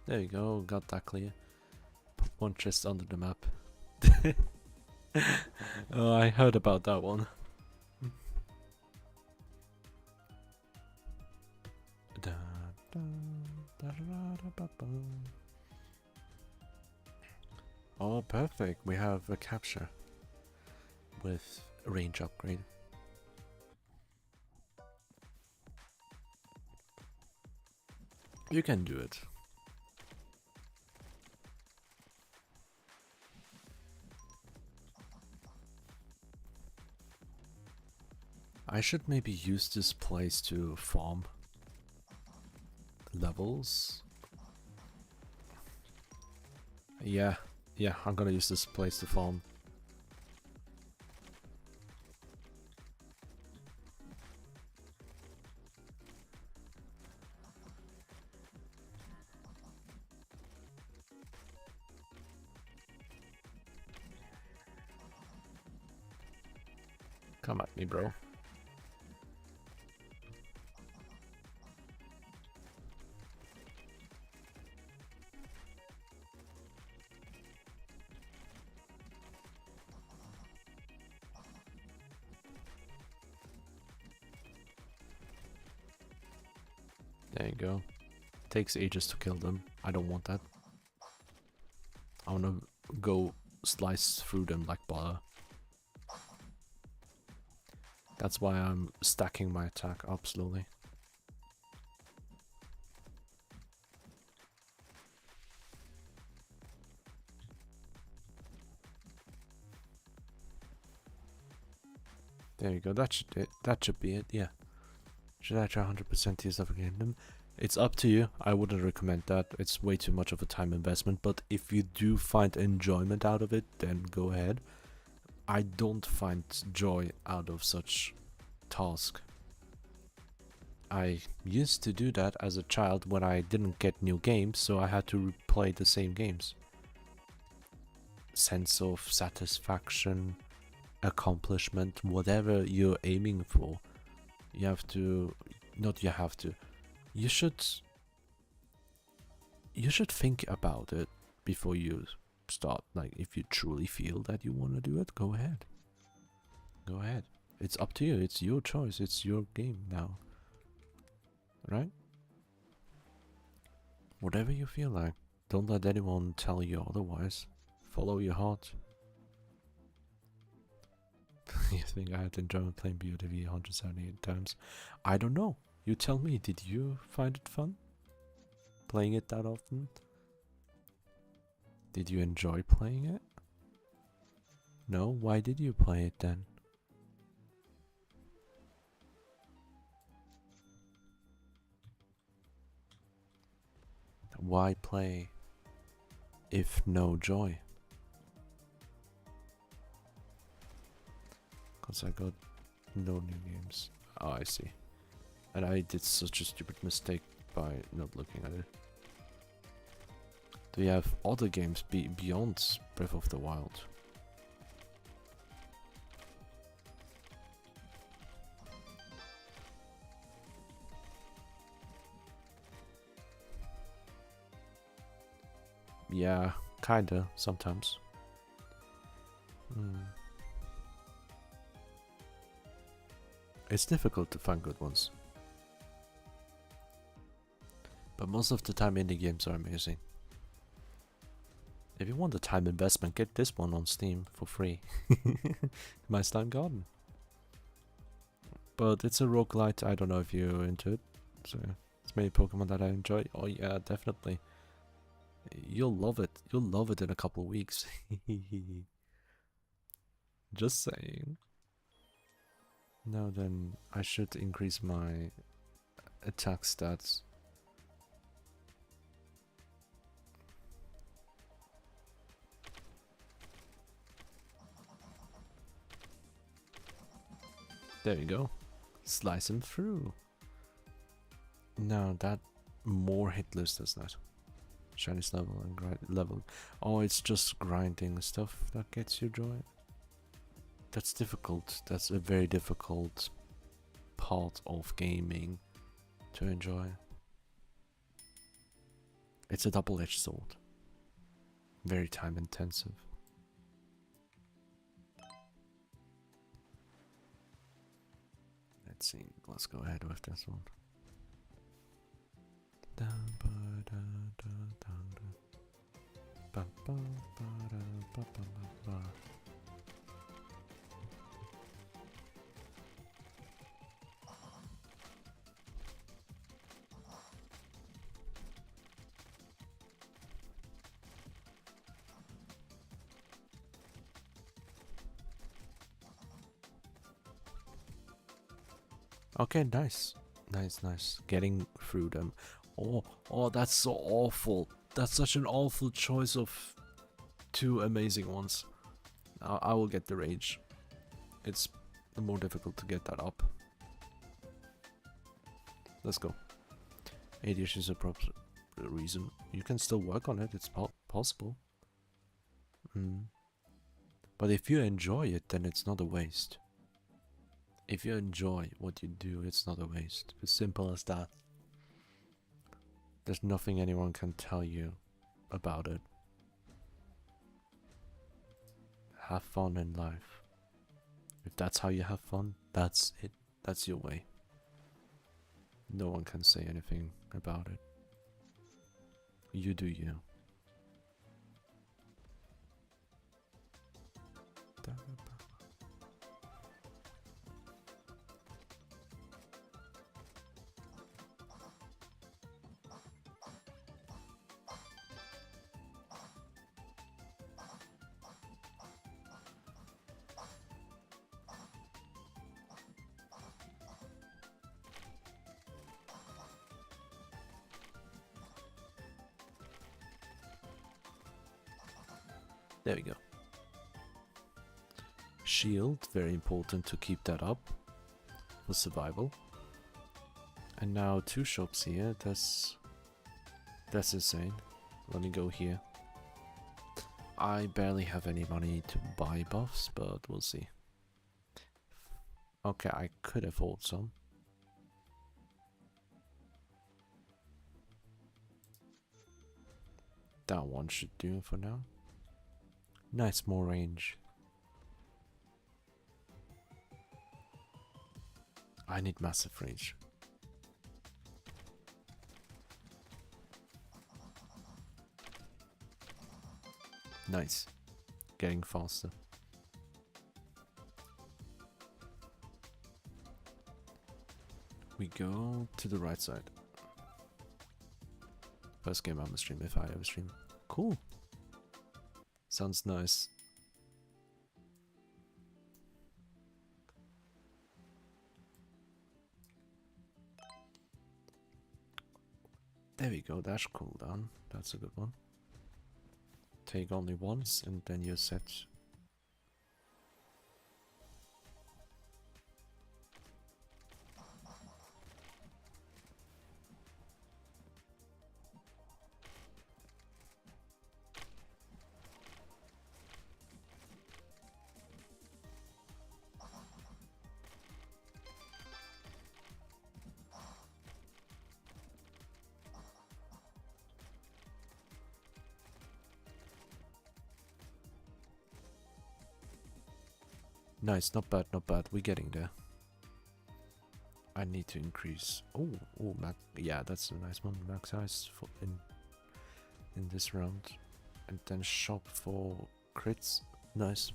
There you go, got that clear. Put 1 chest under the map. Oh, I heard about that one. Oh, perfect. We have a capture with a range upgrade. You can do it. I should maybe use this place to farm levels. Yeah, I'm gonna use this place to farm. Come at me, bro. There you go. Takes ages to kill them. I don't want that. I wanna go slice through them like butter. That's why I'm stacking my attack up slowly. There you go, that should be it, yeah. Should I try 100% to yourself again? It's up to you. I wouldn't recommend that. It's way too much of a time investment, but if you do find enjoyment out of it, then go ahead. I don't find joy out of such task. I used to do that as a child when I didn't get new games, so I had to play the same games. Sense of satisfaction, accomplishment, whatever you're aiming for, you have to, not you have to, you should think about it before you start. Like, if you truly feel that you want to do it, go ahead. Go ahead. It's up to you. It's your choice. It's your game now. Right? Whatever you feel like. Don't let anyone tell you otherwise. Follow your heart. You think I had enjoyment playing BOTV 178 times? I don't know. You tell me. Did you find it fun? Playing it that often? Did you enjoy playing it? No? Why did you play it then? Why play if no joy? Because I got no new games. Oh, I see. And I did such a stupid mistake by not looking at it. Do you have other games beyond Breath of the Wild? Yeah, kinda, sometimes. It's difficult to find good ones. But most of the time indie games are amazing. If you want the time investment, get this one on Steam for free. My Slime Garden. But it's a roguelite, I don't know if you're into it. So it's many Pokemon that I enjoy. Oh yeah, definitely. You'll love it. You'll love it in a couple weeks. Just saying. Now then, I should increase my attack stats. There you go. Slice him through. No, that more hit list does that. Shiniest level and grind level. Oh, it's just grinding stuff that gets you joy. That's difficult. That's a very difficult part of gaming to enjoy. It's a double-edged sword. Very time intensive. Let's see. Let's go ahead with this one. Okay, nice. Nice. Getting through them. Oh, that's so awful. That's such an awful choice of two amazing ones. I will get the rage. It's more difficult to get that up. Let's go. ADHD is a proper reason. You can still work on it. It's possible. But if you enjoy it, then it's not a waste. If you enjoy what you do, it's not a waste. As simple as that. There's nothing anyone can tell you about it. Have fun in life. If that's how you have fun, that's it. That's your way. No one can say anything about it. You do you. There we go. Shield, very important to keep that up for survival. And now 2 shops here, that's insane. Let me go here. I barely have any money to buy buffs, but we'll see. Okay, I could afford some. That one should do for now. Nice, more range. I need massive range. Nice. Getting faster. We go to the right side. First game I'm stream if I ever stream. Cool. Sounds nice. There we go, dash cooldown. That's a good one. Take only once and then you're set. Nice, not bad, not bad. We're getting there. I need to increase. Oh, yeah, that's a nice one. Max size for in this round, and then shop for crits. Nice.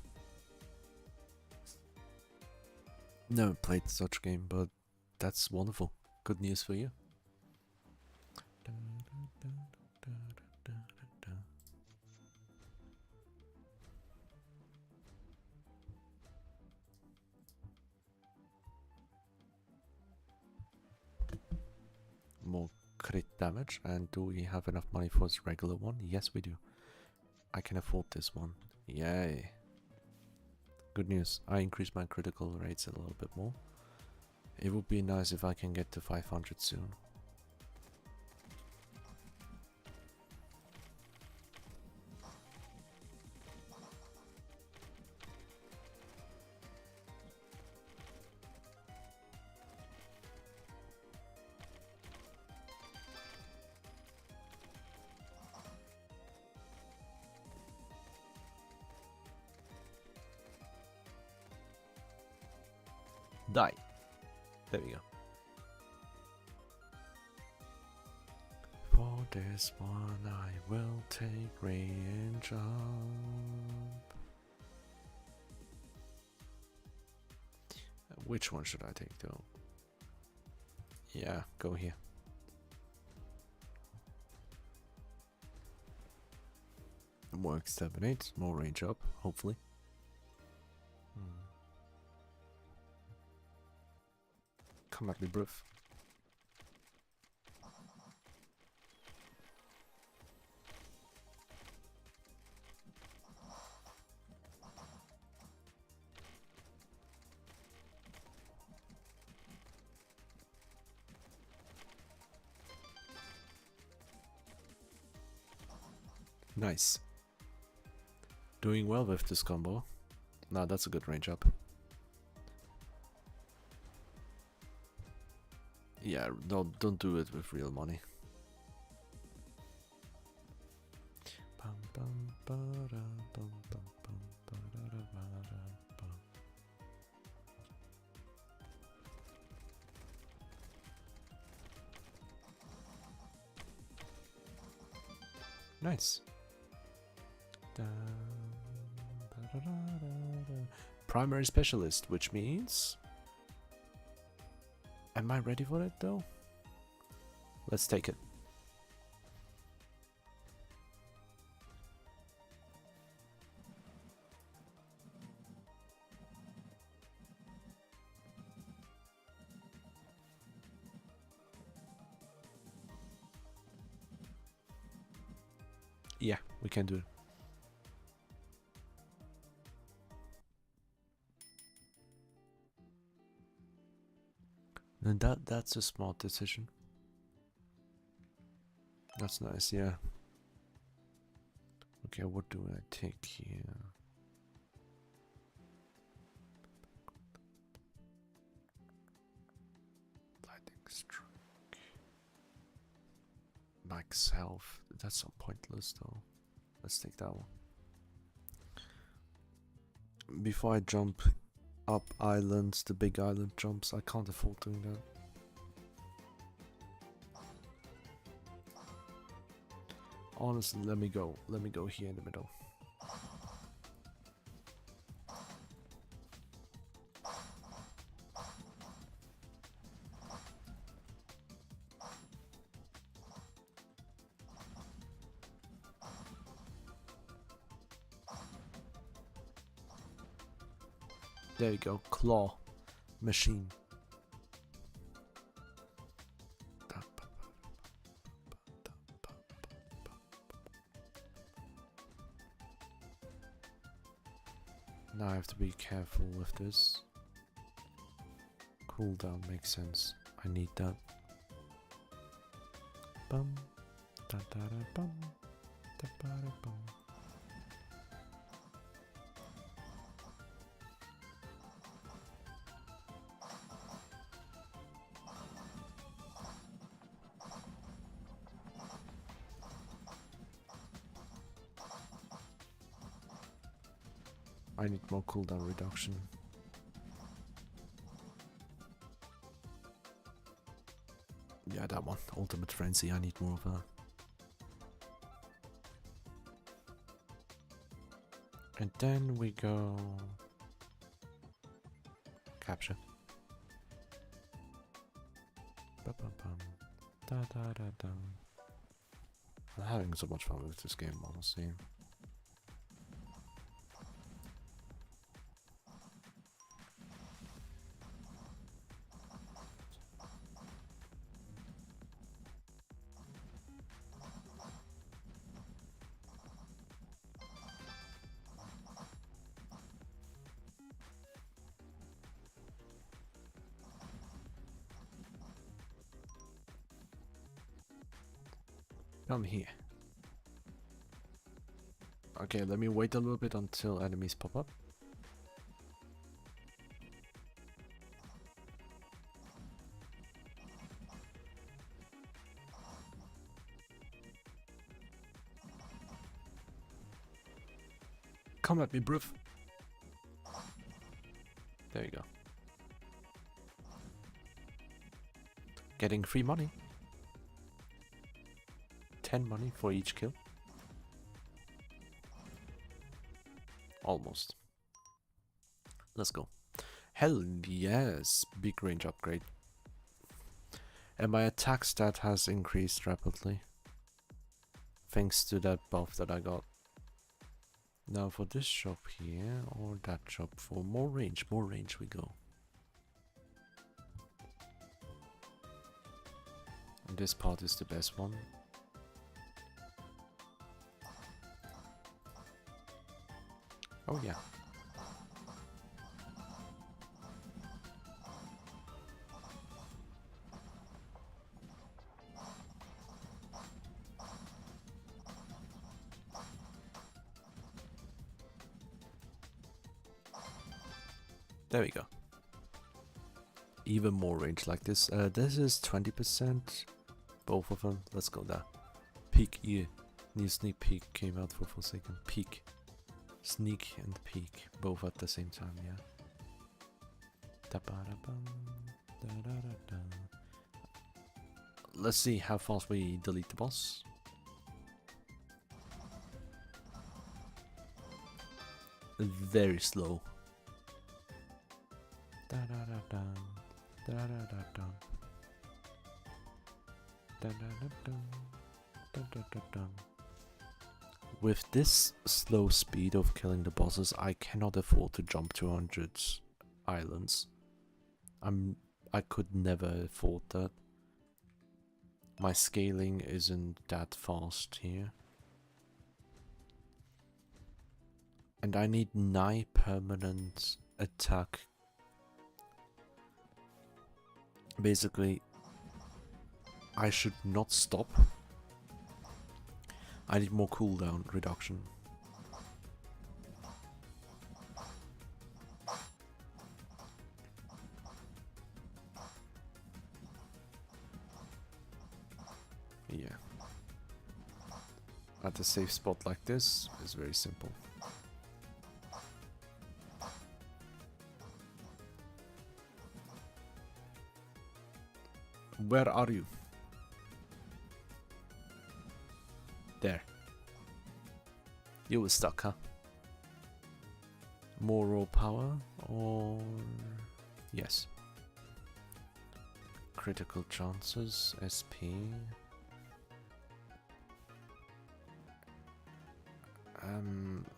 Never played such game, but that's wonderful. Good news for you. More crit damage, and do we have enough money for this regular one? Yes, we do. I can afford this one. Yay. Good news. I increased my critical rates a little bit more. It would be nice if I can get to 500 soon. Die. There we go. For this one I will take range up. Which one should I take though? Yeah, go here. More exterminate, more range up, hopefully. Come at me, bruv. Nice. Doing well with this combo. Nah, that's a good range up. Yeah, don't do it with real money. Nice. Primary specialist, which means... Am I ready for it though? Let's take it. Yeah, we can do it. And that's a smart decision. That's nice, yeah. Okay, what do I take here? Lightning strike. Max health. That's so pointless though. Let's take that one. Before I jump up islands, the big island jumps, I can't afford doing that. Honestly, let me go here in the middle. There you go, claw machine. Now I have to be careful with this. Cooldown makes sense. I need that. Bum, da da da bum, da ba da bum. I need more cooldown reduction. Yeah, that one. Ultimate Frenzy, I need more of that. And then we go... Capture. Ba-bum-bum. Da-da-da-da. I'm having so much fun with this game, honestly. Come here. Okay, let me wait a little bit until enemies pop up. Come at me, bruv. There you go. Getting free money. 10 money for each kill. Almost. Let's go. Hell yes, big range upgrade. And my attack stat has increased rapidly. Thanks to that buff that I got. Now for this shop here, or that shop, for more range we go. And this part is the best one. Oh yeah. There we go. Even more range like this. This is 20%. Both of them. Let's go there. Peek here. New sneak peek came out for Forsaken. Peek. Sneak and peek. Both at the same time, yeah. Let's see how fast we delete the boss. Very slow. With this slow speed of killing the bosses, I cannot afford to jump 200 islands. I could never afford that. My scaling isn't that fast here. And I need 9 permanent attack Basically, I should not stop. I need more cooldown reduction. Yeah. At a safe spot like this is very simple. Where are you? There. You were stuck, huh? More raw power or... Yes. Critical chances, SP.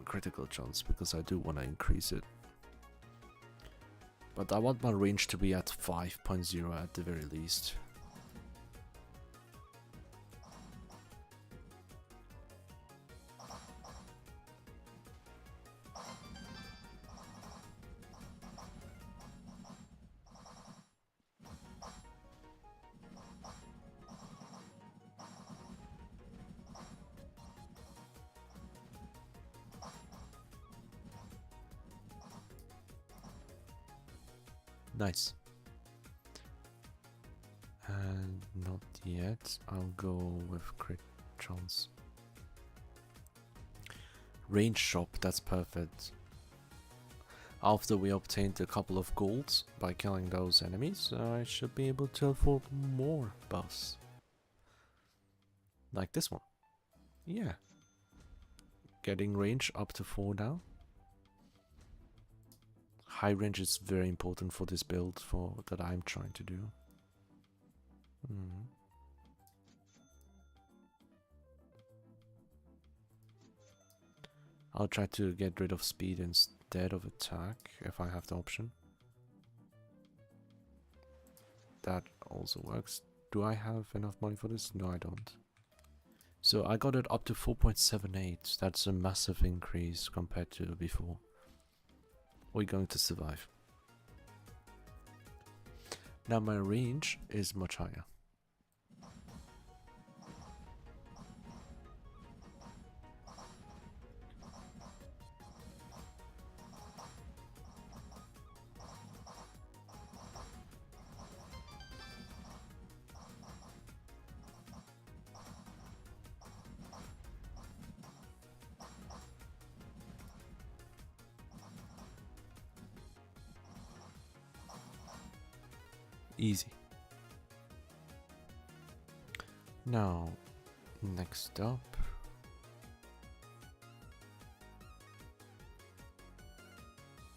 Critical chance because I do want to increase it. But I want my range to be at 5.0 at the very least. Nice. And not yet. I'll go with crit chance. Range shop, that's perfect. After we obtained a couple of golds by killing those enemies, I should be able to afford more buffs. Like this one. Yeah. Getting range up to 4 now. High range is very important for this build that I'm trying to do. I'll try to get rid of speed instead of attack if I have the option. That also works. Do I have enough money for this? No, I don't. So I got it up to 4.78. That's a massive increase compared to before. We're going to survive. Now my range is much higher. Easy. Now, next up.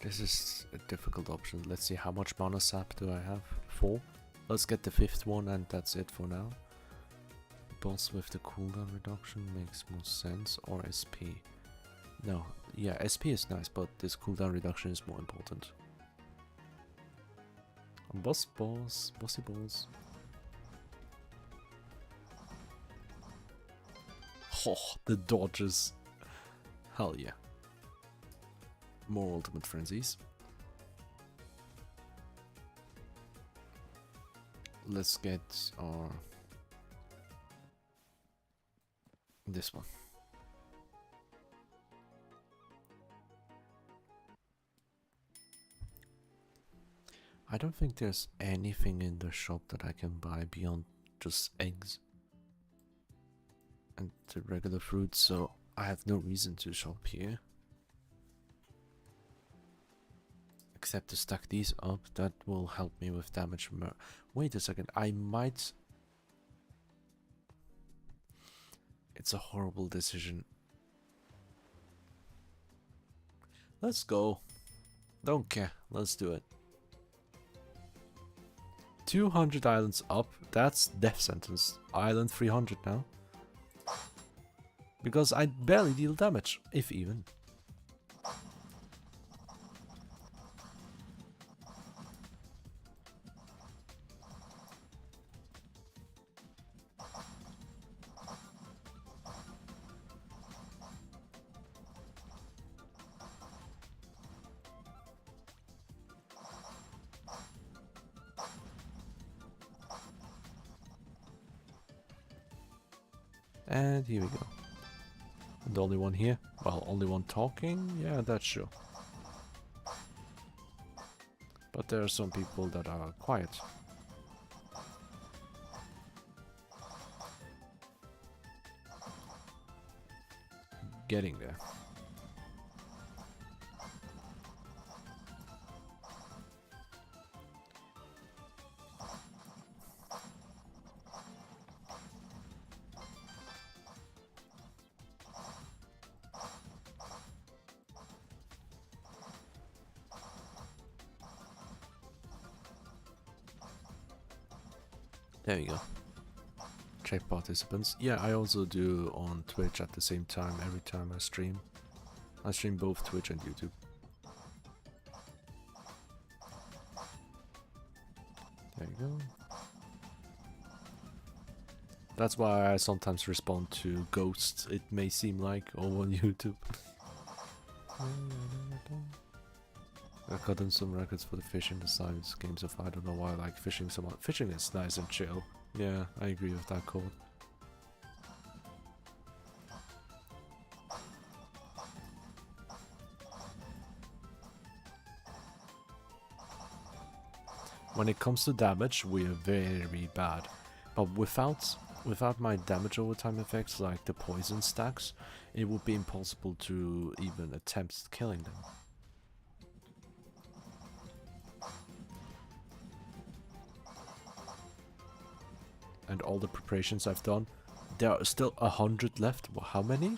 This is a difficult option. Let's see, how much mana sap do I have? 4. Let's get the 5th one and that's it for now. Boss with the cooldown reduction makes more sense, or SP. No, yeah, SP is nice, but this cooldown reduction is more important. Bossy balls. Oh, the dodges. Hell yeah. More ultimate frenzies. Let's get our... this one. I don't think there's anything in the shop that I can buy beyond just eggs and the regular fruits, so I have no reason to shop here. Except to stack these up, that will help me with damage. Wait a second, I might... It's a horrible decision. Let's go. Don't care, let's do it. 200 islands up, that's death sentence. Island 300 now. Because I barely deal damage, if even. And here we go. And the only one here? Well, only one talking? Yeah, that's true. But there are some people that are quiet. Getting there. There you go. Check participants. Yeah, I also do on Twitch at the same time every time I stream. I stream both Twitch and YouTube. There you go. That's why I sometimes respond to ghosts, it may seem like, over on YouTube. I've gotten some records for the fishing the science game so far. I don't know why I like fishing so much. Fishing is nice and chill. Yeah, I agree with that call. When it comes to damage, we are very bad. But without my damage over time effects like the poison stacks, it would be impossible to even attempt killing them. And all the preparations I've done, there are still 100 left. Well, how many?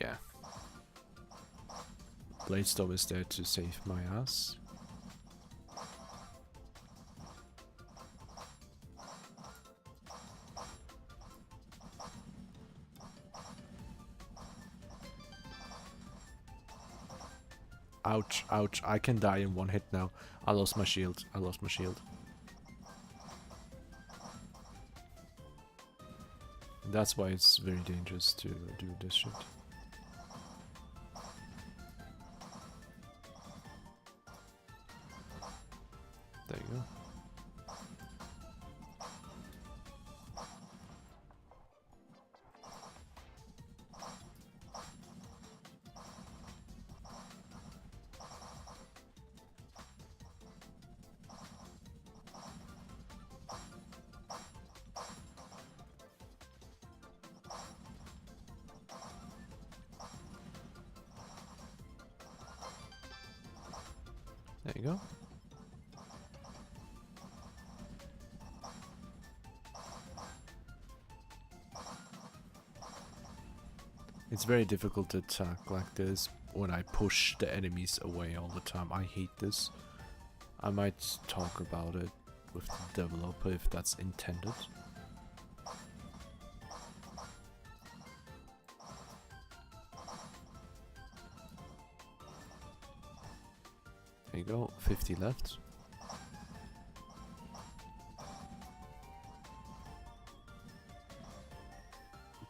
Yeah. Bladestone is there to save my ass. Ouch, ouch, I can die in one hit now. I lost my shield, I lost my shield. That's why it's very dangerous to do this shit. There you go. There you go. It's very difficult to attack like this when I push the enemies away all the time. I hate this. I might talk about it with the developer if that's intended. There you go, 50 left.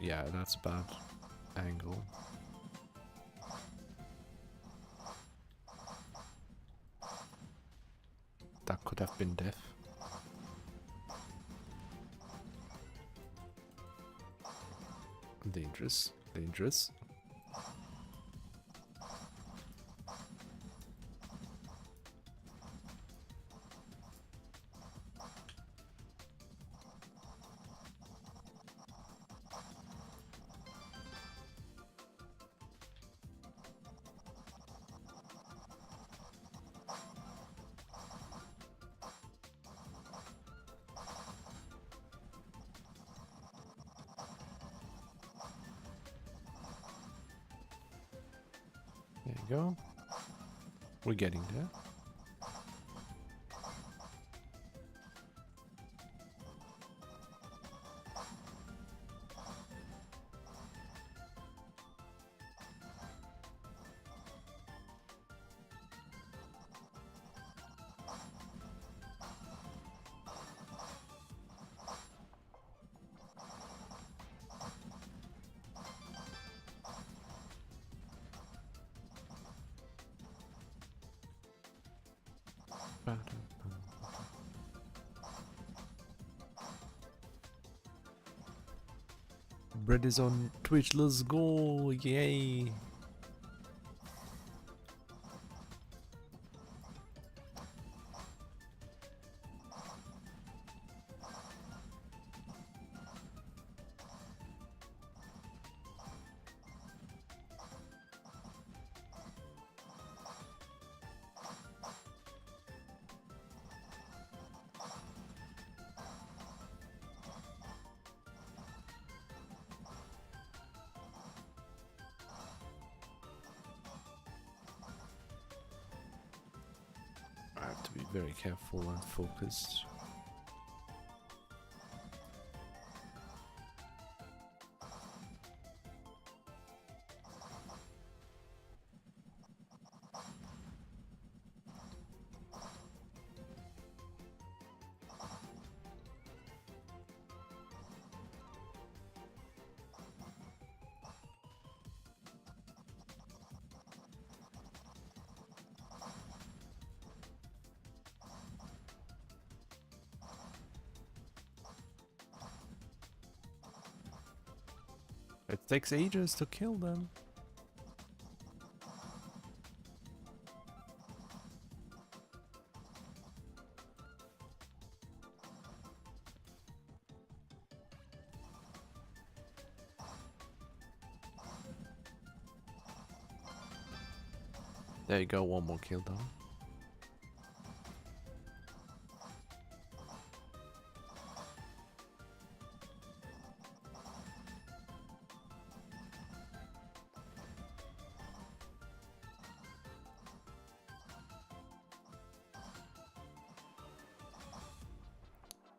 Yeah, that's bad angle. That could have been death. Dangerous, dangerous. There you go. We're getting there. Brett is on Twitch, let's go, yay! I have to be very careful and focused. It takes ages to kill them. There you go, one more kill down.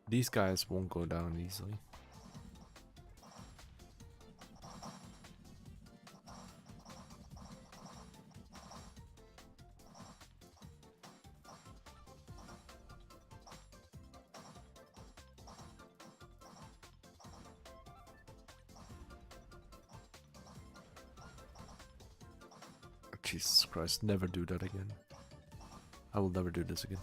These guys won't go down easily. Jesus Christ, never do that again. I will never do this again.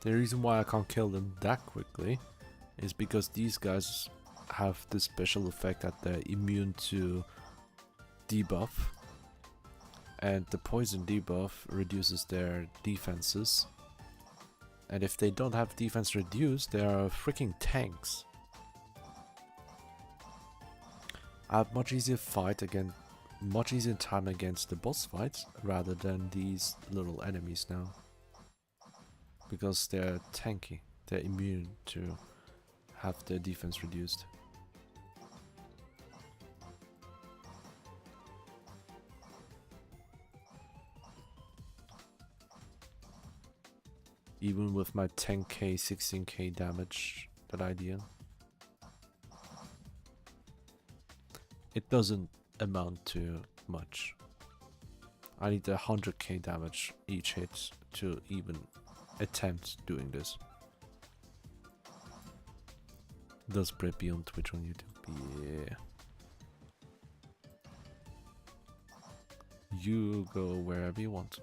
The reason why I can't kill them that quickly is because these guys have this special effect that they're immune to debuff, and the poison debuff reduces their defenses, and if they don't have defense reduced, they are freaking tanks. I have much easier time against the boss fights rather than these little enemies now. Because they're tanky, they're immune to have their defense reduced. Even with my 10k, 16k damage that I deal, it doesn't amount to much. I need 100k damage each hit to even attempt doing this. Does Brett be on Twitch on YouTube? Yeah. You go wherever you want.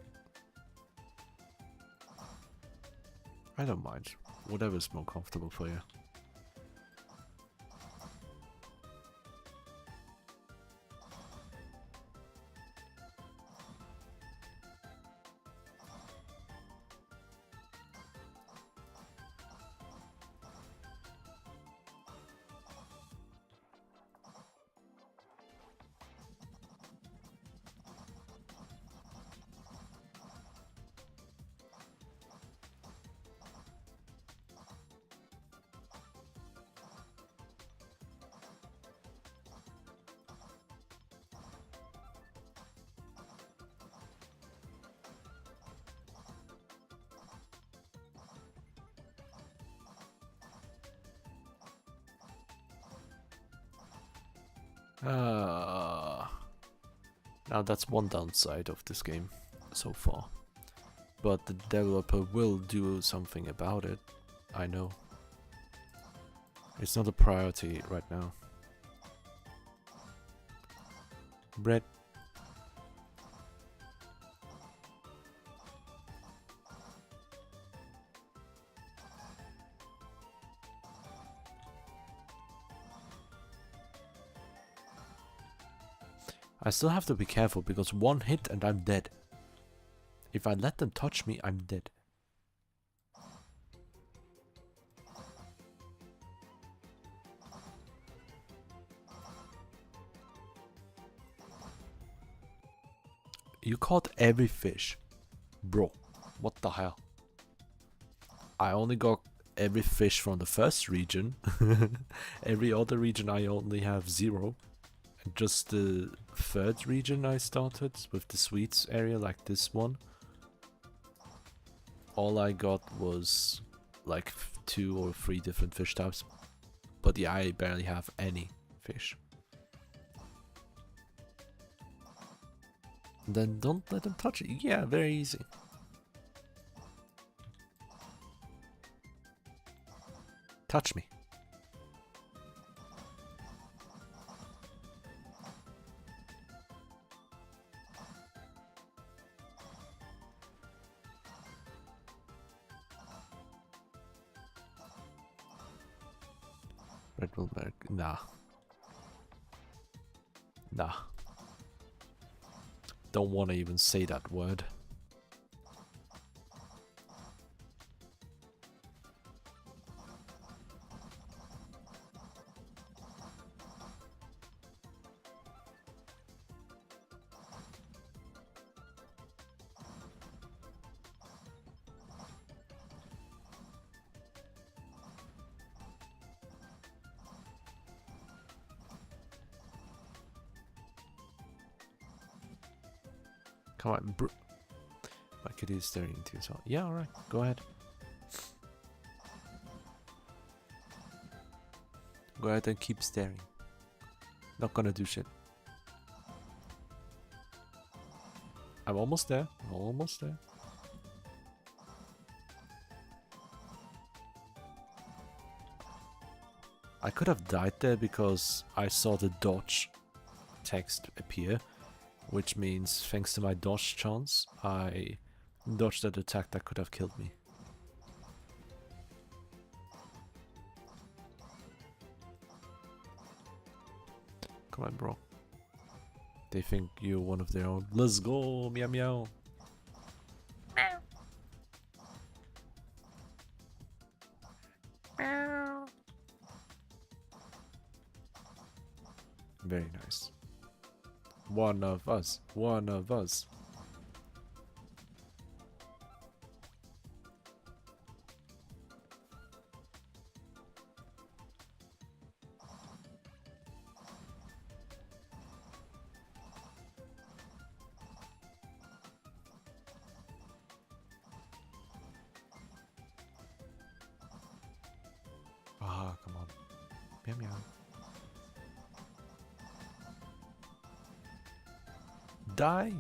I don't mind. Whatever's more comfortable for you. Now that's one downside of this game so far, but the developer will do something about it, I know. It's not a priority right now. Bread. I still have to be careful because one hit and I'm dead. If I let them touch me, I'm dead. You caught every fish. Bro, what the hell? I only got every fish from the first region. Every other region I only have 0. And just the third region I started with the sweets area like this one. All I got was like 2 or 3 different fish types. But yeah, I barely have any fish. Then don't let them touch it. Yeah, very easy. Touch me. Red Bull Berg. Nah. Nah. Don't want to even say that word. Come on, my kid is staring into his heart. Yeah, alright, go ahead. Go ahead and keep staring. Not gonna do shit. I'm almost there. Almost there. I could have died there because I saw the dodge text appear, which means thanks to my dodge chance, I dodged that attack that could have killed me. Come on, bro. They think you're one of their own. Let's go, meow meow. Meow. Meow. Very nice. One of us. One of us. Ah, come on. Meow meow. Die!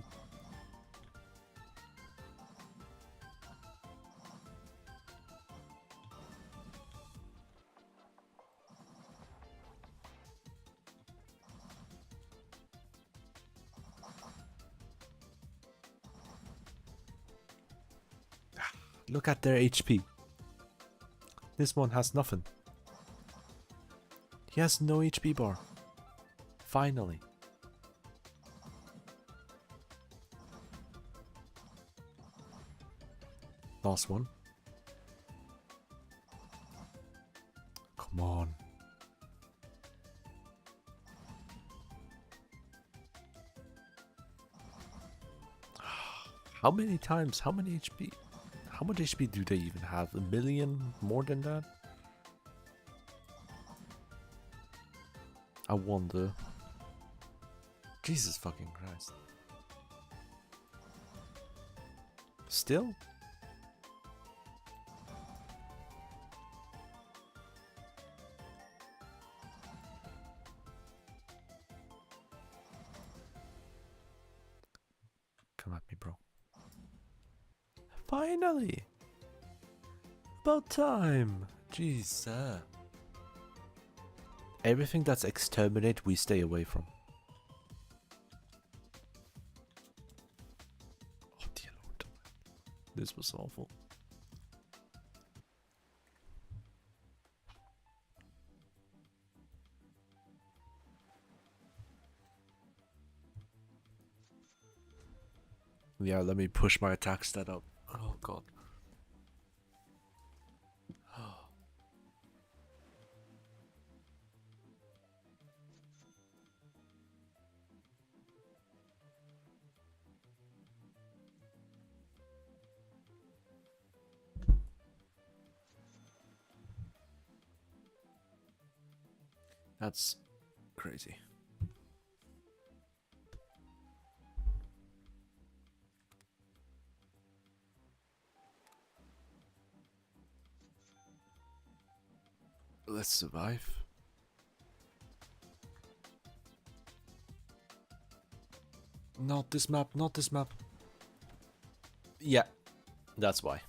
Look at their HP. This one has nothing. He has no HP bar. Finally. Last one. Come on. How many times? How many HP? How much HP do they even have? 1 million? More than that? I wonder. Jesus fucking Christ. Still? Come at me, bro. Finally! About time! Jeez. Everything that's exterminate, we stay away from. Oh dear lord. This was awful. Yeah, let me push my attack stat up. Oh god. That's crazy. Let's survive. Not this map, not this map. Yeah, that's why.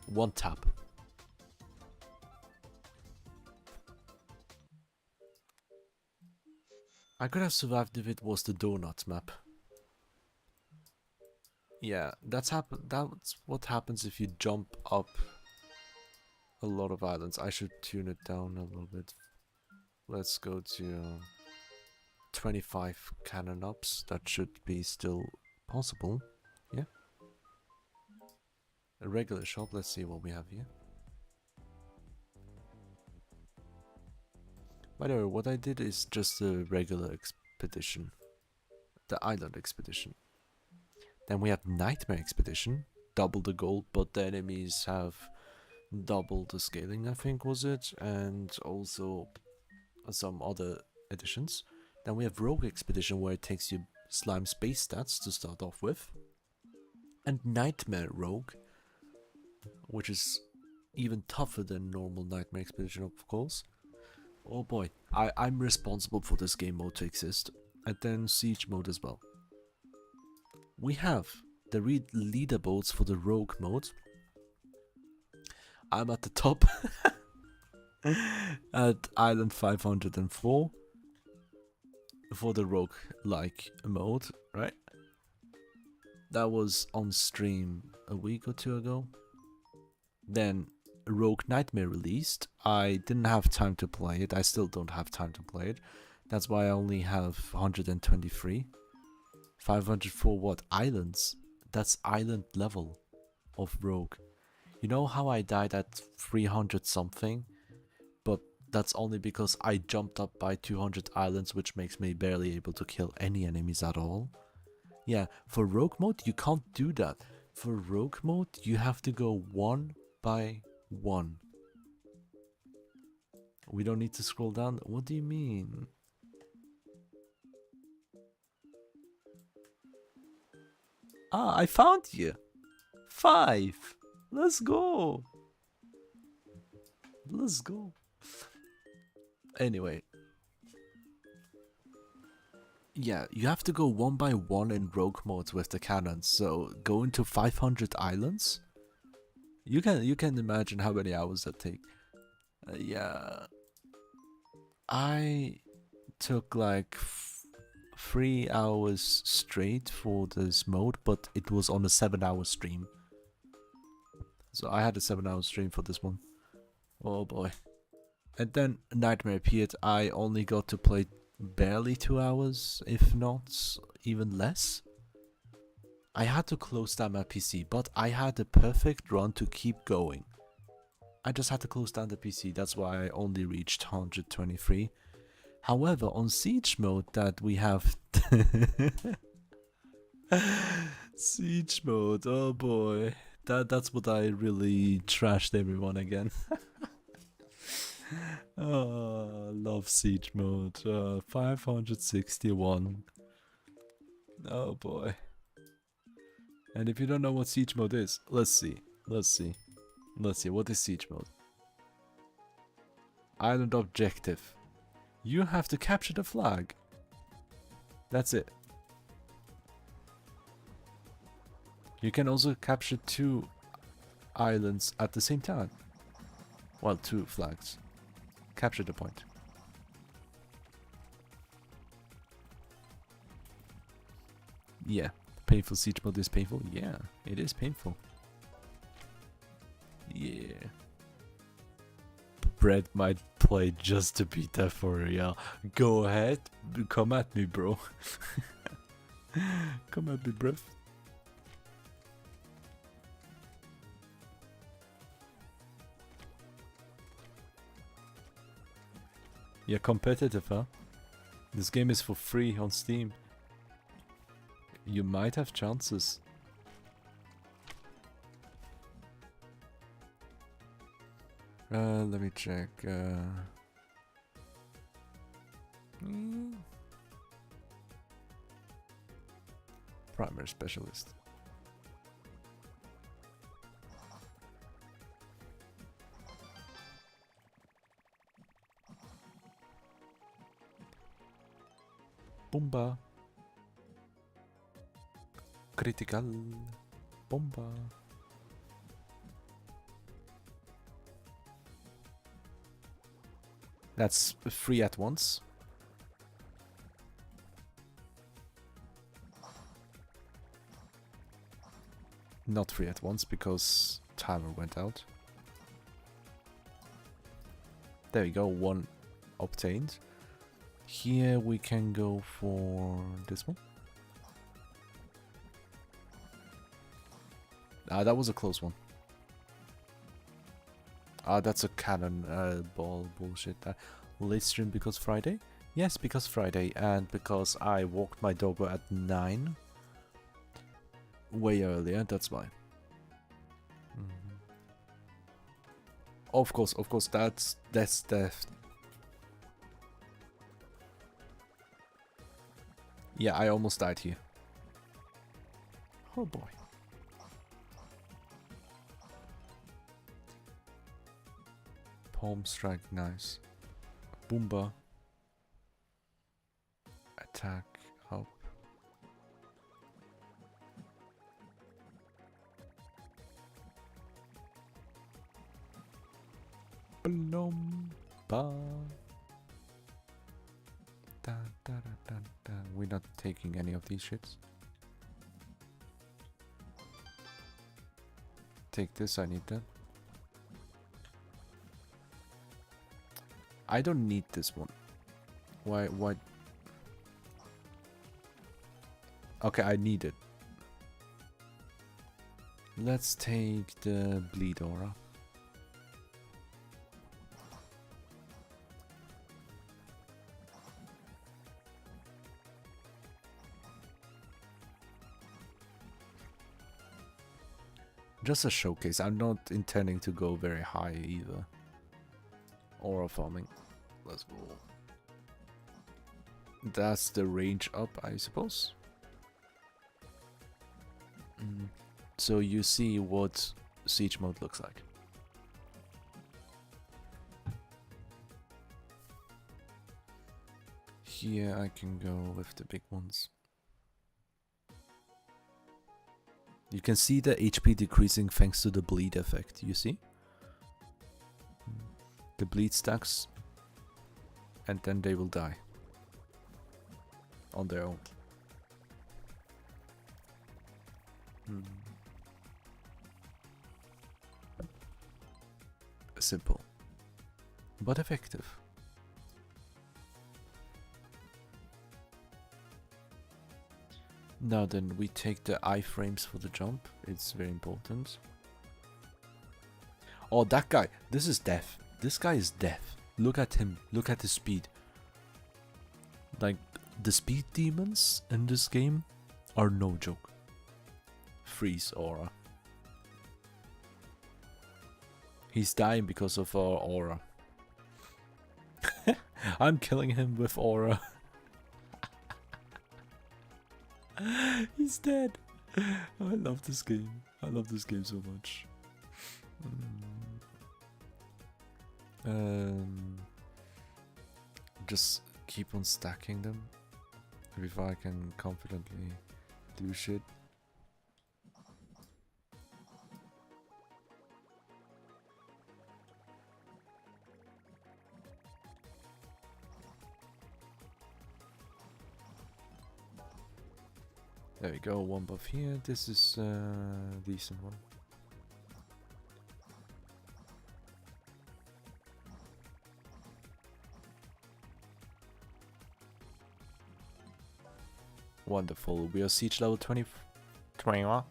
One tap. I could have survived if it was the donut map. Yeah, that's what happens if you jump up a lot of islands. I should tune it down a little bit. Let's go to 25 cannon ups. That should be still possible. Yeah. A regular shop. Let's see what we have here. By the way, what I did is just a regular expedition. The island expedition. Then we have Nightmare Expedition. Double the gold, but the enemies have double the scaling, I think was it. And also some other additions. Then we have Rogue Expedition, where it takes you slime space stats to start off with. And Nightmare Rogue, which is even tougher than normal Nightmare Expedition, of course. Oh boy, I'm responsible for this game mode to exist. And then Siege mode as well. We have the leaderboards for the Rogue mode. I'm at the top at Island 504 for the Rogue-like mode, right? That was on stream a week or two ago. Then Rogue Nightmare released. I didn't have time to play it. I still don't have time to play it. That's why I only have 123. 504 what? Islands. That's island level of Rogue. You know how I died at 300 something? But that's only because I jumped up by 200 islands, which makes me barely able to kill any enemies at all. Yeah, for Rogue mode, you can't do that. For Rogue mode, you have to go one by one. We don't need to scroll down. What do you mean? Ah, I found you. 5. Let's go. Let's go. Anyway. Yeah, you have to go one by one in rogue modes with the cannons. So going to 500 islands. You can imagine how many hours that take. Yeah. I took like 3 hours straight for this mode, but it was on a 7-hour stream. So I had a 7-hour stream for this one. Oh boy. And then Nightmare appeared. I only got to play barely 2 hours, if not even less. I had to close down my PC, but I had the perfect run to keep going. I just had to close down the PC, that's why I only reached 123. However, on Siege mode that we have... Siege mode, oh boy. That's what I really trashed everyone again. Oh, love Siege mode. 561. Oh boy. And if you don't know what Siege mode is, let's see. What is Siege mode? Island objective. You have to capture the flag. That's it. You can also capture 2 islands at the same time. Well, 2 flags. Capture the point. Yeah. Painful siege mode is painful? Yeah, it is painful. Yeah. Brett might play just to beat that for real. Go ahead. Come at me, bro. Come at me, bruv. You're competitive, huh? This game is for free on Steam. You might have chances. Let me check. Primary specialist. Bomba. Critical. Bomba. That's free at once. Not free at once because timer went out. There we go, 1 obtained. Here we can go for this one. Ah, that was a close one. Ah, that's a cannon ball bullshit. Late stream because Friday? Yes, because Friday, and because I walked my doggo at 9. Way earlier, that's why. Of course, that's theft. Yeah, I almost died here. Oh boy. Palm strike, nice. Boomba. Attack up. Blomba. Da, da, da, da, da. We're not taking any of these shits. Take this, I need that. I don't need this one. Why? Okay, I need it. Let's take the bleed aura. Just a showcase. I'm not intending to go very high either. Aura farming. Let's go. That's the range up, I suppose. So you see what siege mode looks like. Here I can go with the big ones. You can see the HP decreasing thanks to the bleed effect, you see? The bleed stacks and then they will die on their own. Simple but effective. Now then, we take the iframes for the jump. It's very important. Oh, that guy. This is death. This guy is death. Look at him. Look at his speed. Like, the speed demons in this game are no joke. Freeze aura. He's dying because of our aura. I'm killing him with aura. He's dead. I love this game. I love this game so much. Just keep on stacking them before I can confidently do shit. There we go, one buff here. This is a decent one. Wonderful. We are siege level 21.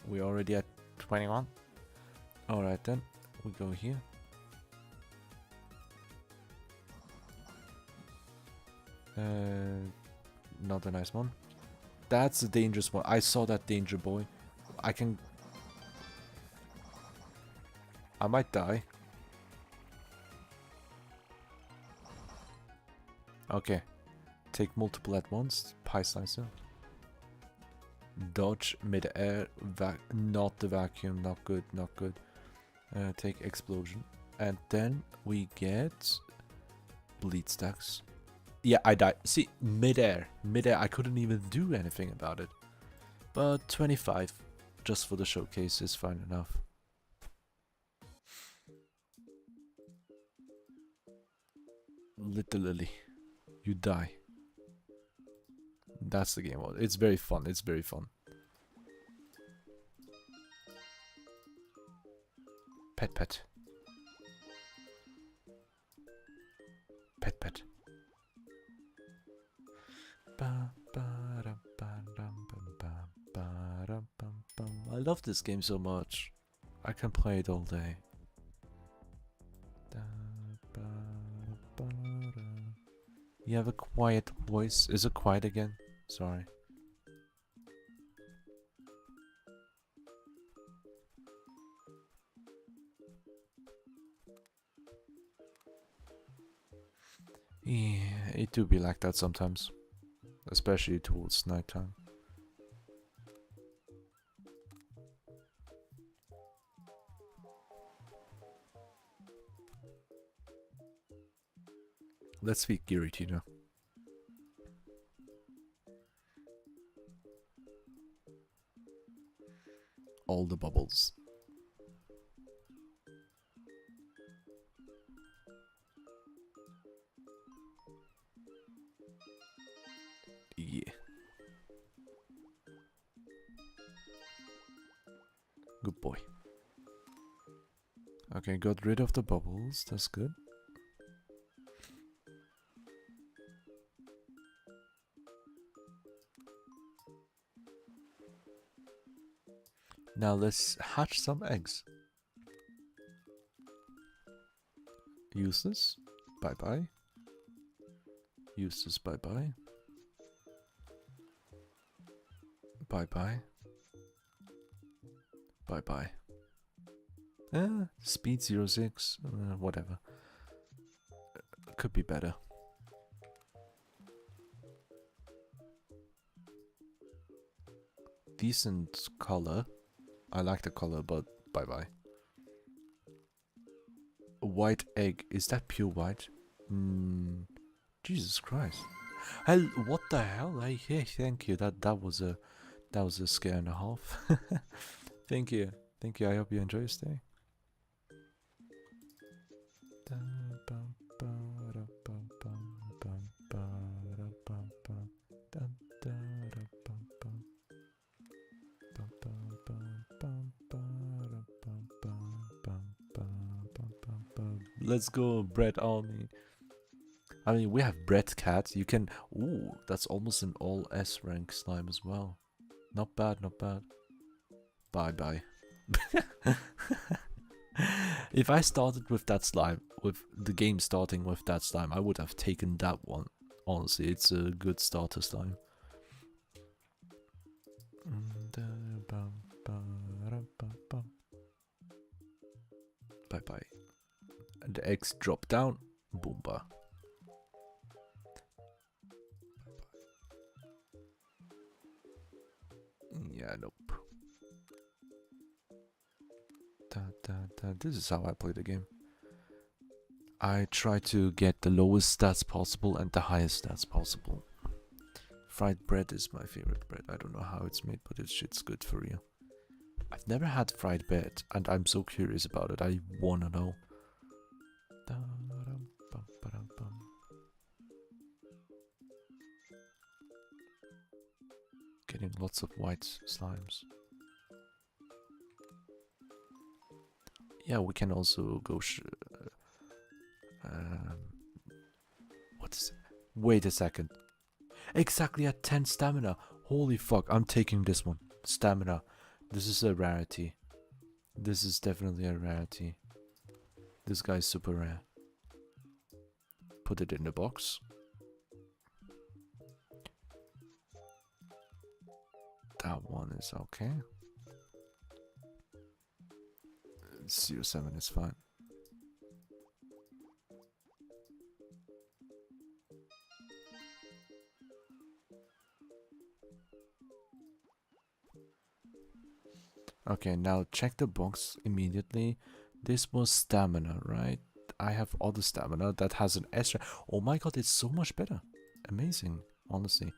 We're already at 21. Alright then, we go here. Not a nice one. That's a dangerous one. I saw that danger boy. I might die. Okay. Take multiple at once. Pie slicer. Dodge mid-air. Not the vacuum. Not good. Not good. Take explosion. And then we get bleed stacks. Yeah, I died. See, mid-air. Mid-air, I couldn't even do anything about it. But 25, just for the showcase, is fine enough. Literally, you die. That's the game mode. It's very fun. It's very fun. Pet pet. Pet pet. I love this game so much. I can play it all day. You have a quiet voice. Is it quiet again? Sorry. Yeah, it do be like that sometimes. Especially towards nighttime. Let's speak Giratina. All the bubbles. Yeah. Good boy. Okay, got rid of the bubbles. That's good. Now let's hatch some eggs. Use this. Bye-bye. Use this. Bye-bye. Bye-bye. Bye-bye. Speed 06. Whatever. Could be better. Decent color. I like the color, but bye-bye. White egg. Is that pure white? Jesus Christ. Hell, what the hell? Hey, thank you. That was a scare and a half. Thank you. Thank you. I hope you enjoy your stay. Let's go, Bread Army. I mean, we have Bread Cat. You can... Ooh, that's almost an all S rank slime as well. Not bad, not bad. Bye-bye. If I started with that slime, with the game starting with that slime, I would have taken that one. Honestly, it's a good starter slime. Bye-bye. And the eggs drop down. Boomba. Yeah, nope. This is how I play the game. I try to get the lowest stats possible and the highest stats possible. Fried bread is my favorite bread. I don't know how it's made, but it's good for you. I've never had fried bread, and I'm so curious about it. I wanna know. Can getting lots of white slimes. Yeah, we can also go what is it? Wait a second. Exactly at 10 stamina. Holy fuck, I'm taking this one. Stamina. This is a rarity. This is definitely a rarity. This guy's super rare. Put it in the box. That one is okay. 07 is fine. Okay, now check the box immediately. This was stamina, right? I have other stamina that has an extra. Oh my god, it's so much better. Amazing, honestly.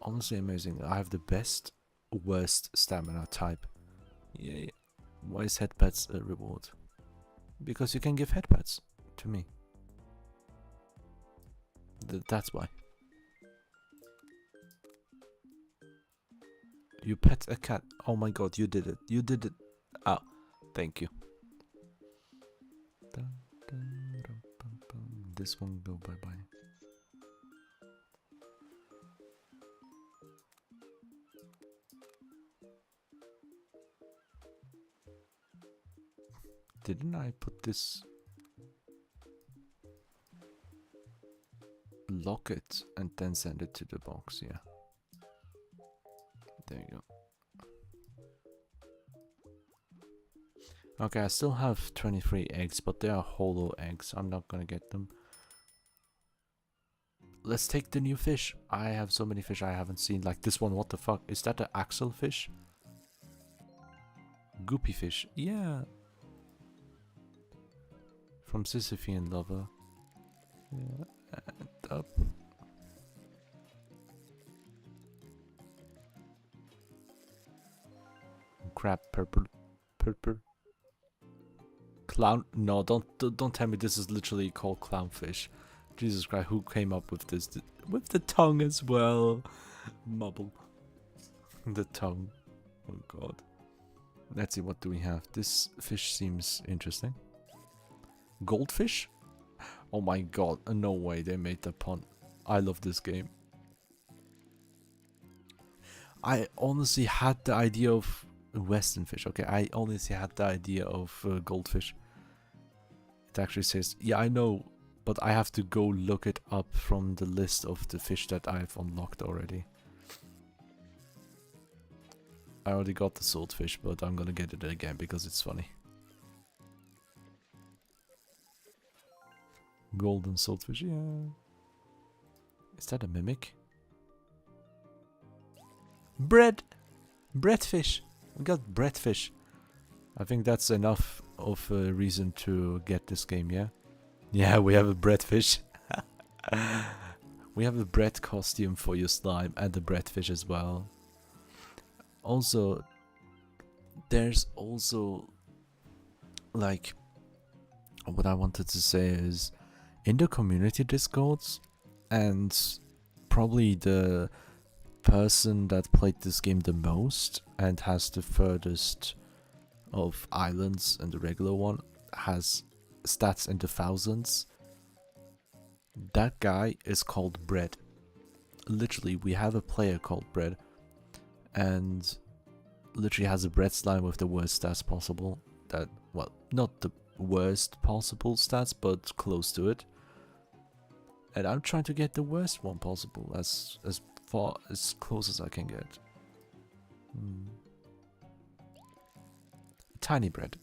Honestly amazing. I have the best, worst stamina type. Yeah. Why is headpats a reward? Because you can give headpats to me. That's why. You pet a cat. Oh my god, you did it. You did it. Ah, thank you. This one go bye-bye. Didn't I put this? Lock it and then send it to the box, yeah. There you go. Okay, I still have 23 eggs, but they are hollow eggs. I'm not gonna get them. Let's take the new fish. I have so many fish I haven't seen. Like this one, what the fuck? Is that an axle fish? Goopy fish. Yeah. From Sisyphean Lover. Yeah. And up. Crab purple. Purple. Clown. No, don't tell me this is literally called clownfish. Jesus Christ, who came up with this? With the tongue as well. Mubble. The tongue. Oh god. Let's see, what do we have? This fish seems interesting. Goldfish? Oh my god, no way they made the pun. I love this game. I honestly had the idea of western fish. Okay, I honestly had the idea of goldfish. It actually says, yeah, I know, but I have to go look it up from the list of the fish that I've unlocked already. I already got the swordfish, but I'm gonna get it again because it's funny. Golden swordfish, yeah. Is that a mimic? Bread! Breadfish! We got breadfish. I think that's enough of a reason to get this game, yeah? Yeah, we have a breadfish. We have a bread costume for your slime and the breadfish as well. Also, there's also, like, what I wanted to say is, in the community discords, and probably the person that played this game the most and has the furthest of islands and the regular one has stats in the thousands. That guy is called Bread. Literally, we have a player called Bread, and literally has a bread slime with the worst stats possible. That, well, not the worst possible stats, but close to it. And I'm trying to get the worst one possible, as far as close as I can get. Tiny bread.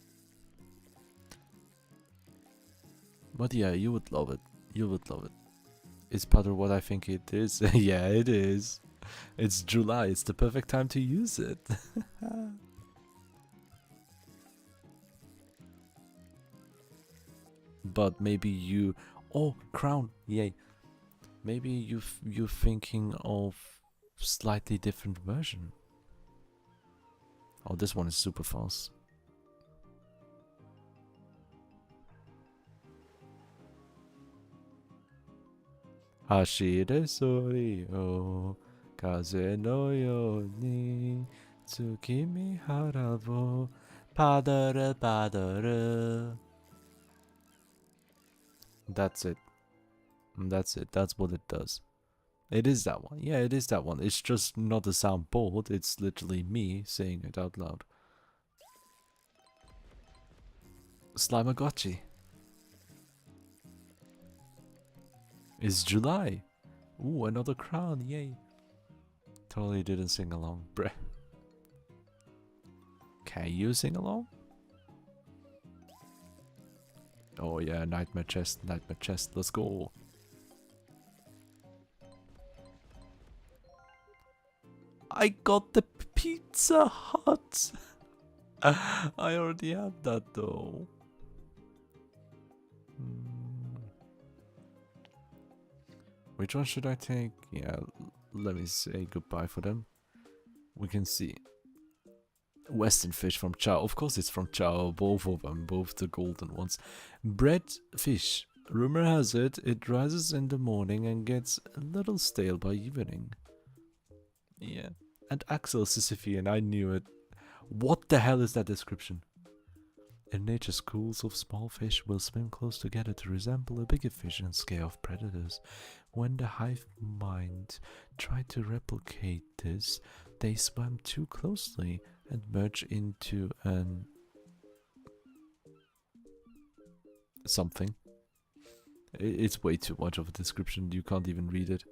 But yeah, you would love it. You would love it. Is butter what I think it is? Yeah, it is. It's July. It's the perfect time to use it. But maybe you... Oh, crown. Yay. Maybe you're thinking of slightly different version. Oh, this one is super fast. Hashire sori o Kaze no yo ni tsukimi harabo padara padara. That's it. That's it. That's what it does. It is that one. Yeah, it is that one. It's just not a soundboard. It's literally me saying it out loud. Slimagotchi. It's July. Ooh, another crown. Yay. Totally didn't sing along. Bruh. Can you sing along? Oh yeah, nightmare chest, nightmare chest. Let's go. I got the Pizza Hut. I already have that though. Which one should I take? Yeah, let me say goodbye for them. We can see. Western fish from Chow. Of course it's from Chow, both of them, both the golden ones. Bread fish. Rumor has it, it rises in the morning and gets a little stale by evening. Yeah. And Axel Sisyphean, I knew it. What the hell is that description? In nature, schools of small fish will swim close together to resemble a bigger fish and scare off predators. When the hive mind tried to replicate this, they swam too closely and merged into an something. It's way too much of a description, you can't even read it.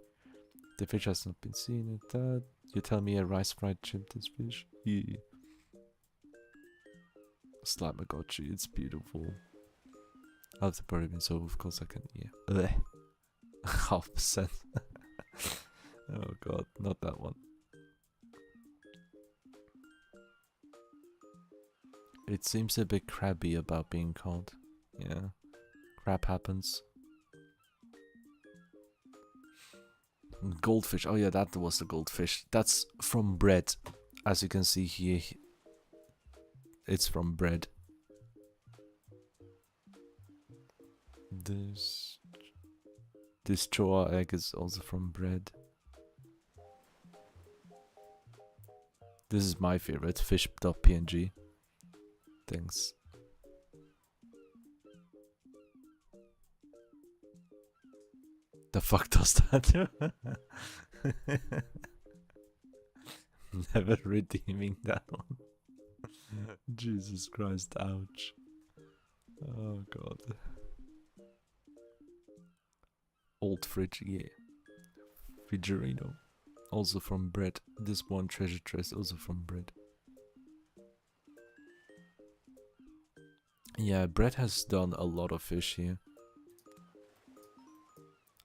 The fish has not been seen at that. You tell me a rice fried chimp this fish? Yeah. Slimagotchi, it's beautiful. I have the bourbon, so of course I can, yeah. 0.5%. Oh god, not that one. It seems a bit crabby about being called. Yeah. Crap happens. Goldfish. Oh yeah, that was the goldfish. That's from bread. As you can see here, it's from bread. This choa egg is also from bread. This is my favorite, fish.png. Thanks. The fuck does that? Never redeeming that one. Jesus Christ, ouch. Oh god. Old fridge, yeah. Fridgerino. Also from bread. This one treasure chest also from bread. Yeah, bread has done a lot of fish here.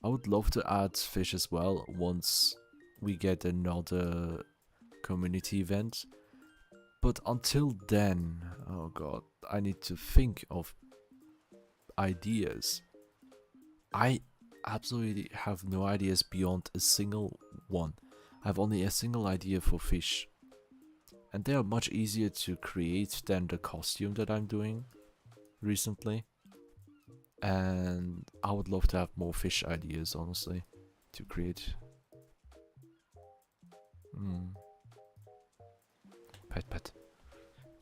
I would love to add fish as well once we get another community event. But until then, oh god, I need to think of ideas. I absolutely have no ideas beyond a single one. I have only a single idea for fish. And they are much easier to create than the costume that I'm doing recently. And I would love to have more fish ideas, honestly, to create. Pet.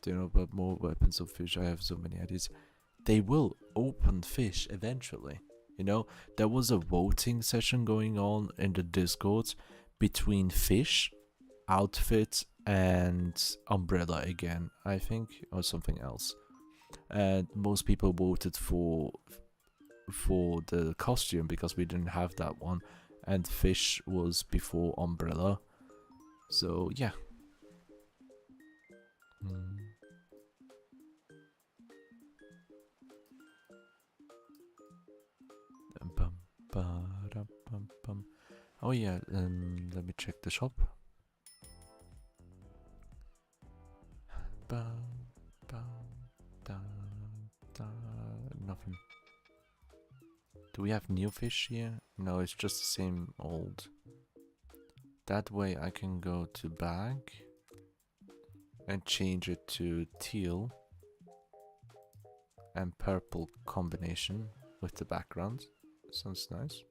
Do you know about more weapons of fish? I have so many ideas. They will open fish eventually. You know, there was a voting session going on in the Discord between fish, outfit, and umbrella again, I think, or something else. And most people voted for the costume because we didn't have that one, and fish was before umbrella. So yeah. Oh yeah, let me check the shop. Nothing. Do we have new fish here? No, it's just the same old. That way I can go to bag and change it to teal and purple combination with the background. Sounds nice.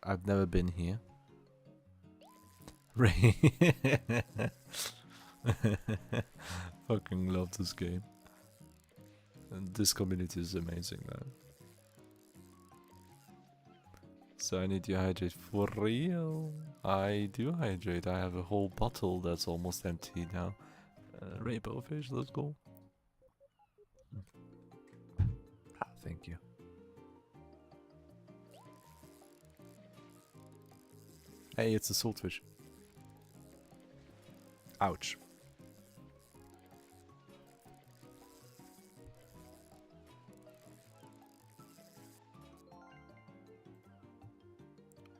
I've never been here. Fucking love this game. And this community is amazing, man. So I need to hydrate for real. I do hydrate. I have a whole bottle that's almost empty now. Rainbow fish, let's go. Ah, thank you. Hey, it's a swordfish. Ouch.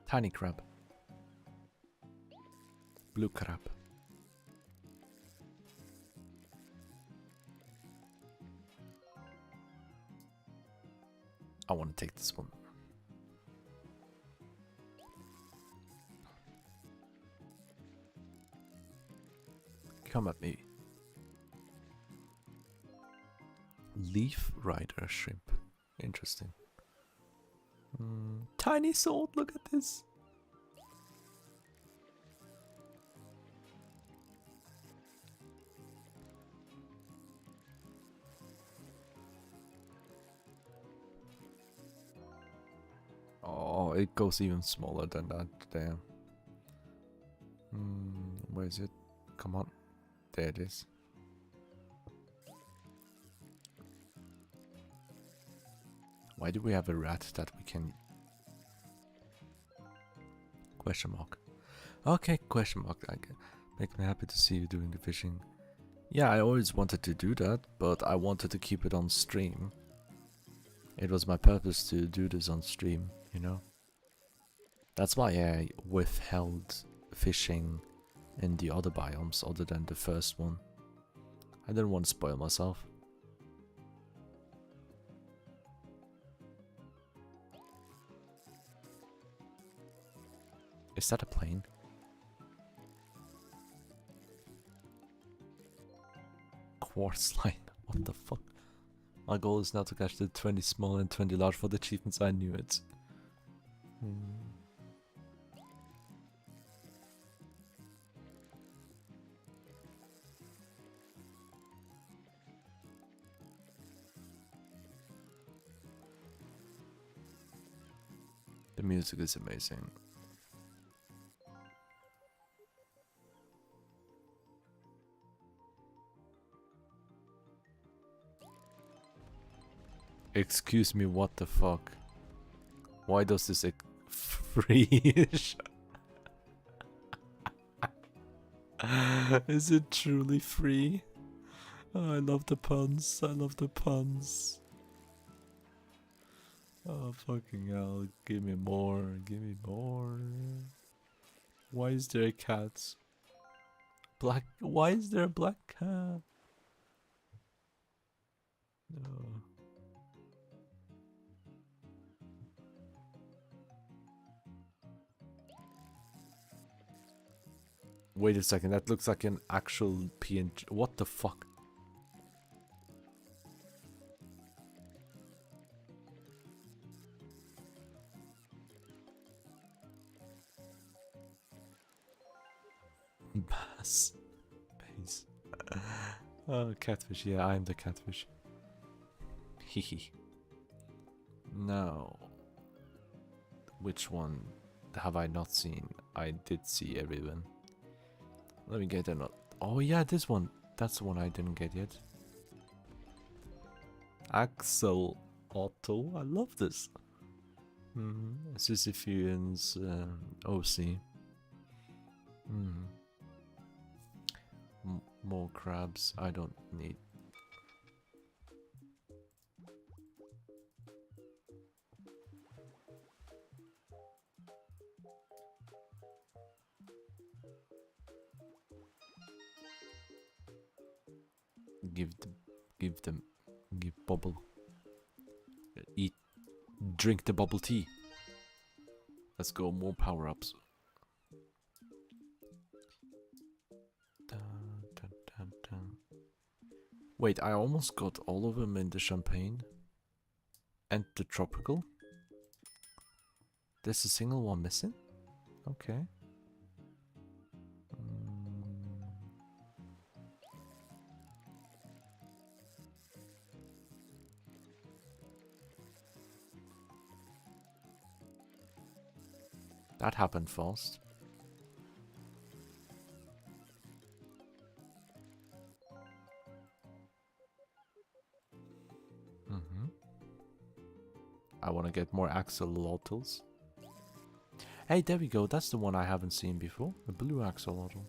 Tiny crab. Blue crab. I want to take this one. Come at me. Leaf rider shrimp. Interesting. Tiny sword, look at this. Oh, it goes even smaller than that. Damn. Where is it? Come on. There it is. Why do we have a rat that we can... Question mark. Okay, question mark. Makes me happy to see you doing the fishing. Yeah, I always wanted to do that, but I wanted to keep it on stream. It was my purpose to do this on stream, you know? That's why I withheld fishing in the other biomes other than the first one. I didn't want to spoil myself. Is that a plane? Quartz line. What the fuck? My goal is now to catch the 20 small and 20 large for the achievements. I knew it. The music is amazing. Excuse me, what the fuck? Why does this freeze? Is it truly free? Oh, I love the puns. I love the puns. Oh, fucking hell. Give me more. Give me more. Why is there a cat? Black. Why is there a black cat? No. Wait a second, that looks like an actual PNG. What the fuck? Bass. Base. Oh, catfish. Yeah, I'm the catfish. Hehe. Now, which one have I not seen? I did see everyone. Let me get another. Oh yeah, this one. That's the one I didn't get yet. Axel Otto. I love this. Sisyphean's OC. More crabs. I don't need. Give bubble. Eat, drink the bubble tea. Let's go, more power-ups. Wait, I almost got all of them in the champagne. And the tropical. There's a single one missing? Okay. That happened fast. I want to get more axolotls. Hey, there we go. That's the one I haven't seen before. The blue axolotl.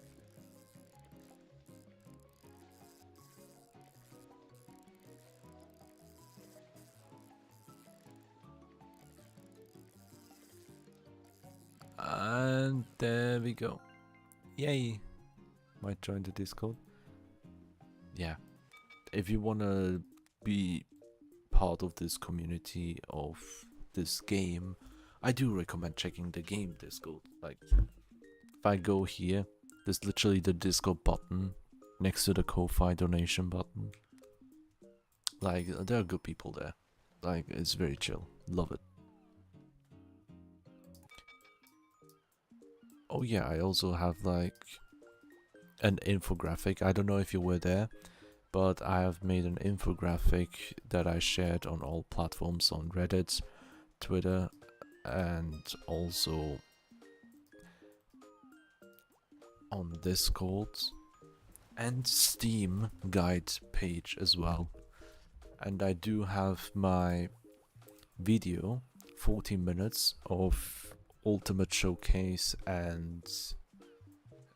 And there we go. Yay. Might join the Discord. Yeah. If you want to be part of this community of this game, I do recommend checking the game Discord. Like, if I go here, there's literally the Discord button next to the Ko-Fi donation button. Like, there are good people there. Like, it's very chill. Love it. Oh yeah, I also have like an infographic. I don't know if you were there, but I have made an infographic that I shared on all platforms, on Reddit, Twitter, and also on Discord and Steam guide page as well. And I do have my video, 14 minutes of Ultimate Showcase and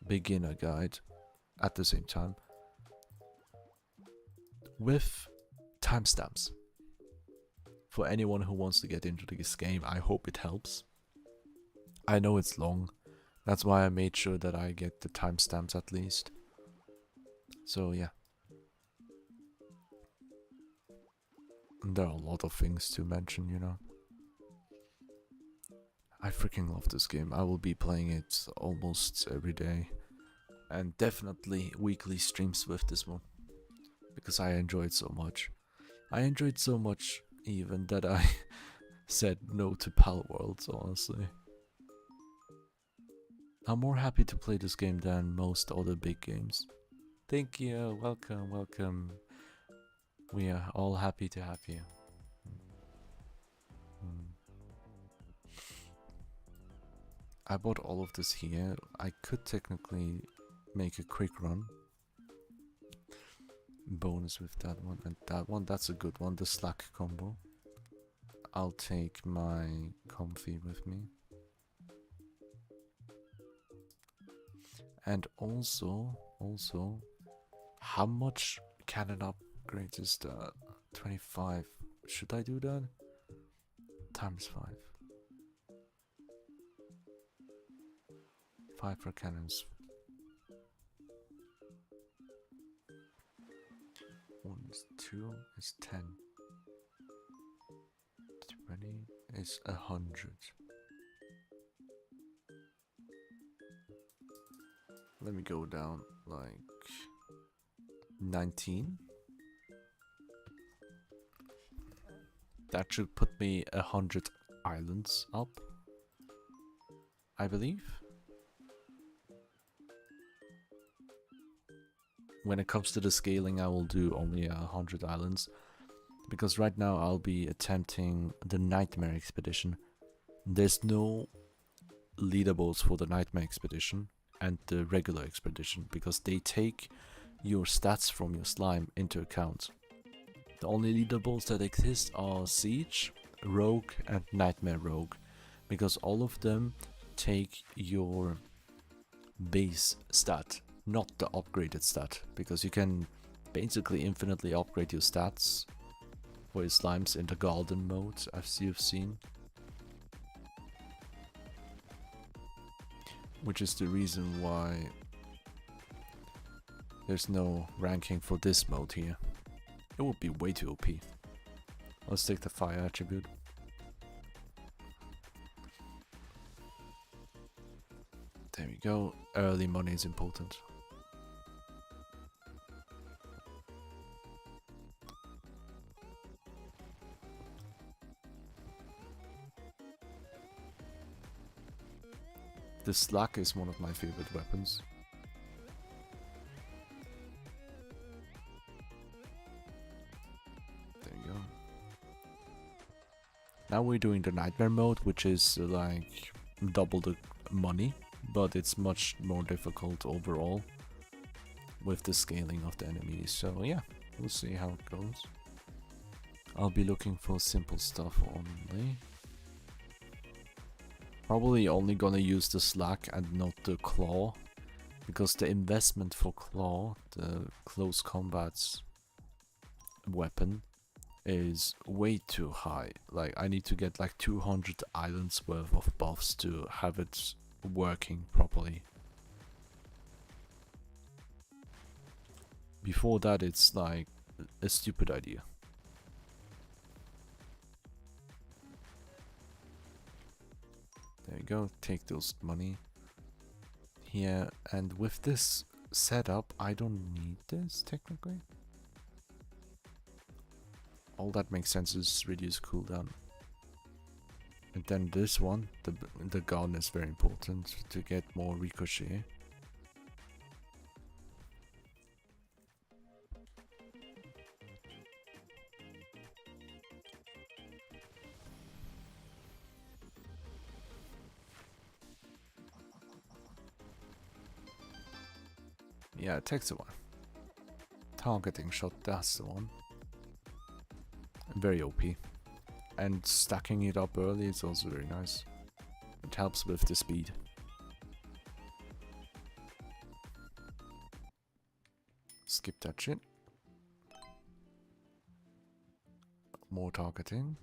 Beginner Guide at the same time, with timestamps. For anyone who wants to get into this game, I hope it helps. I know it's long, that's why I made sure that I get the timestamps at least. So yeah. And there are a lot of things to mention, you know. I freaking love this game. I will be playing it almost every day. And definitely weekly streams with this one. Because I enjoy it so much. I enjoyed so much even that I said no to Pal Worlds, honestly. I'm more happy to play this game than most other big games. Thank you, welcome, welcome. We are all happy to have you. I bought all of this here. I could technically make a quick run. Bonus with that one and that one. That's a good one, the Slack combo. I'll take my comfy with me. And also, how much cannon upgrades is that? 25. Should I do that? Times 5. 5 for cannons. 1 is 2 is 10. 20 is 100. Let me go down like 19. That should put me 100 islands up, I believe. When it comes to the scaling, I will do only 100 islands, because right now I'll be attempting the Nightmare Expedition. There's no leaderboards for the Nightmare Expedition and the regular expedition, because they take your stats from your slime into account. The only leaderboards that exist are Siege, Rogue and Nightmare Rogue, because all of them take your base stat, not the upgraded stat, because you can basically infinitely upgrade your stats for your slimes in the garden mode, as you've seen. Which is the reason why there's no ranking for this mode here. It would be way too OP. Let's take the fire attribute. There we go. Early money is important. The slack is one of my favorite weapons. There you go. Now we're doing the nightmare mode, which is like double the money, but it's much more difficult overall with the scaling of the enemies. So yeah, we'll see how it goes. I'll be looking for simple stuff only. Probably only gonna use the slack and not the claw, because the investment for claw, the close combats weapon, is way too high. Like, I need to get like 200 islands worth of buffs to have it working properly. Before that, it's like a stupid idea. There you go, take those money here, and with this setup I don't need this technically. All that makes sense is reduce cooldown. And then this one, the gun is very important to get more ricochet. Yeah, it takes a while. Targeting shot, that's the one. Very OP. And stacking it up early is also very nice. It helps with the speed. Skip that shit. More targeting.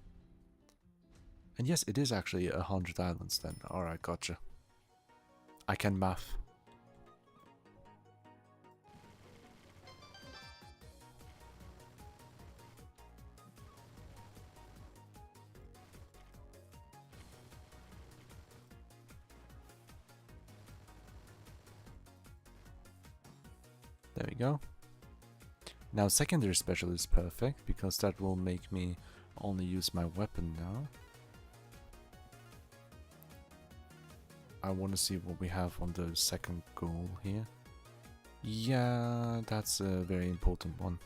And yes, it is actually 100 islands then. Alright, gotcha. I can math. There we go. Now secondary special is perfect, because that will make me only use my weapon now. I want to see what we have on the second goal here. Yeah, that's a very important one.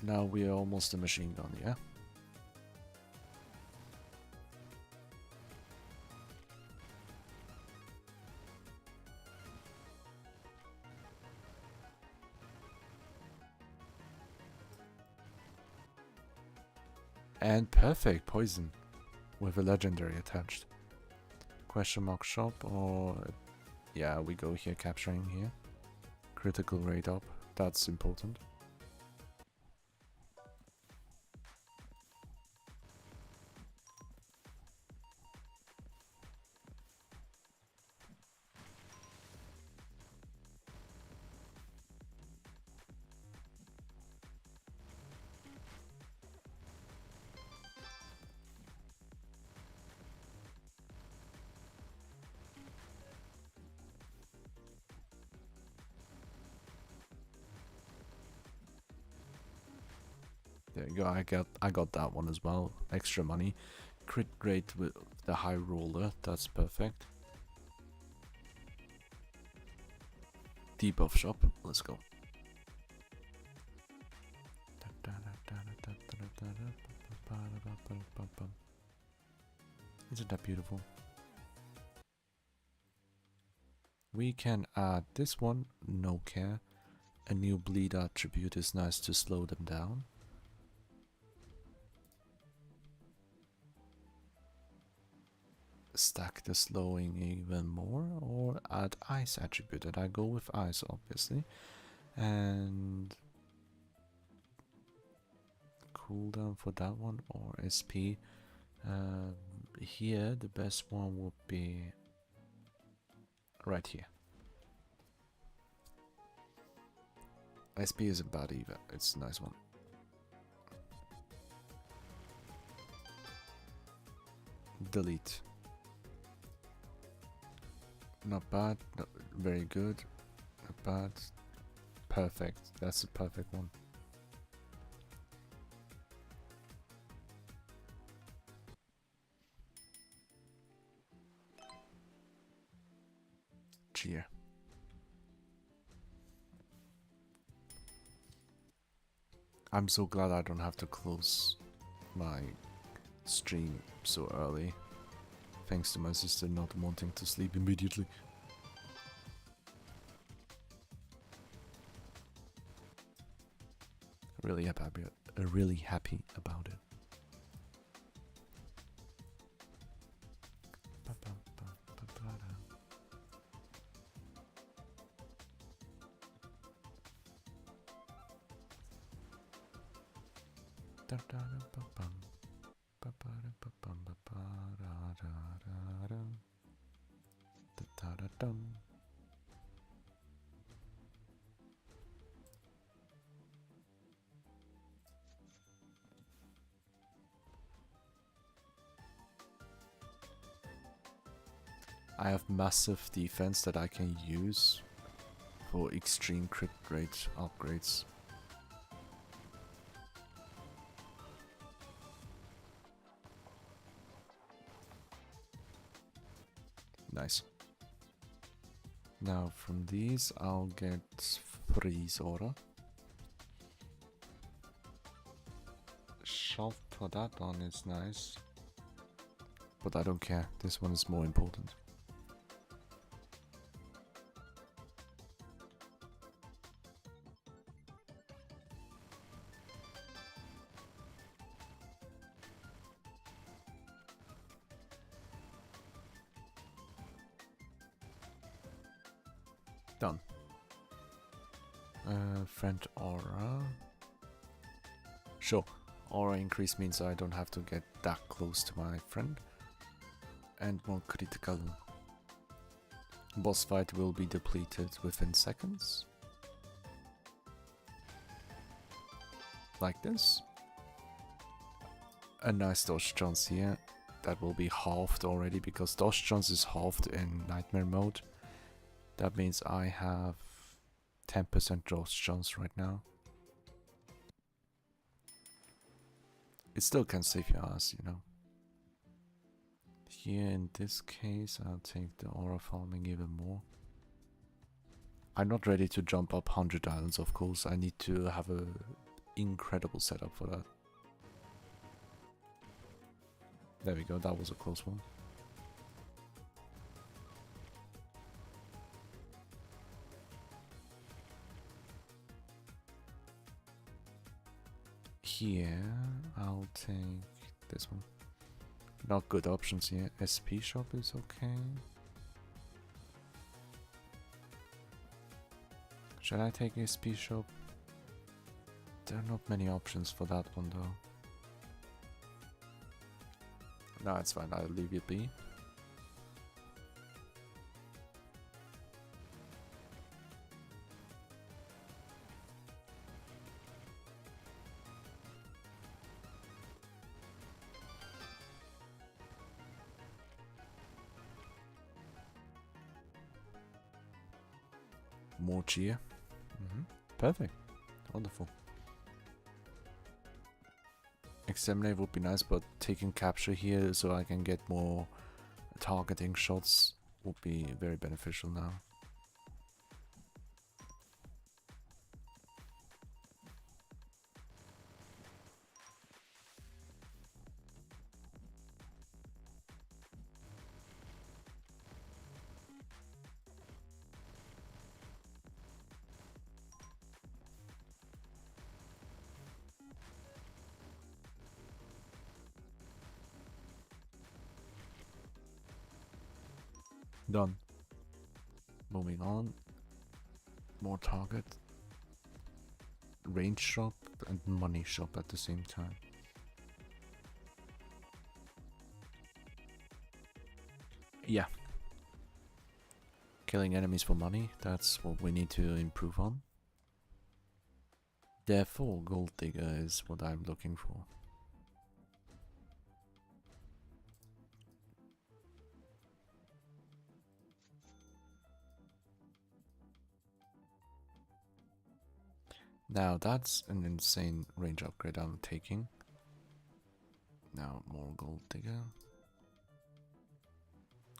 Now we are almost a machine gun, yeah? And perfect poison with a legendary attached. Question mark shop, or yeah, we go here capturing here. Critical rate up, that's important. There you go, I got that one as well. Extra money. Crit rate with the high roller, that's perfect. Debuff shop, let's go. Isn't that beautiful? We can add this one, no care. A new bleed attribute is nice to slow them down. Stack the slowing even more, or add ice attribute, and I go with ice obviously. And cooldown for that one, or SP. Here the best one would be right here. SP isn't bad either, it's a nice one. Delete. Not bad, not very good, not bad, perfect, that's a perfect one. cheer. I'm so glad I don't have to close my stream so early. Thanks to my sister not wanting to sleep immediately. Really happy about it. I have massive defense that I can use for extreme crit rate upgrades. Nice. Now from these I'll get freeze aura. Shove for that one is nice. But I don't care, this one is more important. Done. Friend aura. Sure, aura increase means I don't have to get that close to my friend. And more critical. Boss fight will be depleted within seconds. Like this. A nice dodge chance here. That will be halved already because dodge chance is halved in nightmare mode. That means I have 10% dodge chance right now. It still can save your ass, you know. Here in this case, I'll take the aura farming even more. I'm not ready to jump up 100 islands, of course. I need to have a incredible setup for that. There we go, that was a close one. Here, I'll take this one. Not good options here. SP shop is okay. Should I take SP shop? There are not many options for that one though. No, it's fine. I'll leave it be. More cheer. Perfect. Wonderful. Exterminate would be nice, but taking capture here so I can get more targeting shots would be very beneficial now. Done. Moving on. More target. Range shop and money shop at the same time. Yeah. Killing enemies for money, that's what we need to improve on. Therefore, gold digger is what I'm looking for. Now that's an insane range upgrade I'm taking. Now more gold digger.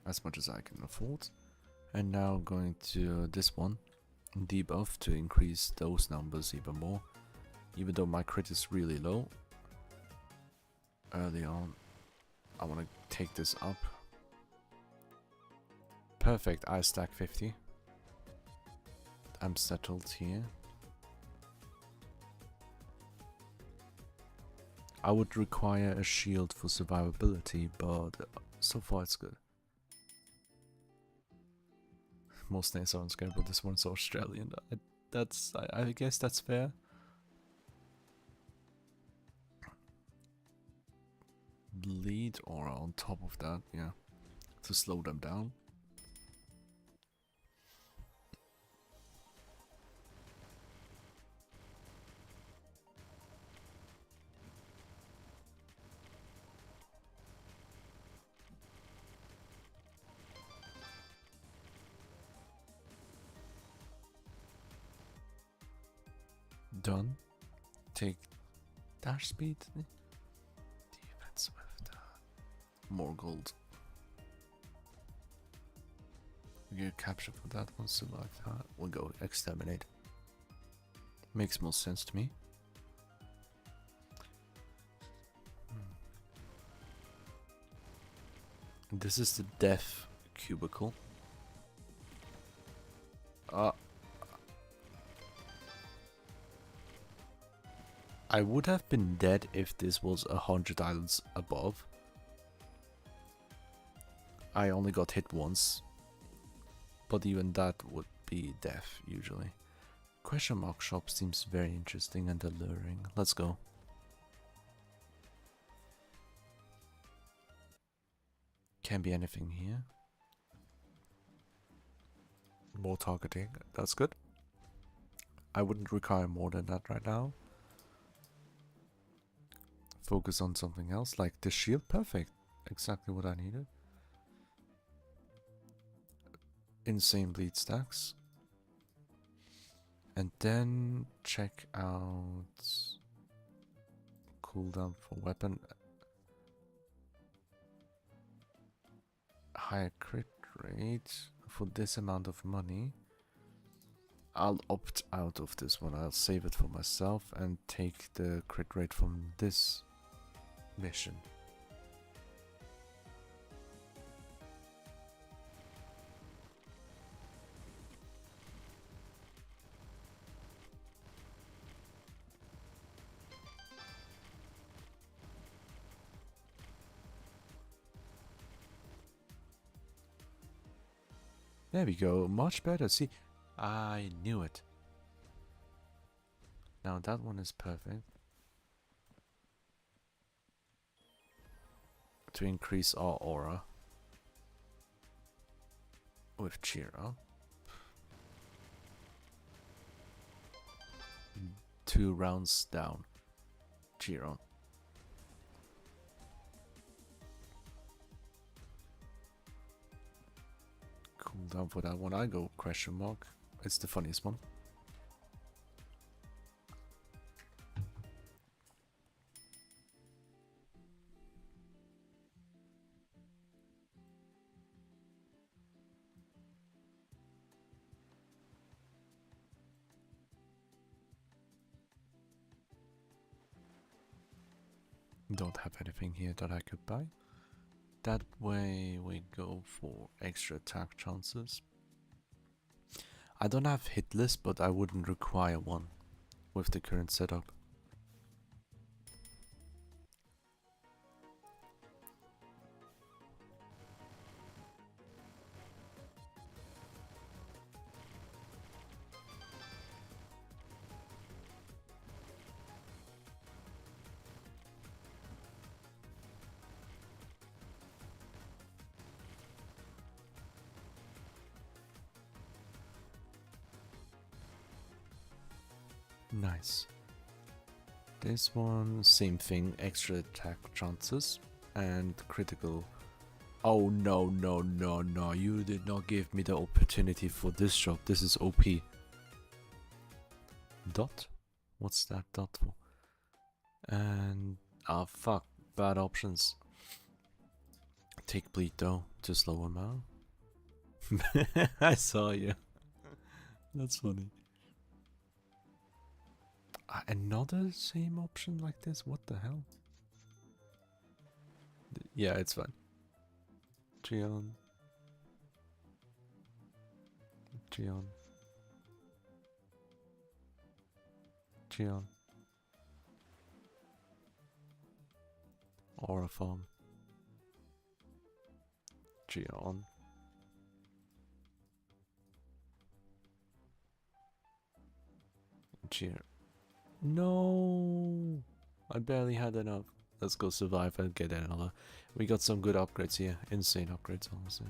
As much as I can afford. And now I'm going to this one, debuff, to increase those numbers even more. Even though my crit is really low early on, I want to take this up. Perfect, I stack 50. I'm settled here. I would require a shield for survivability, but so far it's good. Most names aren't scared, but this one's Australian. I guess that's fair. Bleed aura on top of that, yeah, to slow them down. Done. Take dash speed. Defense with more gold. We get capture for that one, select that. We'll go exterminate. Makes more sense to me. This is the death cubicle. I would have been dead if this was 100 islands above. I only got hit once, but even that would be death usually. Question mark shop seems very interesting and alluring. Let's go. Can't be anything here. More targeting, that's good. I wouldn't require more than that right now. Focus on something else, like the shield. Perfect. Exactly what I needed. Insane bleed stacks. And then check out cooldown for weapon. Higher crit rate for this amount of money. I'll opt out of this one. I'll save it for myself and take the crit rate from this mission. There we go, much better. See, I knew it. Now that one is perfect. To increase our aura with cheer up. 2 rounds down. Cheer on. Cooldown for that one. I go question mark. It's the funniest one. Don't have anything here that I could buy. That way we go for extra attack chances. I don't have hit list, but I wouldn't require one with the current setup. Nice. This one, same thing, extra attack chances and critical. Oh no, no, no, no, you did not give me the opportunity for this shot. This is OP. Dot? What's that dot for? And, ah fuck, bad options. Take bleed though, to slow him out. I saw you. That's funny. Another same option like this? What the hell? Yeah, it's fine. Gion. Gion. Gion. Aura farm. Gion. Cheer. No, I barely had enough. Let's go survive and get another. We got some good upgrades here. Insane upgrades, honestly.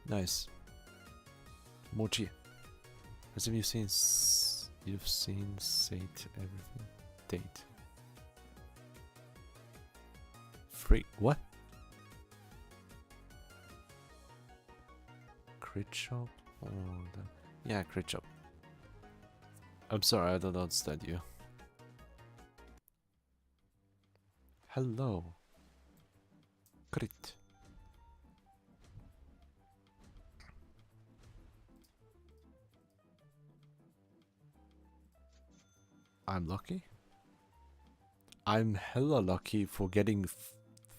Nice. Mochi. As if you've seen Sate everything. Date. Free what? Crit shop? Oh, yeah, crit shop. I'm sorry, I don't understand you. Hello. Crit. I'm lucky? I'm hella lucky for getting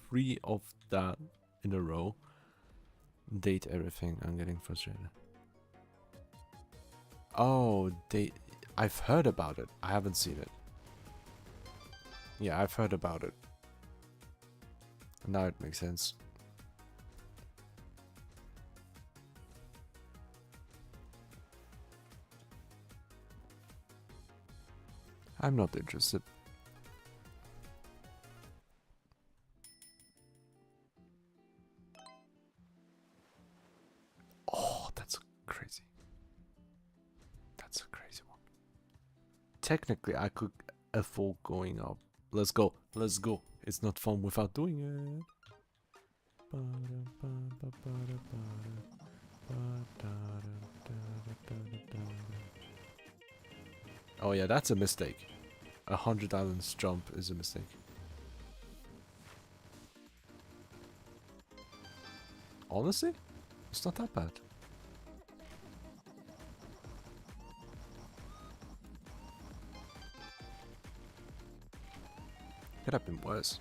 3 of that in a row. Date everything. I'm getting frustrated. Oh, I've heard about it. I haven't seen it. Yeah, I've heard about it. Now it makes sense. I'm not interested. Oh, that's crazy. That's a crazy one. Technically, I could afford going up. Let's go. Let's go. It's not fun without doing it. Oh yeah, that's a mistake. 100 islands jump is a mistake. Honestly, it's not that bad. Could have been worse.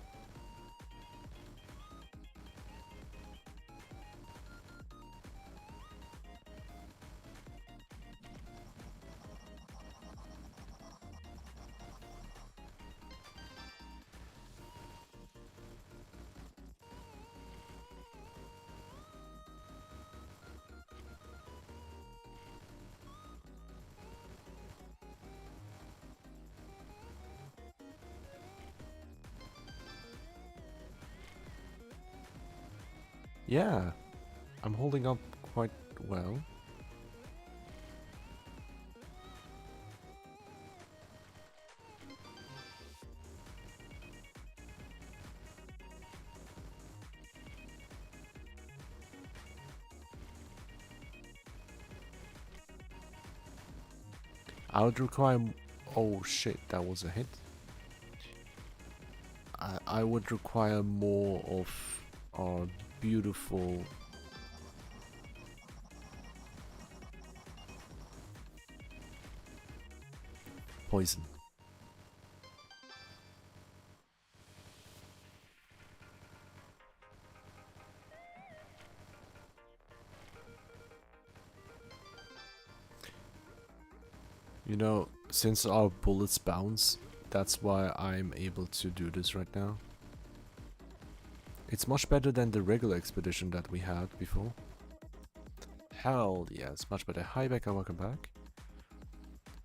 Yeah, I'm holding up quite well. I would require... Oh shit, that was a hit. I would require more of our beautiful... poison. You know, since our bullets bounce, that's why I'm able to do this right now. It's much better than the regular expedition that we had before. Hell yes, much better. Hi Becca, welcome back.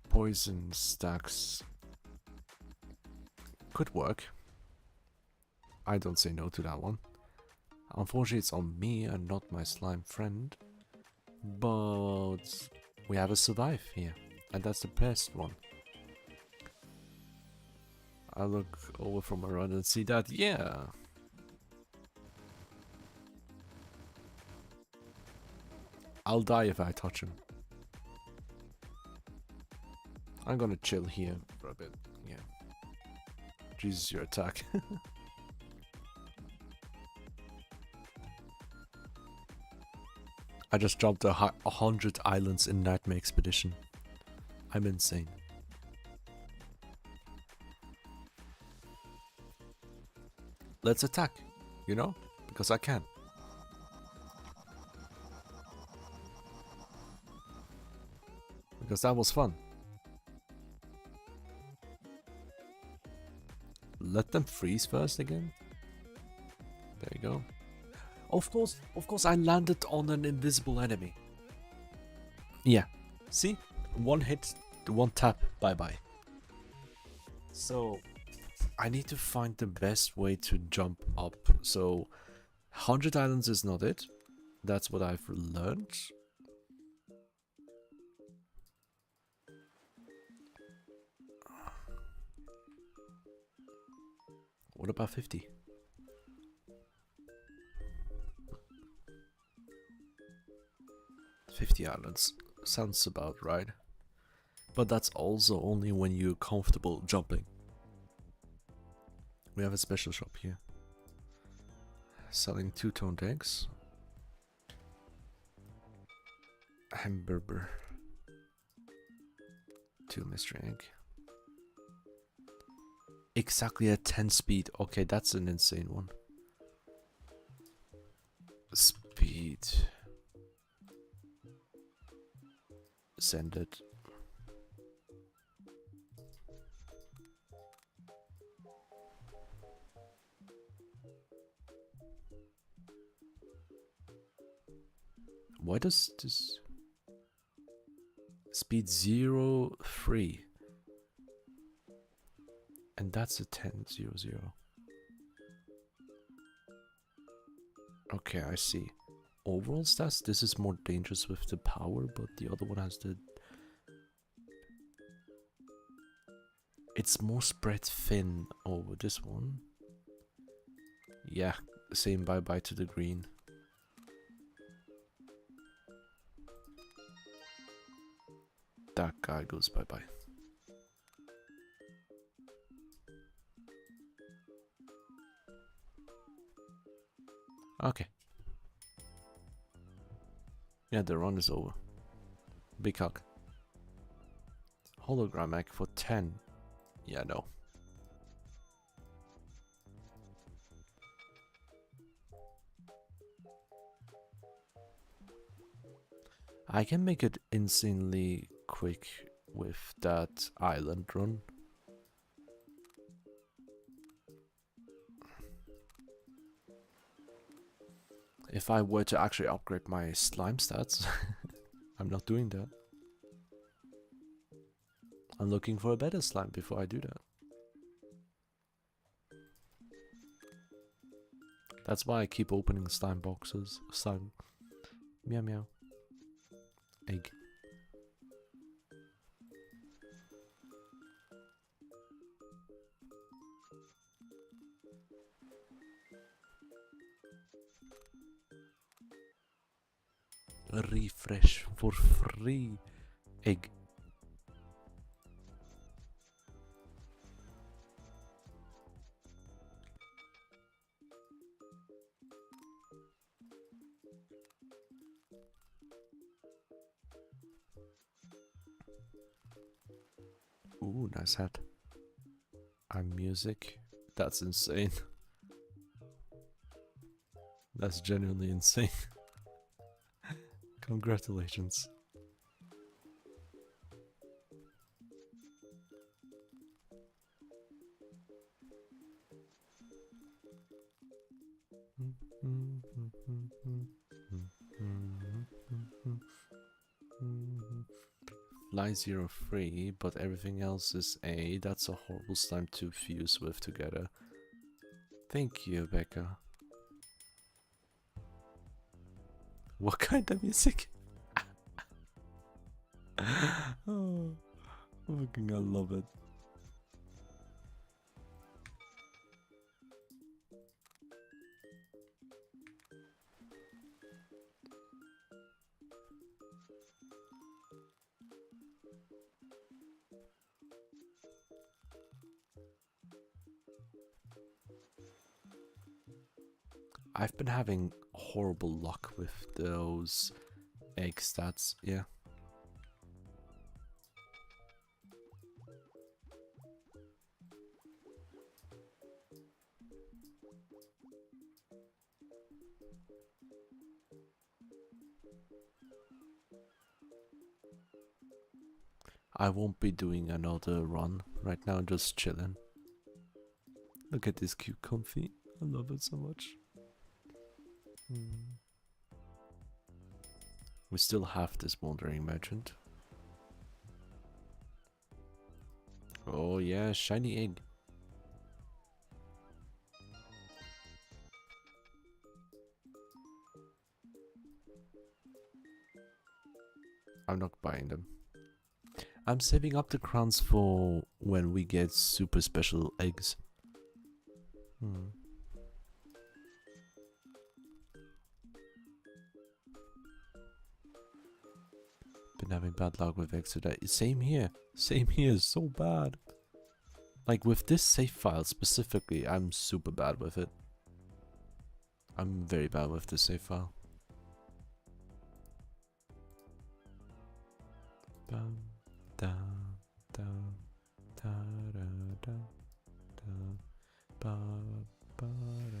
Poison stacks could work. I don't say no to that one. Unfortunately, it's on me and not my slime friend. But we have a survive here. And that's the best one. I look over from around and see that, yeah. I'll die if I touch him. I'm gonna chill here for a bit. Yeah. Jesus, your attack. I just jumped 100 islands in Nightmare Expedition. I'm insane. Let's attack, you know? Because I can. Because that was fun. Let them freeze first again. There you go. Of course, I landed on an invisible enemy. Yeah. See? One hit, one tap, bye-bye. So, I need to find the best way to jump up. So, 100 islands is not it. That's what I've learned. What about 50? 50 islands. Sounds about right. But that's also only when you're comfortable jumping. We have a special shop here. Selling two-toned eggs. Hamburger. 2 mystery egg. Exactly at 10 speed. Okay, that's an insane one. Speed. Send it. Why does this speed 0 free? And that's a 10-0-0. Okay, I see. Overall stats, this is more dangerous with the power, but the other one has the... It's more spread thin over this one. Yeah, same bye-bye to the green. That guy goes bye-bye. Okay. Yeah, the run is over. Big hug. Hologram egg for 10. Yeah, no. I can make it insanely quick with that island run. If I were to actually upgrade my slime stats, I'm not doing that. I'm looking for a better slime before I do that. That's why I keep opening slime boxes. Slime. Meow meow. Egg. Refresh for free. Egg. Ooh, nice hat. I'm music. That's insane. That's genuinely insane. Congratulations. Fly 0 free, but everything else is A. That's a horrible slime to fuse with together. Thank you, Becca. What kind of music? Oh, fucking I love it. I've been having horrible luck with those egg stats, yeah. I won't be doing another run right now, just chilling. Look at this cute comfy. I love it so much. We still have this wandering merchant. Oh yeah, shiny egg. I'm not buying them. I'm saving up the crowns for when we get super special eggs. Been having bad luck with eggs today. Same here. Same here. So bad. Like with this save file specifically, I'm super bad with it. I'm very bad with the save file. Dun, dun, dun, da, da, da, da, ba, ba, da.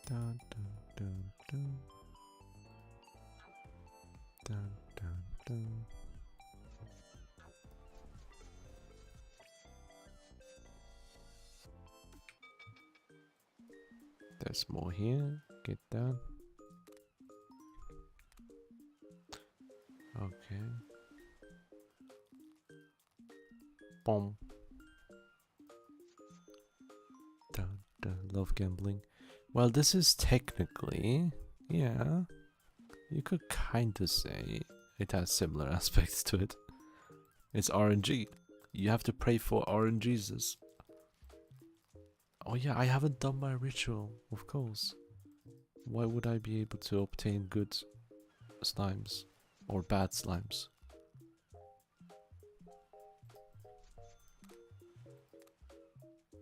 Dun, dun, dun, dun. Dun, dun, dun. There's more here. Get that. Okay. Boom. Dun, dun. Love gambling. Well, this is technically, yeah, you could kind of say it has similar aspects to it. It's RNG. You have to pray for RNGs. Oh yeah, I haven't done my ritual, of course. Why would I be able to obtain good slimes or bad slimes?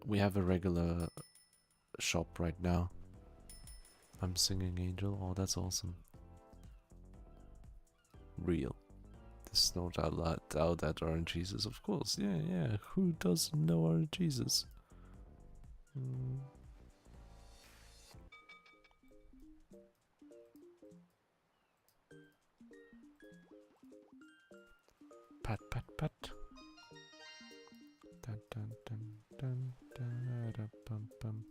We have a regular shop right now. I'm singing angel. Oh, that's awesome. Real. There's no doubt that RNGs, of course. Yeah, yeah. Who doesn't know RNGs? Pat, pat, pat. Dun, dun, dun, dun, da, da, bum, bum.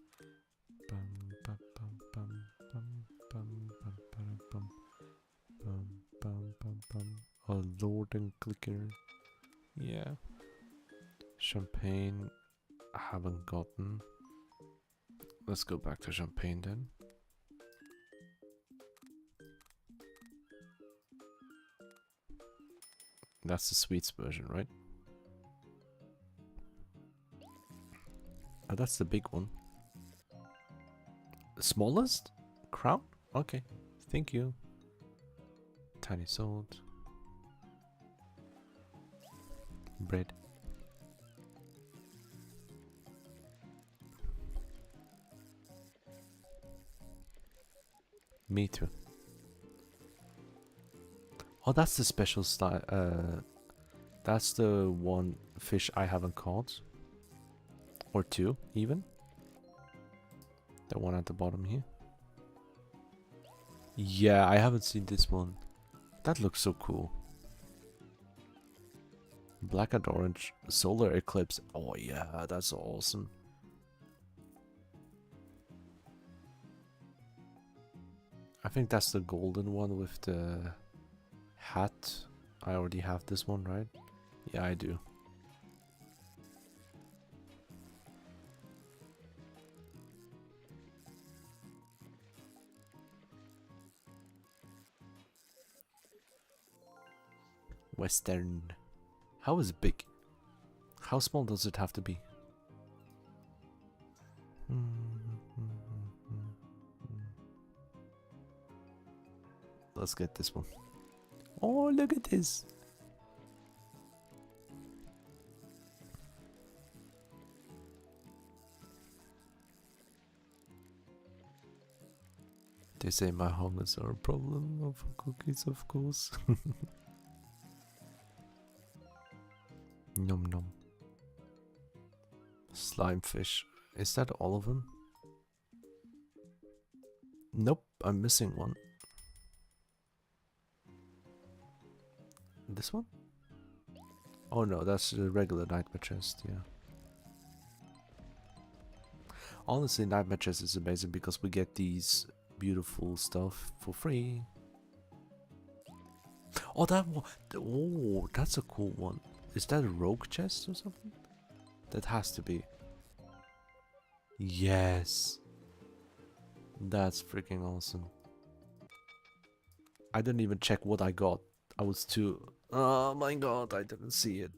Bum, bum, bum, bum, bum, bum, bum, bum, bum, bum, bum, bum, bum. A lord and clicker. Yeah. Champagne. I haven't gotten. Let's go back to champagne then. That's the sweets version, right? Oh, that's the big one. The smallest? Crown? Okay. Thank you. Tiny salt. Bread. Me too. Oh, that's the special style. That's the one fish I haven't caught. Or two, even. The one at the bottom here. Yeah, I haven't seen this one. That looks so cool. Black and orange. Solar eclipse. Oh yeah, that's awesome. I think that's the golden one with the hat. I already have this one, right? Yeah, I do. Western. How is it big? How small does it have to be? Let's get this one. Oh, look at this. They say my hungers are a problem of cookies, of course. Nom nom. Slime fish. Is that all of them? Nope, I'm missing one. This one? Oh no, that's the regular nightmare chest, yeah. Honestly, nightmare chest is amazing because we get these beautiful stuff for free. Oh, that one. Oh, that's a cool one. Is that a rogue chest or something? That has to be. Yes. That's freaking awesome. I didn't even check what I got. I was too... Oh my god, I didn't see it.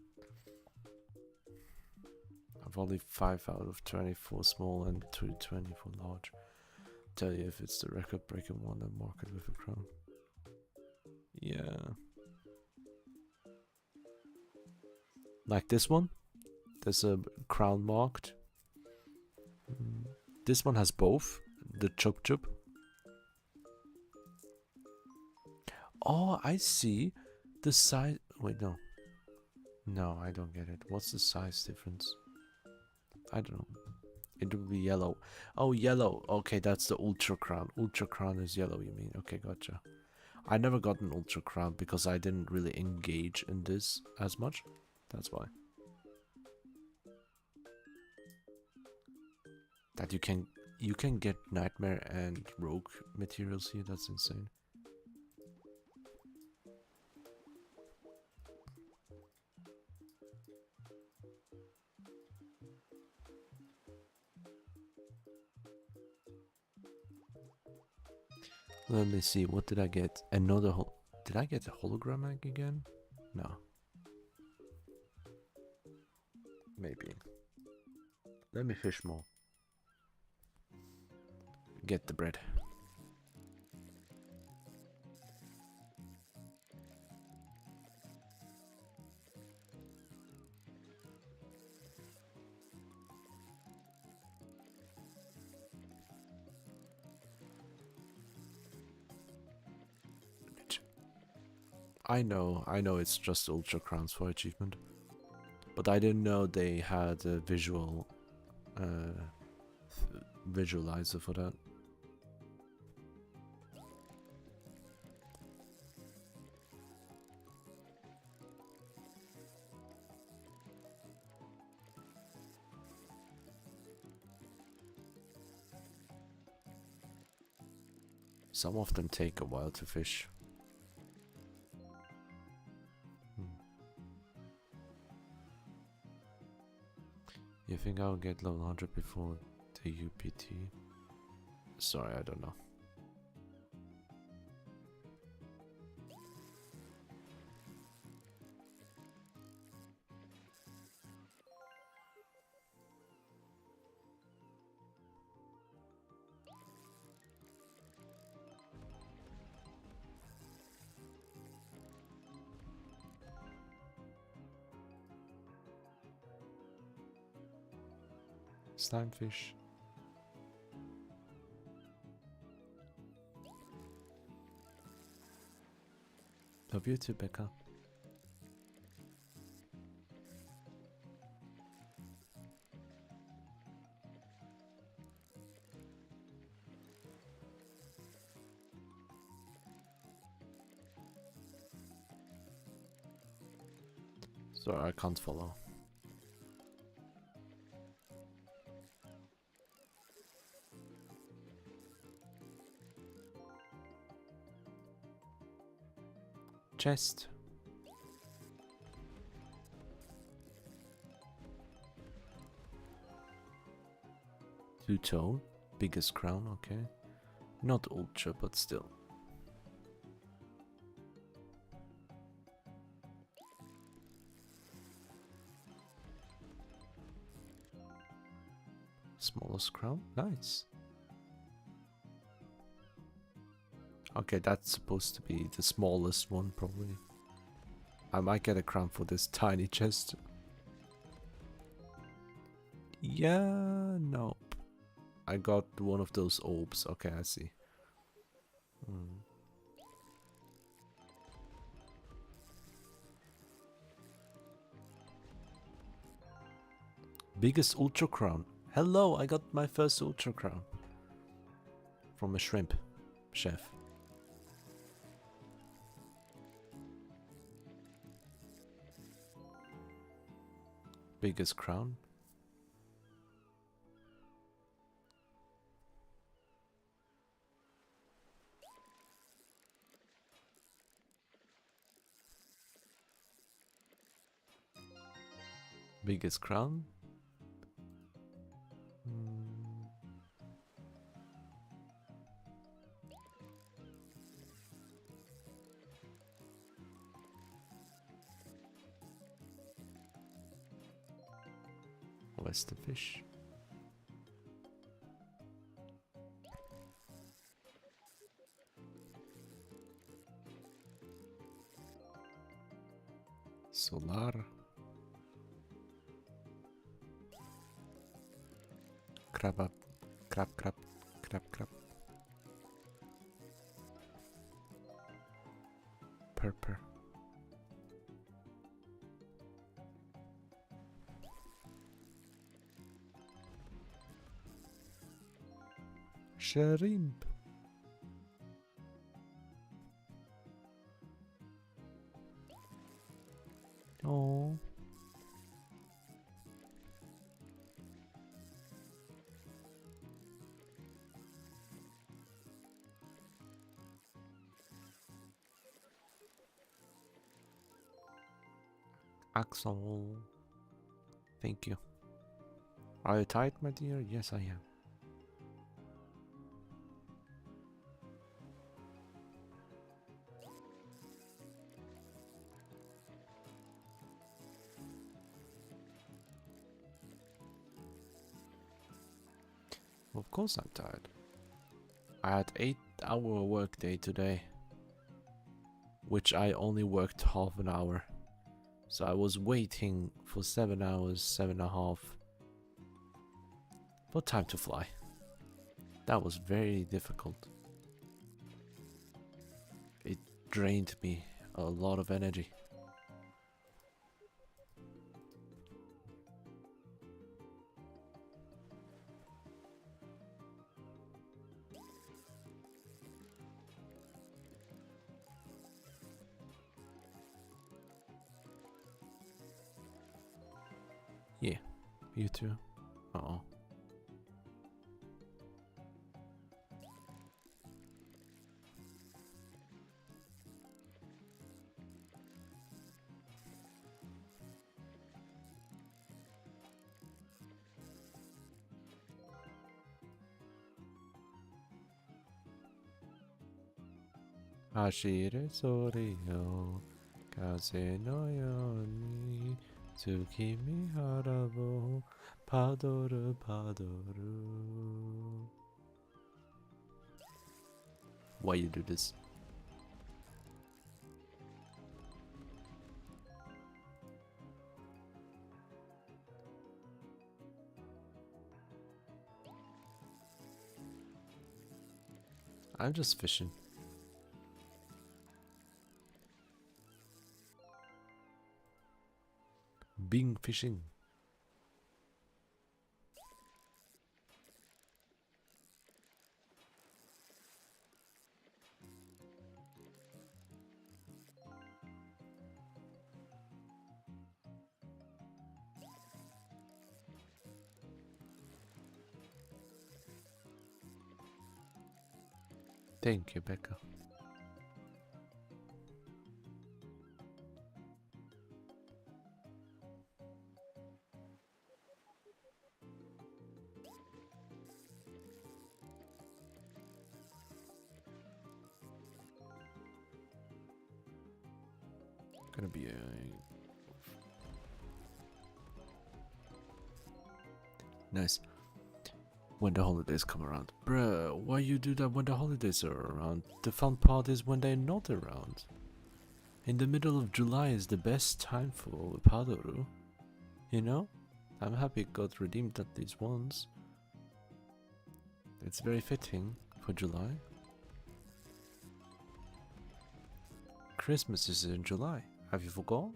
I've only 5 out of 24 small and 220 for large. Tell you if it's the record breaking one and mark it with a crown. Yeah. Like this one? There's a crown marked. This one has both. The chup chup. Oh, I see. The size... Wait, no. No, I don't get it. What's the size difference? I don't know. It would be yellow. Oh, yellow. Okay, that's the ultra crown. Ultra crown is yellow, you mean? Okay, gotcha. I never got an ultra crown because I didn't really engage in this as much. That's why. That you can get nightmare and rogue materials here. That's insane. Let me see, what did I get? Another did I get a hologram egg again? No. Maybe. Let me fish more. Get the bread. I know it's just ultra crowns for achievement. But I didn't know they had a visual visualizer for that. Some of them take a while to fish. You think I'll get level 100 before the UPT? Sorry, I don't know. Slime fish. Love you too, Becca. Sorry, I can't follow. Chest. Two-tone. Biggest crown, okay. Not ultra, but still. Smallest crown? Nice. Okay, that's supposed to be the smallest one, probably. I might get a crown for this tiny chest. Yeah, nope. I got one of those orbs. Okay, I see. Mm. Biggest ultra crown. Hello, I got my first ultra crown. From a shrimp chef. Biggest crown. Biggest crown. Where's the fish? Solar. Crab up. Crab, crab, crab, crab. Purper. Shrimp. Oh. Axel. Thank you. Are you tired, my dear? Yes, I am. Of course I'm tired. I had 8-hour workday today, which I only worked half an hour. So I was waiting for 7 hours, 7.5 for time to fly. That was very difficult. It drained me a lot of energy. Yeah, you too. Uh-oh. Hashire Sorio Kaze no Yoni Tsukimi Harabo Padoru Padoru. Why you do this? I'm just fishing. Being fishing. Thank you, Becca. Gonna be a nice when the holidays come around. Bruh, why you do that when the holidays are around? The fun part is when they're not around. In the middle of July is the best time for Padoru. You know? I'm happy it got redeemed at least once. It's very fitting for July. Christmas is in July. Have you forgot?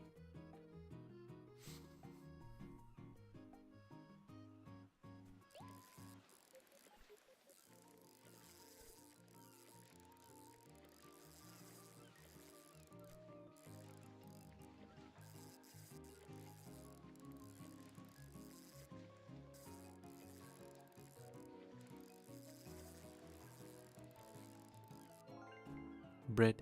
Bread.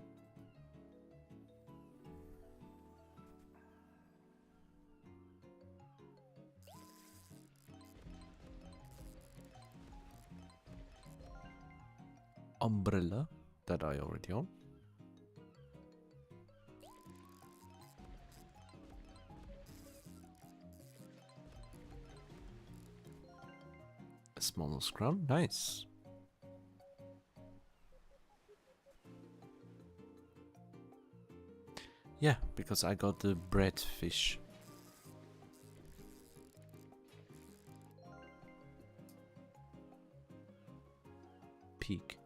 Umbrella that I already own. A small crown, nice. Yeah, because I got the bread fish. Peak.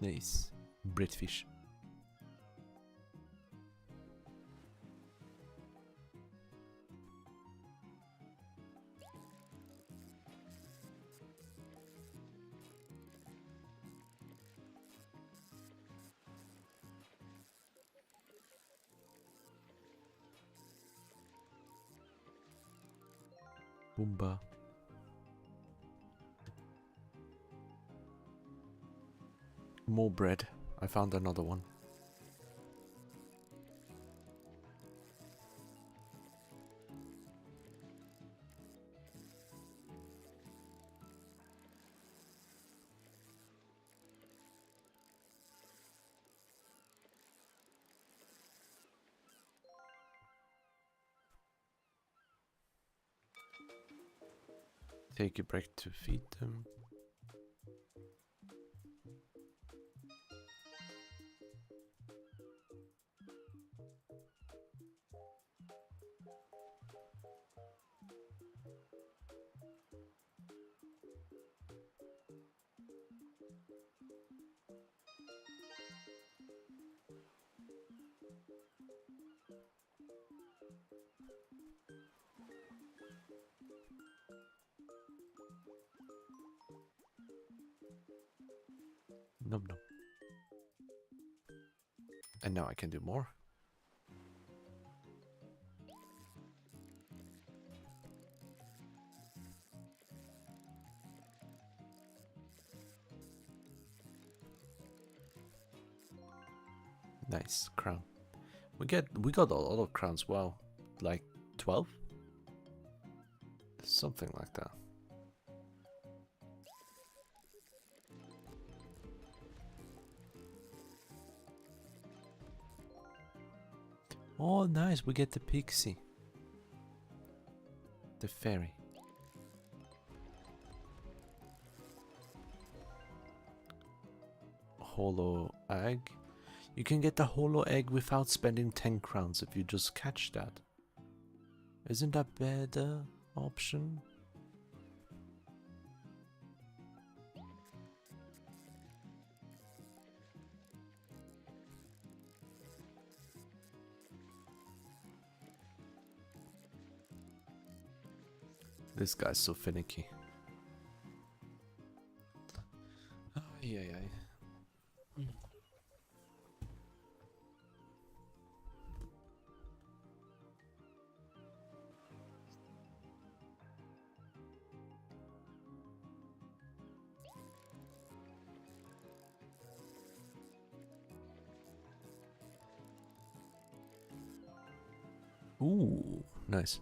Nice. Breadfish. Boomba. More bread. I found another one. Take a break to feed them. Nom nom. And now I can do more. Nice crown. We got a lot of crowns. Wow, like 12, something like that. Oh, nice. We get the pixie, the fairy. Hollow egg. You can get the hollow egg without spending 10 crowns if you just catch that. Isn't that better option? This guy's so finicky. Ay, ay, ay. Ooh, nice.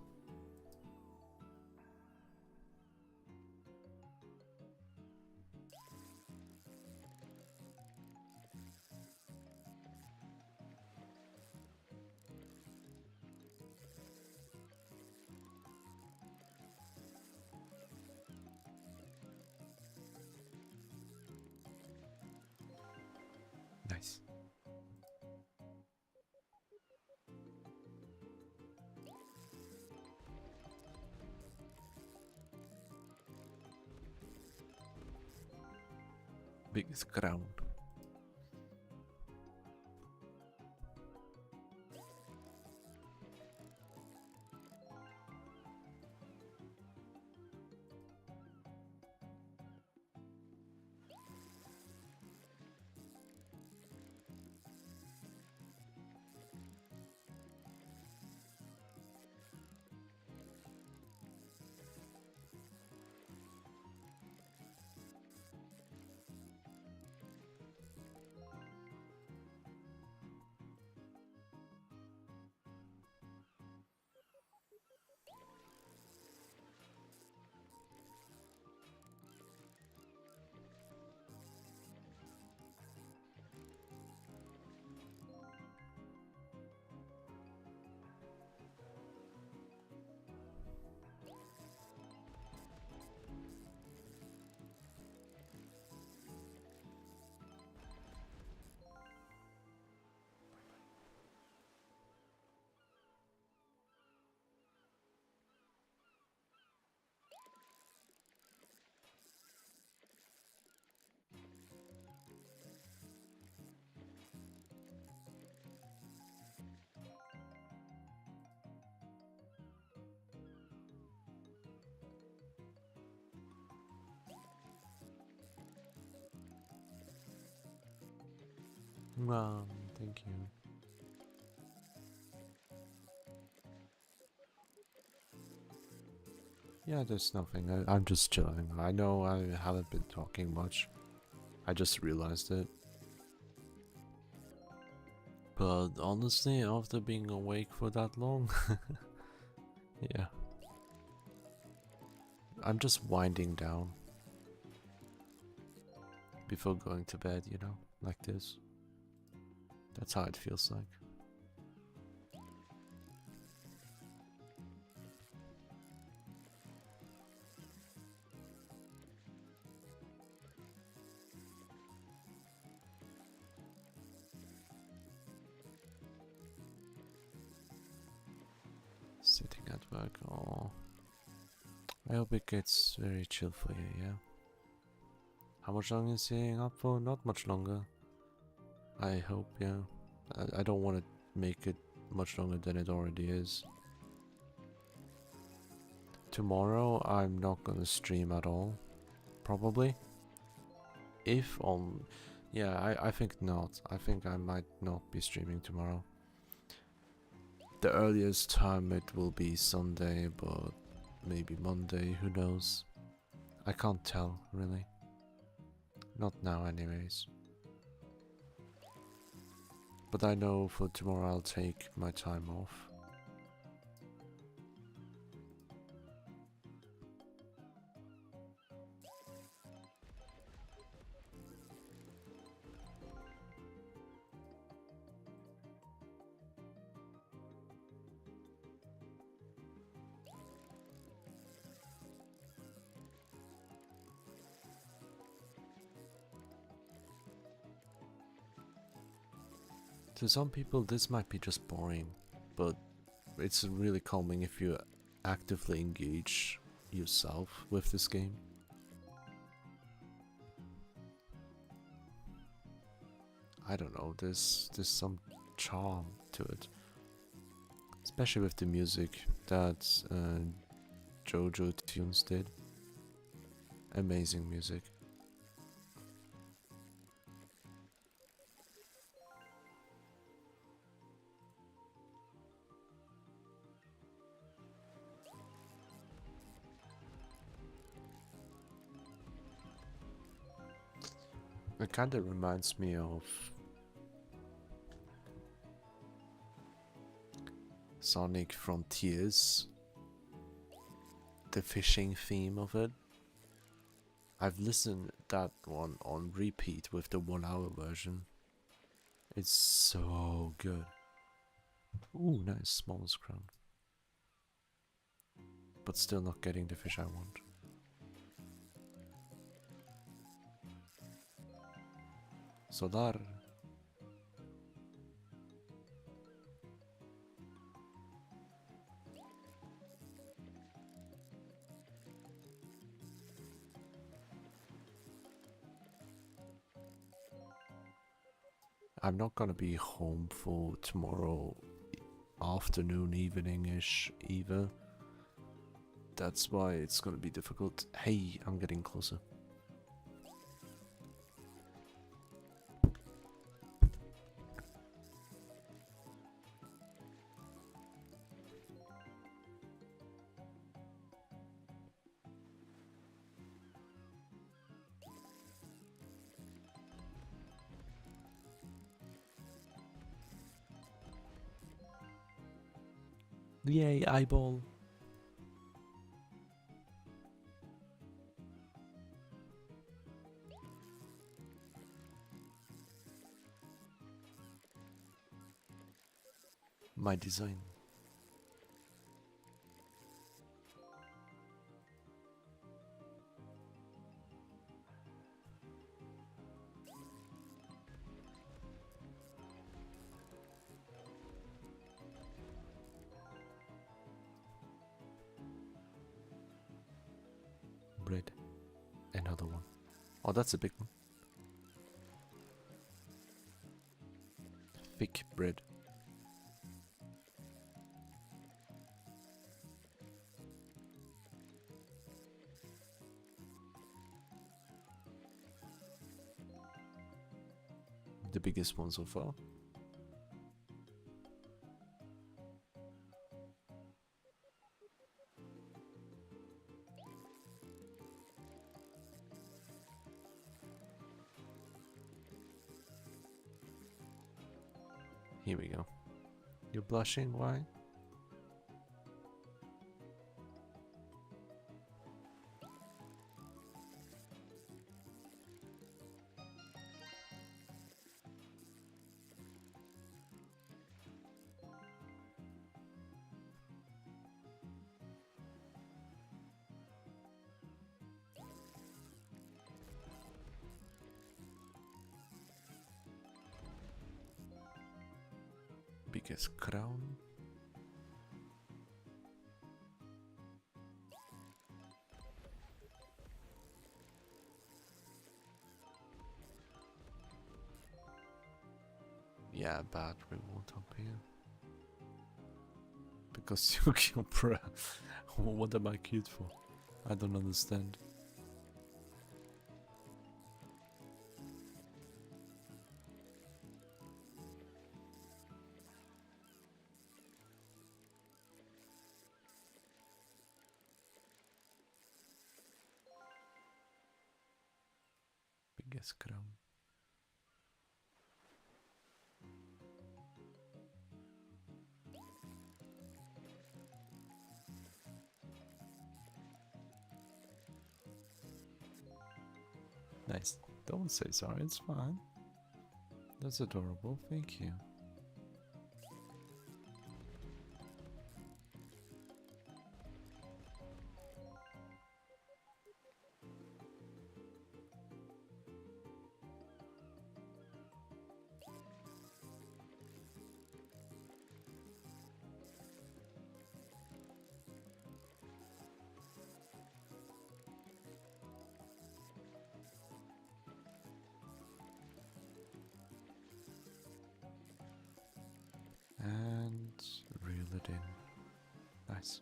Nice. Biggest crown. Wow, thank you. Yeah, there's nothing. I'm just chilling. I know I haven't been talking much. I just realized it. But honestly, after being awake for that long, yeah. I'm just winding down before going to bed, you know, like this. That's how it feels like. Sitting at work, oh. I hope it gets very chill for you, yeah? How much longer is staying up for? Not much longer. I hope, yeah. I don't want to make it much longer than it already is. Tomorrow I'm not gonna stream at all. Probably. If on... Yeah, I think not. I think I might not be streaming tomorrow. The earliest time it will be Sunday, but maybe Monday, who knows. I can't tell, really. Not now anyways. But I know for tomorrow I'll take my time off. To some people this might be just boring, but it's really calming if you actively engage yourself with this game. I don't know, there's some charm to it. Especially with the music that Jojo Tunes did. Amazing music. It kinda reminds me of Sonic Frontiers, the fishing theme of it. I've listened that one on repeat with the 1 hour version. It's so good. Ooh, nice, smallest crown. But still not getting the fish I want. Solar. I'm not gonna be home for tomorrow afternoon, evening-ish either. That's why it's gonna be difficult. Hey, I'm getting closer. Yay, eyeball. My design. Bread. Another one. Oh, that's a big one. Thick bread. The biggest one so far. Here we go. You're blushing, why? Biggest crown. Yeah, bad reward up here. Because you kill Bra. What am I cute for? I don't understand. Biggest crown. Nice. Don't say sorry, it's fine. That's adorable, thank you. And reel it in. Nice.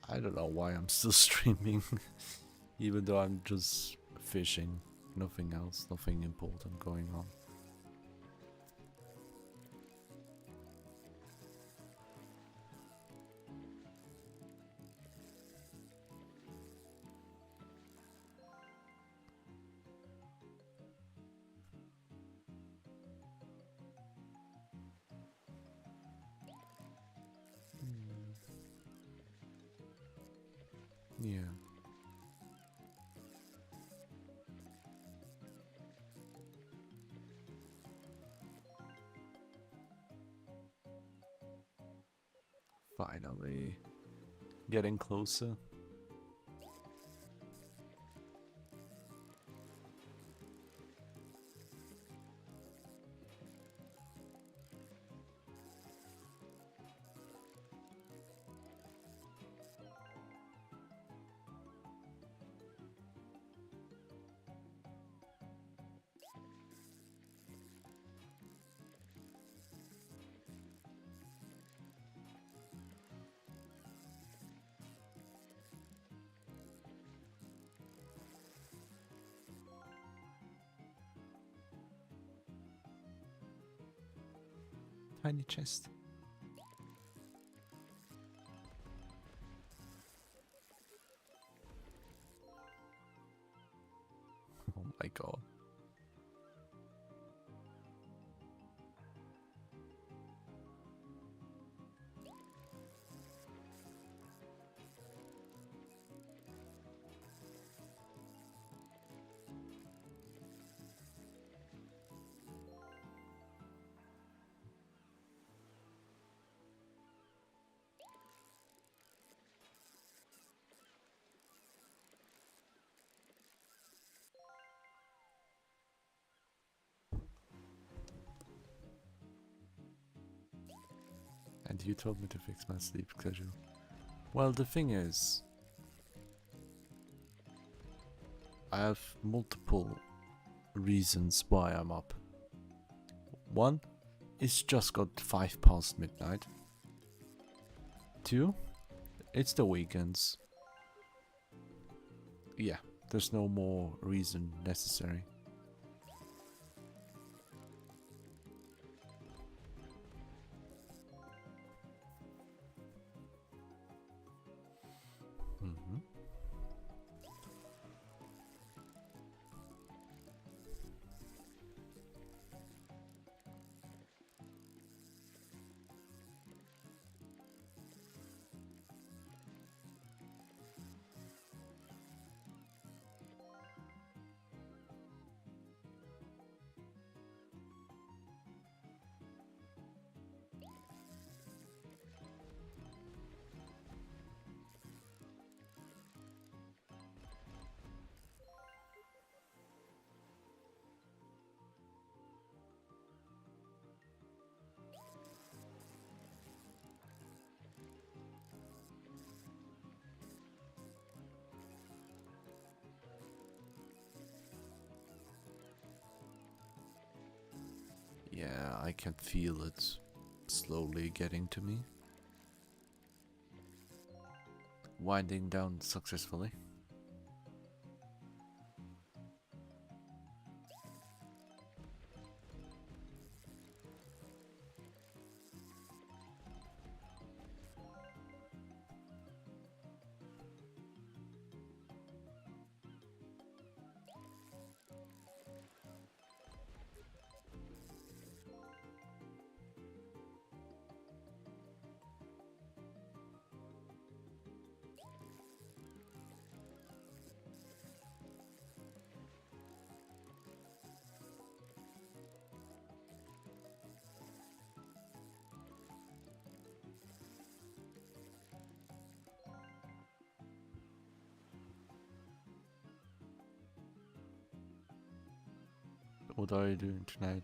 I don't know why I'm still streaming, even though I'm just fishing. Nothing else, nothing important going on. Yeah. Finally. Getting closer. Tiny chest. Oh my god. And you told me to fix my sleep schedule. Well, the thing is, I have multiple reasons why I'm up. One, it's just got 5 past midnight. 2, it's the weekends. Yeah, there's no more reason necessary. Mm-hmm. Yeah, I can feel it slowly getting to me. Winding down successfully. What are you doing tonight?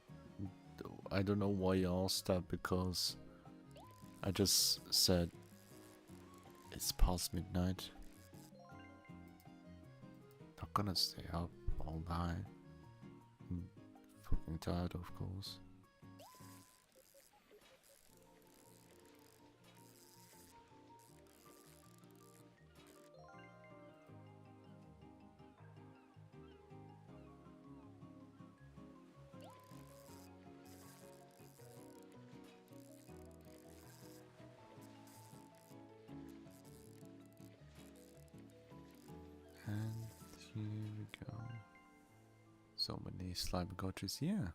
I don't know why you asked that, because I just said it's past midnight. Not gonna stay up all night. I'm fucking tired, of course. And here we go. So many slime gotchas here.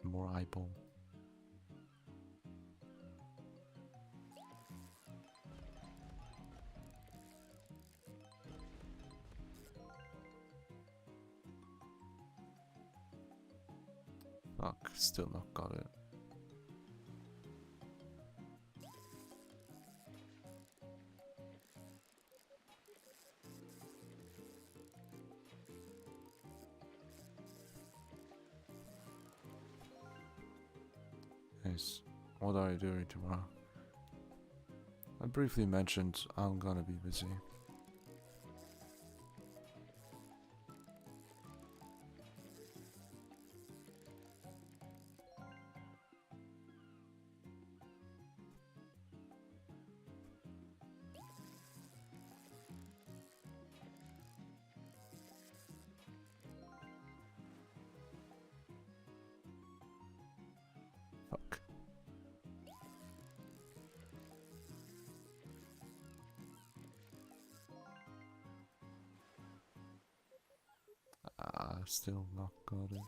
More eyeball. Fuck, still not got it. Yes. What are you doing tomorrow? I briefly mentioned I'm gonna be busy. Fuck. Still not got it.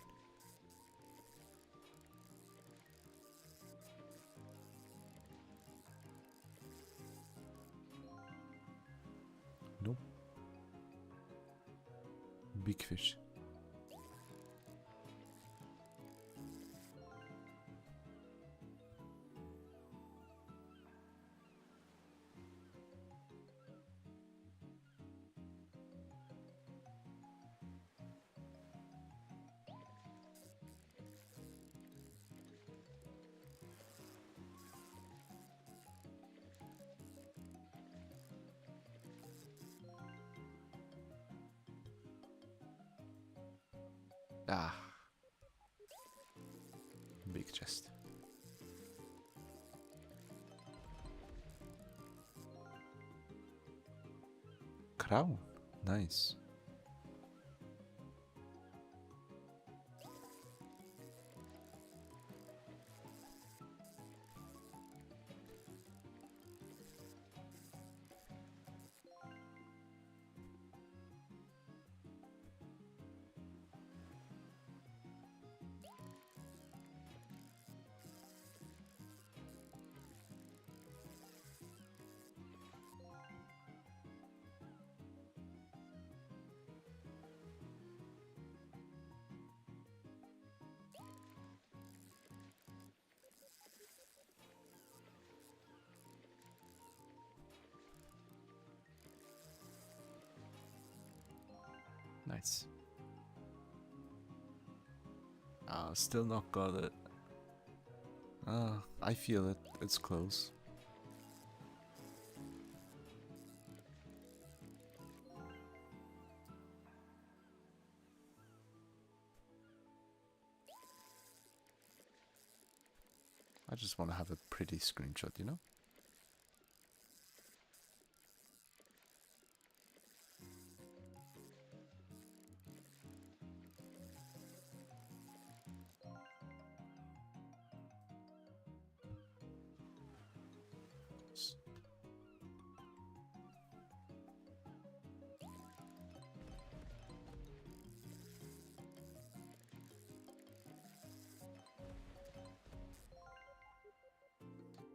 Nope. Big fish. Ah. Big chest. Crown. Nice. Nice. Still not got it. I feel it. It's close. I just want to have a pretty screenshot, you know?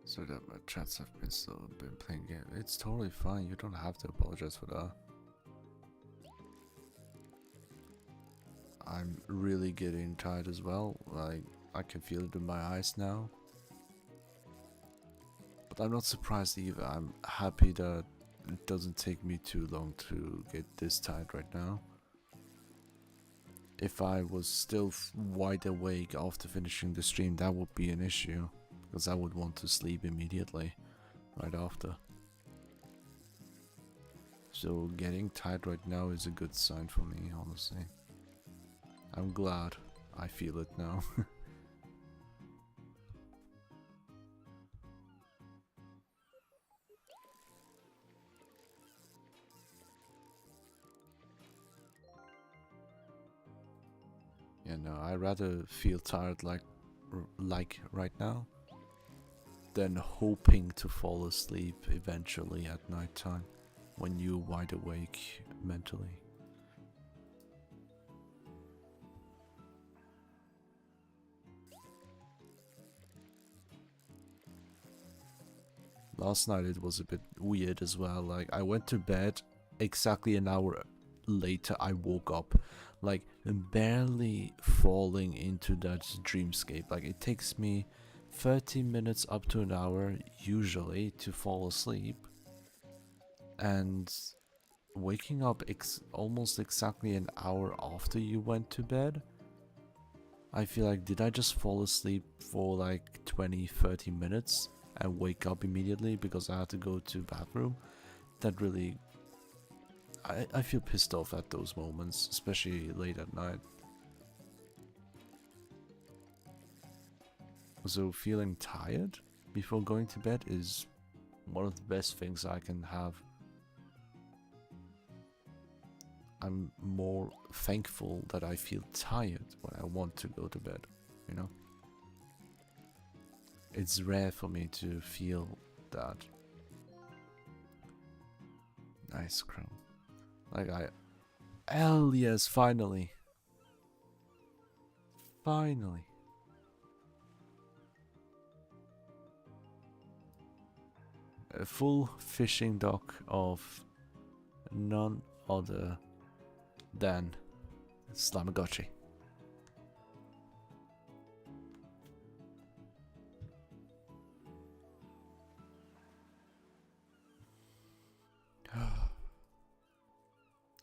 So that my chats have been playing game. It's totally fine. You don't have to apologize for that. I'm really getting tired as well. Like, I can feel it in my eyes now. But I'm not surprised either. I'm happy that it doesn't take me too long to get this tired right now. If I was still wide awake after finishing the stream, that would be an issue. Because I would want to sleep immediately, right after. So getting tired right now is a good sign for me, honestly. I'm glad I feel it now. Yeah, no, I rather feel tired like right now than hoping to fall asleep eventually at night time when you're wide awake mentally. Last night it was a bit weird as well. Like, I went to bed exactly an hour later. I woke up. Like, barely falling into that dreamscape. Like it takes me 30 minutes up to an hour usually to fall asleep, and waking up almost exactly an hour after you went to bed, I feel like, did I just fall asleep for like 20-30 minutes and wake up immediately because I had to go to bathroom? That really, I feel pissed off at those moments, especially late at night. So feeling tired before going to bed is one of the best things I can have. I'm more thankful that I feel tired when I want to go to bed, you know? It's rare for me to feel that. Nice crown. Like hell yes, finally. Finally. A full fishing dock of none other than Slamagotchi.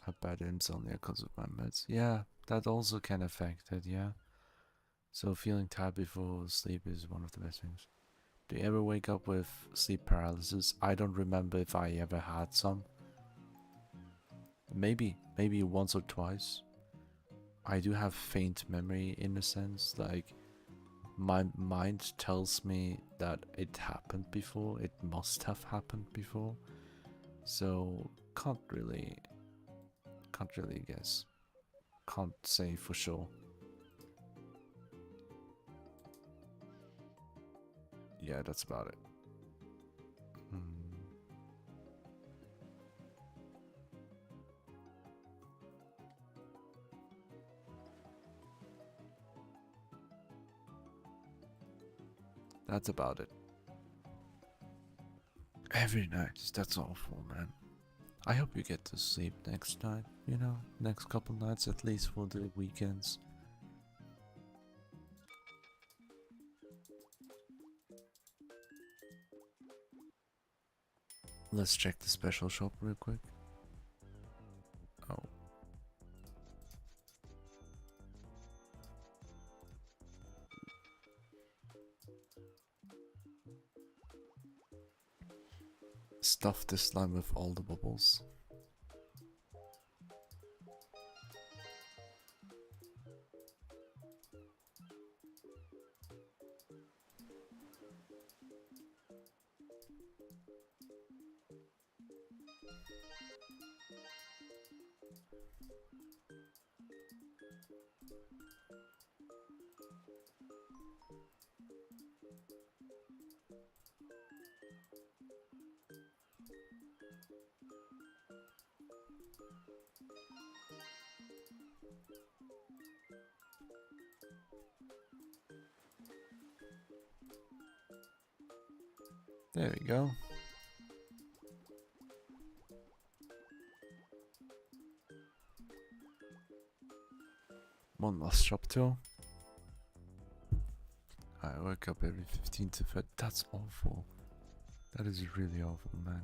I've bad insomnia because of my meds. Yeah, that also can affect it, yeah. So feeling tired before sleep is one of the best things. Do you ever wake up with sleep paralysis? I don't remember if I ever had some. Maybe once or twice. I do have faint memory in a sense, like my mind tells me that it happened before, it must have happened before. So can't really guess. Can't say for sure. Yeah, that's about it. That's about it. Every night, that's awful, man. I hope you get to sleep next night, you know, next couple nights at least for the weekends. Let's check the special shop real quick. Oh. Stuff the slime with all the bubbles. There we go. One last shop tour. I wake up every 15 to 30. That's awful. That is really awful, man.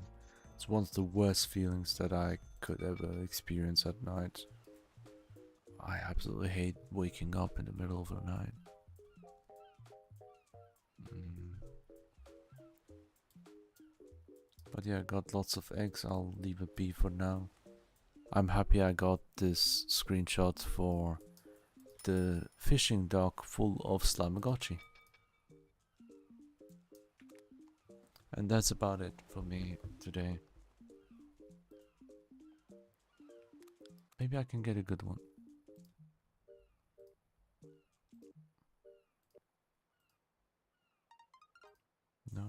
It's one of the worst feelings that I could ever experience at night. I absolutely hate waking up in the middle of the night. But yeah, I got lots of eggs. I'll leave it be for now. I'm happy I got this screenshot for the fishing dock full of Slamagotchi. And that's about it for me today. Maybe I can get a good one. No.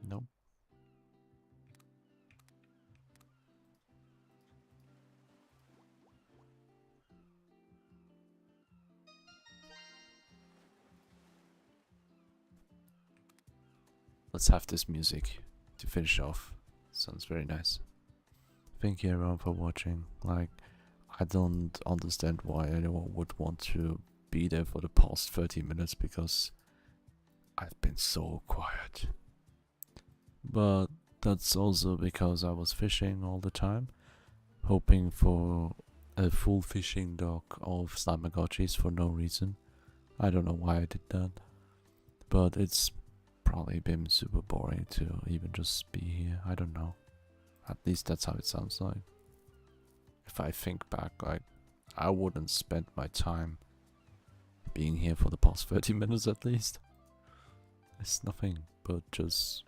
Nope. let's have this music to finish off. Sounds very nice. Thank you everyone for watching. Like, I don't understand why anyone would want to be there for the past 30 minutes because I've been so quiet. But that's also because I was fishing all the time, hoping for a full fishing dock of Tamagotchis for no reason. I don't know why I did that, but it's probably been super boring to even just be here. I don't know. At least that's how it sounds like. If I think back, like, I wouldn't spend my time being here for the past 30 minutes at least. It's nothing but just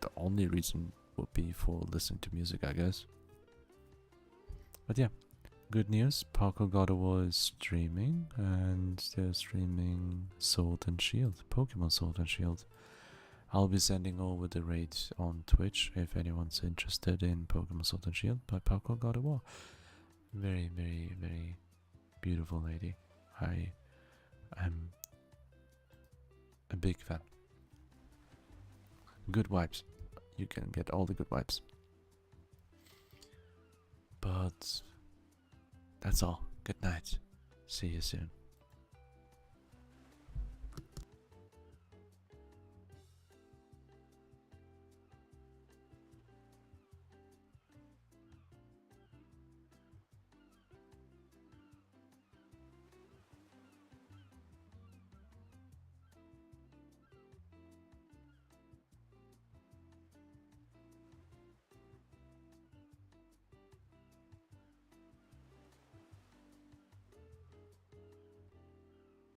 the only reason would be for listening to music, I guess. But yeah, good news. Parkour God of War is streaming, and they're streaming Sword and Shield, Pokemon Sword and Shield. I'll be sending over the raid on Twitch if anyone's interested in Pokemon Sword and Shield by Parkour God of War. Very, very, very beautiful lady. I am a big fan. Good vibes. You can get all the good vibes. But that's all. Good night. See you soon.